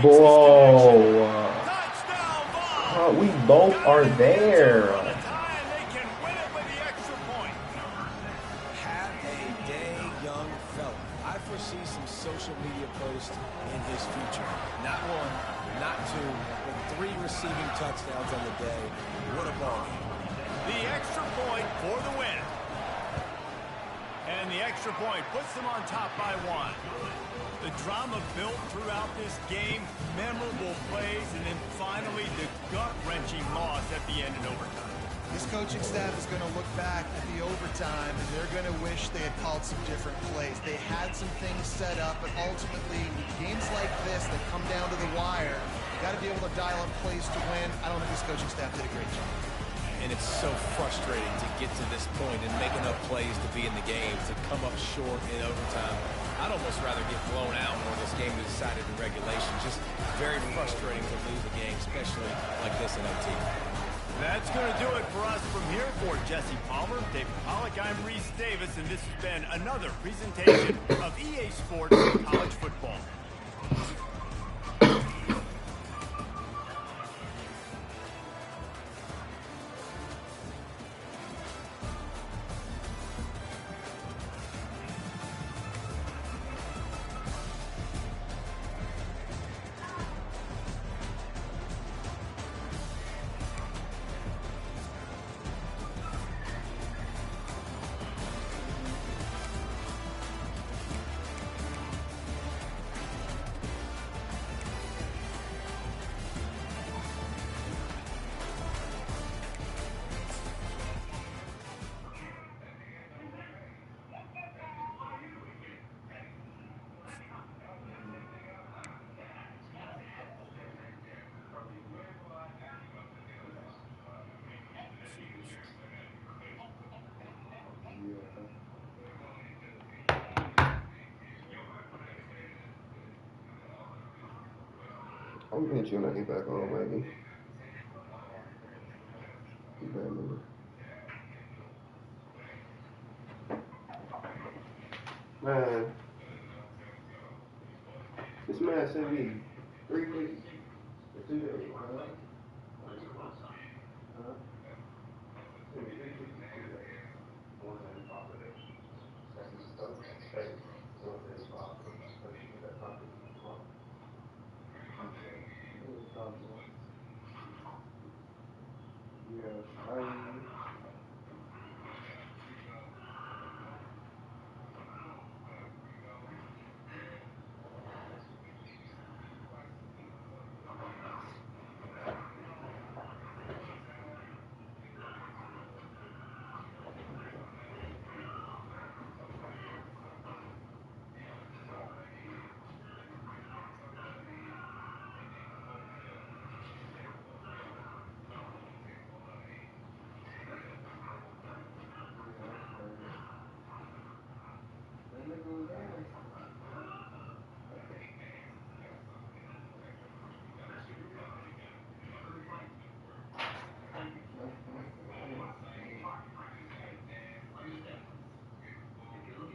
Speaker 1: Bro.
Speaker 3: Touchdown ball.
Speaker 1: We both are there.
Speaker 3: They can win it with the extra point.
Speaker 5: Have a day, young fella. I foresee some social media posts in his future. Not one, not two, but 3 receiving touchdowns on the day. What a ball game.
Speaker 3: The extra point for the win. And the extra point puts them on top by 1. The drama built throughout this game, memorable plays, and then finally the gut-wrenching loss at the end in overtime.
Speaker 4: This coaching staff is going to look back at the overtime, and they're going to wish they had called some different plays. They had some things set up, but ultimately, with games like this that come down to the wire, you got to be able to dial up plays to win. I don't think this coaching staff did a great job.
Speaker 5: And it's so frustrating to get to this point and make enough plays to be in the game, to come up short in overtime. I'd almost rather get blown out or this game is decided in regulation. Just very frustrating to lose a game, especially like this in OT.
Speaker 3: That's going to do it for us from here. For Jesse Palmer, David Pollack, I'm Reese Davis, and this has been another presentation of EA Sports College Football.
Speaker 1: I'm gonna hit you when I get back home, maybe. Man, this man sent me 3 weeks or 2 days.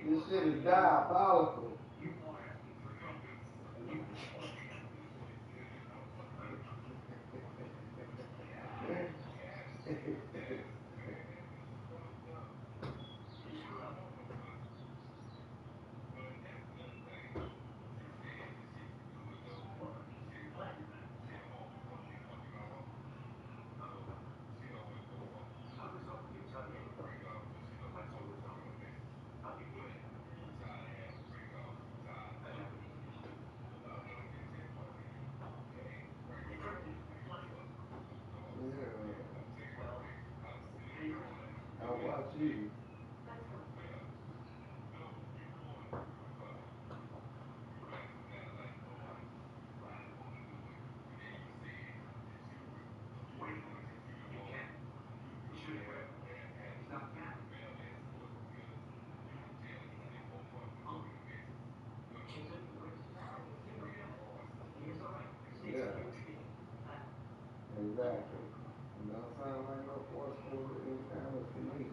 Speaker 1: This shit is diabolical.
Speaker 6: I'll watch you. Yeah, exactly. It don't sound like no fourth quarter imbalance to me.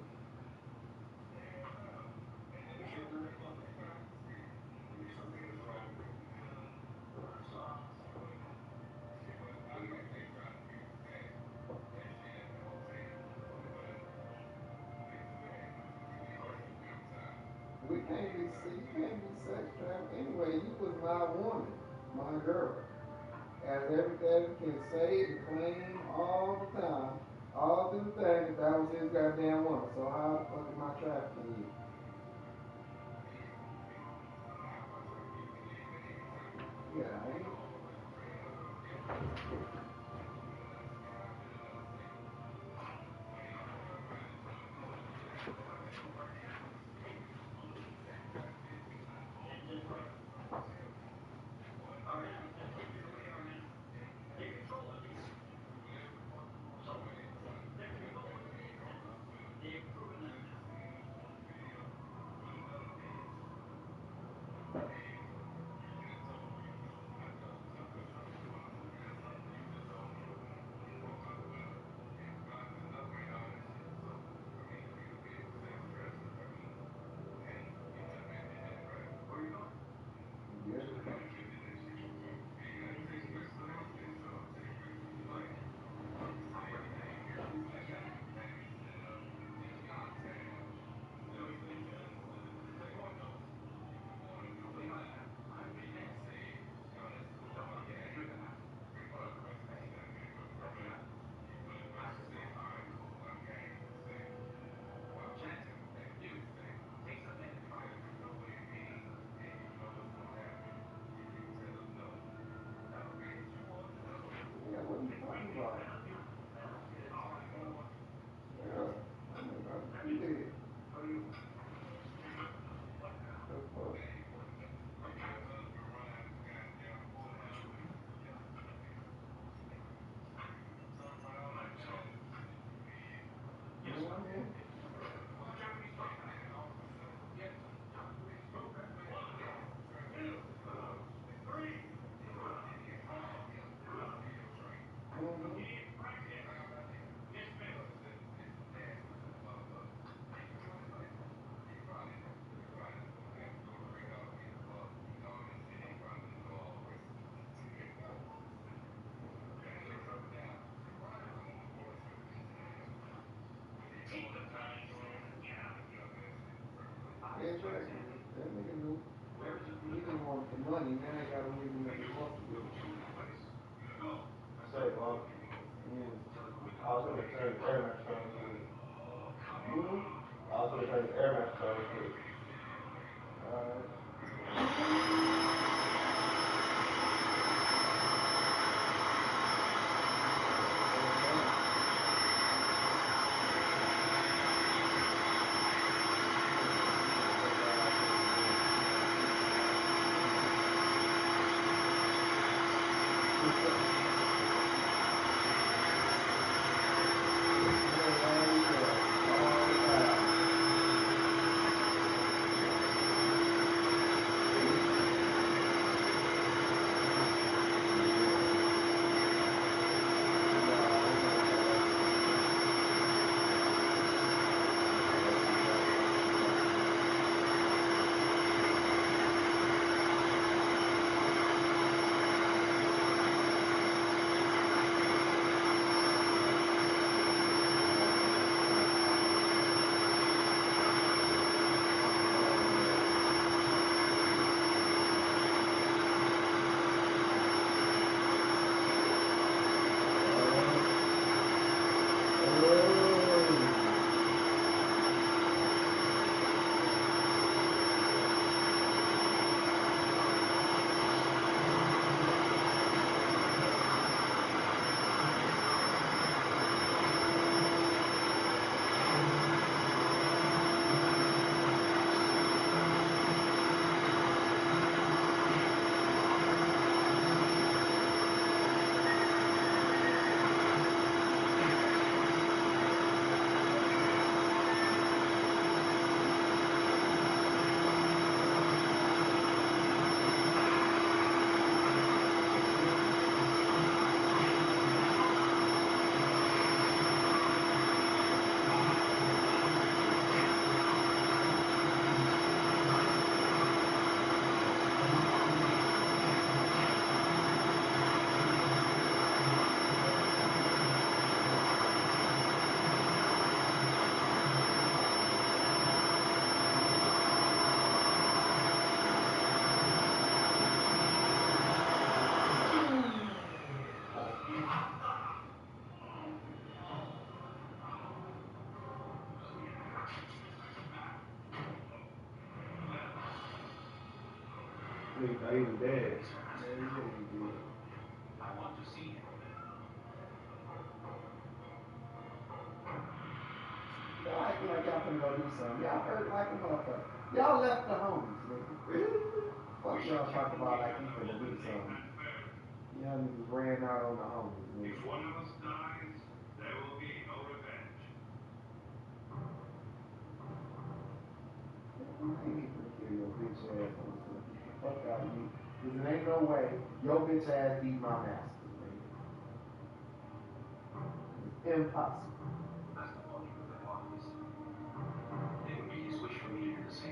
Speaker 6: We can't be you can't be sex trafficked anyway. You was my woman, my girl. As everything can say and claim all the time, all through things, that was his goddamn woman. So how the fuck am I trafficking you? Yeah, I ain't. Yeah, what are you talking about? Yeah, I mean, you did. The fuck? You know what I mean? Mm-hmm. Exactly. That nigga knew. He didn't want the money. Now he got a reason that he wants to do it.
Speaker 7: Say, Mom,
Speaker 6: Yeah.
Speaker 7: I was going to turn the air mattress on quick.
Speaker 6: Mm-hmm.
Speaker 7: I was going to turn the air mattress on quick.
Speaker 6: All right.
Speaker 7: He thought he was dead.
Speaker 6: Y'all acting like y'all finna go do something. Y'all hurt like a motherfucker. Y'all left the homies, nigga. Fuck y'all talk about like you finna do something. Y'all niggas ran out on the homies, nigga.
Speaker 3: If one of us dies, there will be no revenge.
Speaker 6: You ain't finna kill your bitch ass on something. Fuck out of you. Cause there ain't no way your bitch ass beat my master, nigga. It's impossible.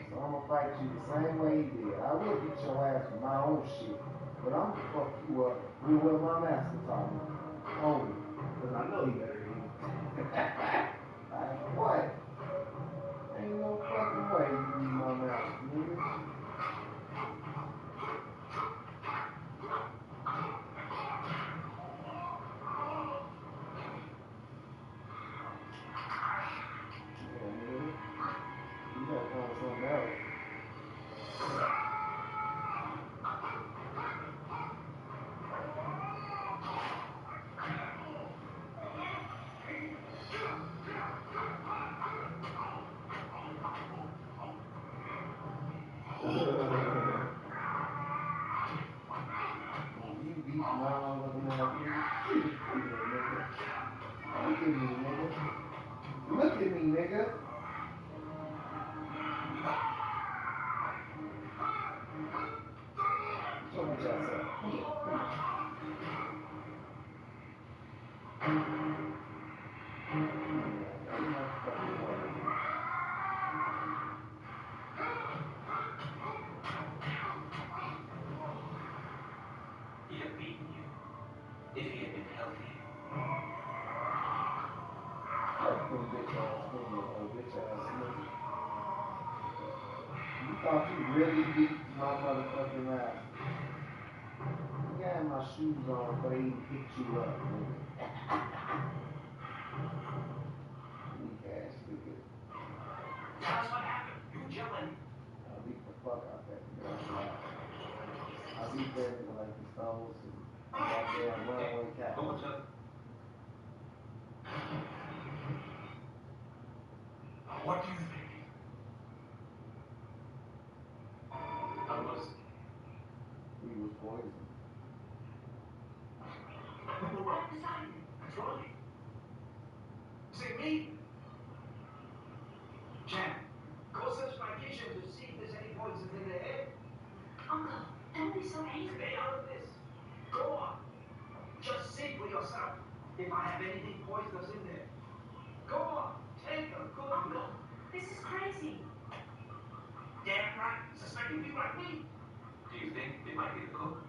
Speaker 6: So I'm gonna fight you the same way he did. I will beat your ass for my own shit. But I'm gonna fuck you up with what my master taught me. Only.
Speaker 7: Cause I know he better than you.
Speaker 6: Like, what? Ain't no fucking way you beat my master, nigga. Yeah, nigga. You gotta come with something else. You beat my motherfucking ass, nigga. Yeah, nigga. Look at me, nigga. Look at me, nigga. Show me yourself.
Speaker 8: He'd have beaten you if he had been healthy.
Speaker 6: Fuck them bitch ass nigga, old bitch ass nigga. You thought you really beat my motherfucking ass. You had my shoes on before they even picked you up, nigga. Weak ass nigga.
Speaker 8: Tell us what happened. You yelling.
Speaker 6: I beat the fuck out that nigga. I beat that nigga like he stole some goddamn runaway cat.
Speaker 8: Go with her. What do you think?
Speaker 6: He was poisoned.
Speaker 8: We're right beside you. That's right. Say me. Jan, go search my kitchen to see if there's any poison in the air.
Speaker 9: Uncle, don't be so angry.
Speaker 8: Stay out of this. Go on. Just see for yourself if I have anything poisonous in there. Go on. Take a good look.
Speaker 9: Uncle, this is crazy.
Speaker 8: Damn right. Suspecting people like me. Do you think it might be the cook?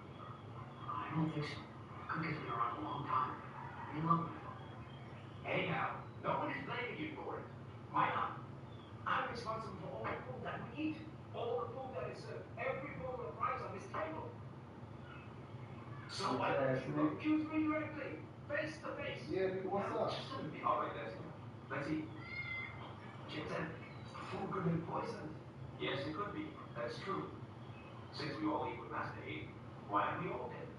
Speaker 9: I don't think so. Cook has been around a long time. They love me.
Speaker 8: Anyhow, no one is blaming you for it. Why not? I'm responsible for all the food that we eat. All the food that is served. Every bowl of rice on this table. So why don't you accuse me directly? Face to face.
Speaker 6: Yeah, nigga, what's up?
Speaker 8: Just let me. All right, let's eat. Kitten, food could be poisoned. Yes, it could be. That's true. Since we all eat what Master ate, why are we all dead?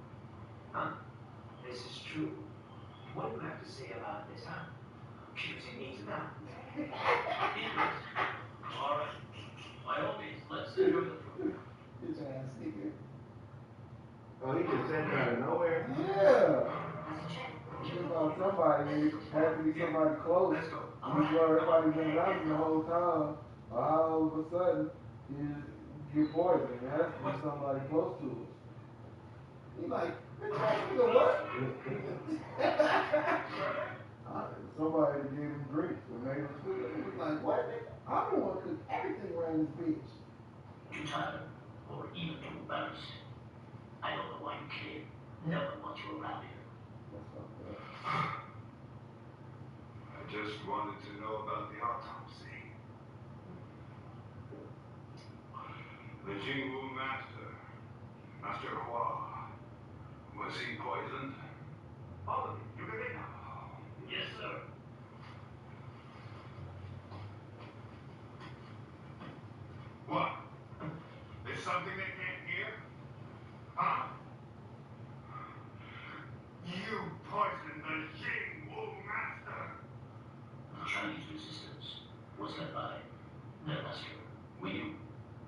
Speaker 8: Huh? This is true. What do you have to say about this, huh? Cutie needs now. All right. By all means, let's enjoy the food.
Speaker 6: Bitch ass nigga.
Speaker 7: Oh, he just said that out of nowhere?
Speaker 6: Yeah. Think about somebody, nigga. Had to be somebody close.
Speaker 8: Let's go.
Speaker 6: You know everybody been around him the whole time. All of a sudden, you get poisoned. It has to be somebody close to us. He like, bitch ass nigga, what? Somebody gave him drinks and made him sleep. He was like, what, nigga? I'm the one who cooked everything around this bitch.
Speaker 9: Too tired or even too embarrassed. I don't know why you came. No one wants you around here.
Speaker 6: That's fucked up.
Speaker 3: I just wanted to know about the autopsy. The Jingu Master, Master Hua, was he poisoned?
Speaker 8: All of you. You can make now.
Speaker 9: Yes, sir.
Speaker 3: What? There's something they can't hear?
Speaker 8: Huh? You poisoned the Jing Wu master.
Speaker 9: The Chinese resistance was led by their master, Wu Yu.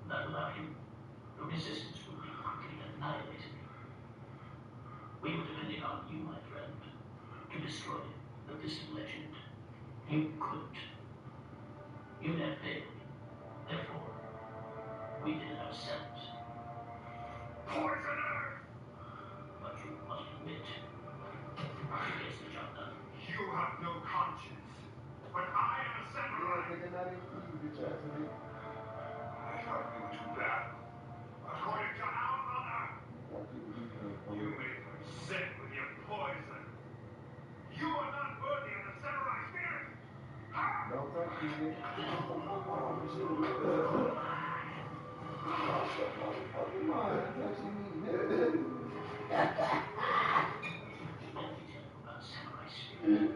Speaker 9: That without him, the resistance would be quickly annihilated. We were depending on you, my friend, to destroy the distant legend. You couldn't. You had failed. Therefore, we did it ourselves.
Speaker 8: Poisoners!
Speaker 9: But you must admit, it gets the job done.
Speaker 8: You have no conscience. But I am a samurai. I thought you were too bad. According to our honor, you made them sick with your poison. You are not worthy of the samurai spirit. Ha!
Speaker 6: Don't touch me.
Speaker 9: About samurai spirit.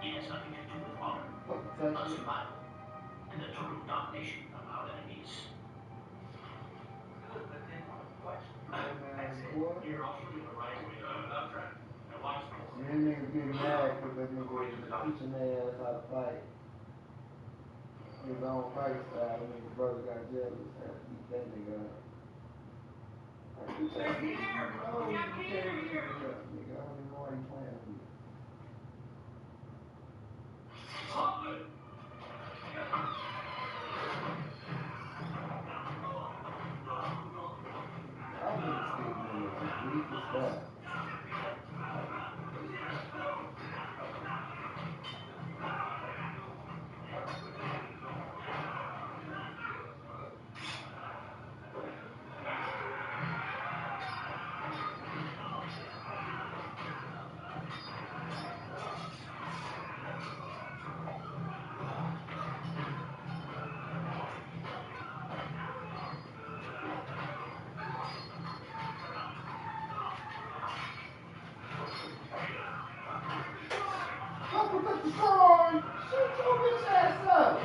Speaker 9: It has nothing to do with honor, but survival, and the total domination of our enemies.
Speaker 8: Good, but then one question. That's it. Here, I'll show you the right way. Now watch this.
Speaker 6: Them niggas get mad because that nigga was teaching their ass how to fight. His own fight style, and his brother got jealous, had to beat that nigga up. Like, you take it, nigga. Oh, you can't beat him up, nigga. I don't even know why you playing with me. I wouldn't stick with him. Weak as fuck. Uncle got the sword! Shoot your bitch ass up!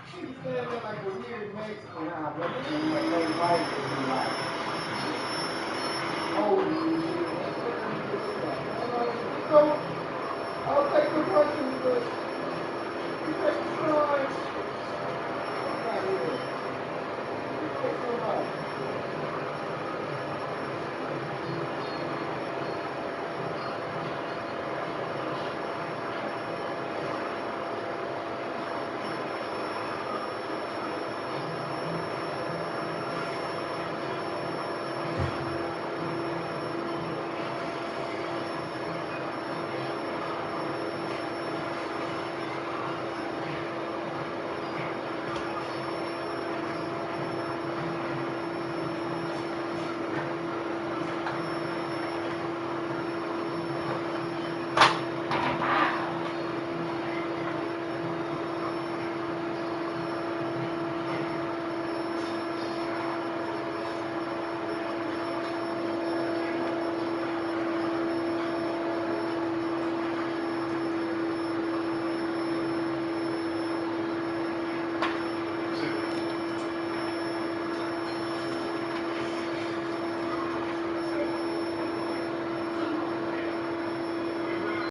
Speaker 6: She was standing there like a weird Mexican, but like they white and be like, holy shit. So, I'll take the punches, but you take the sword.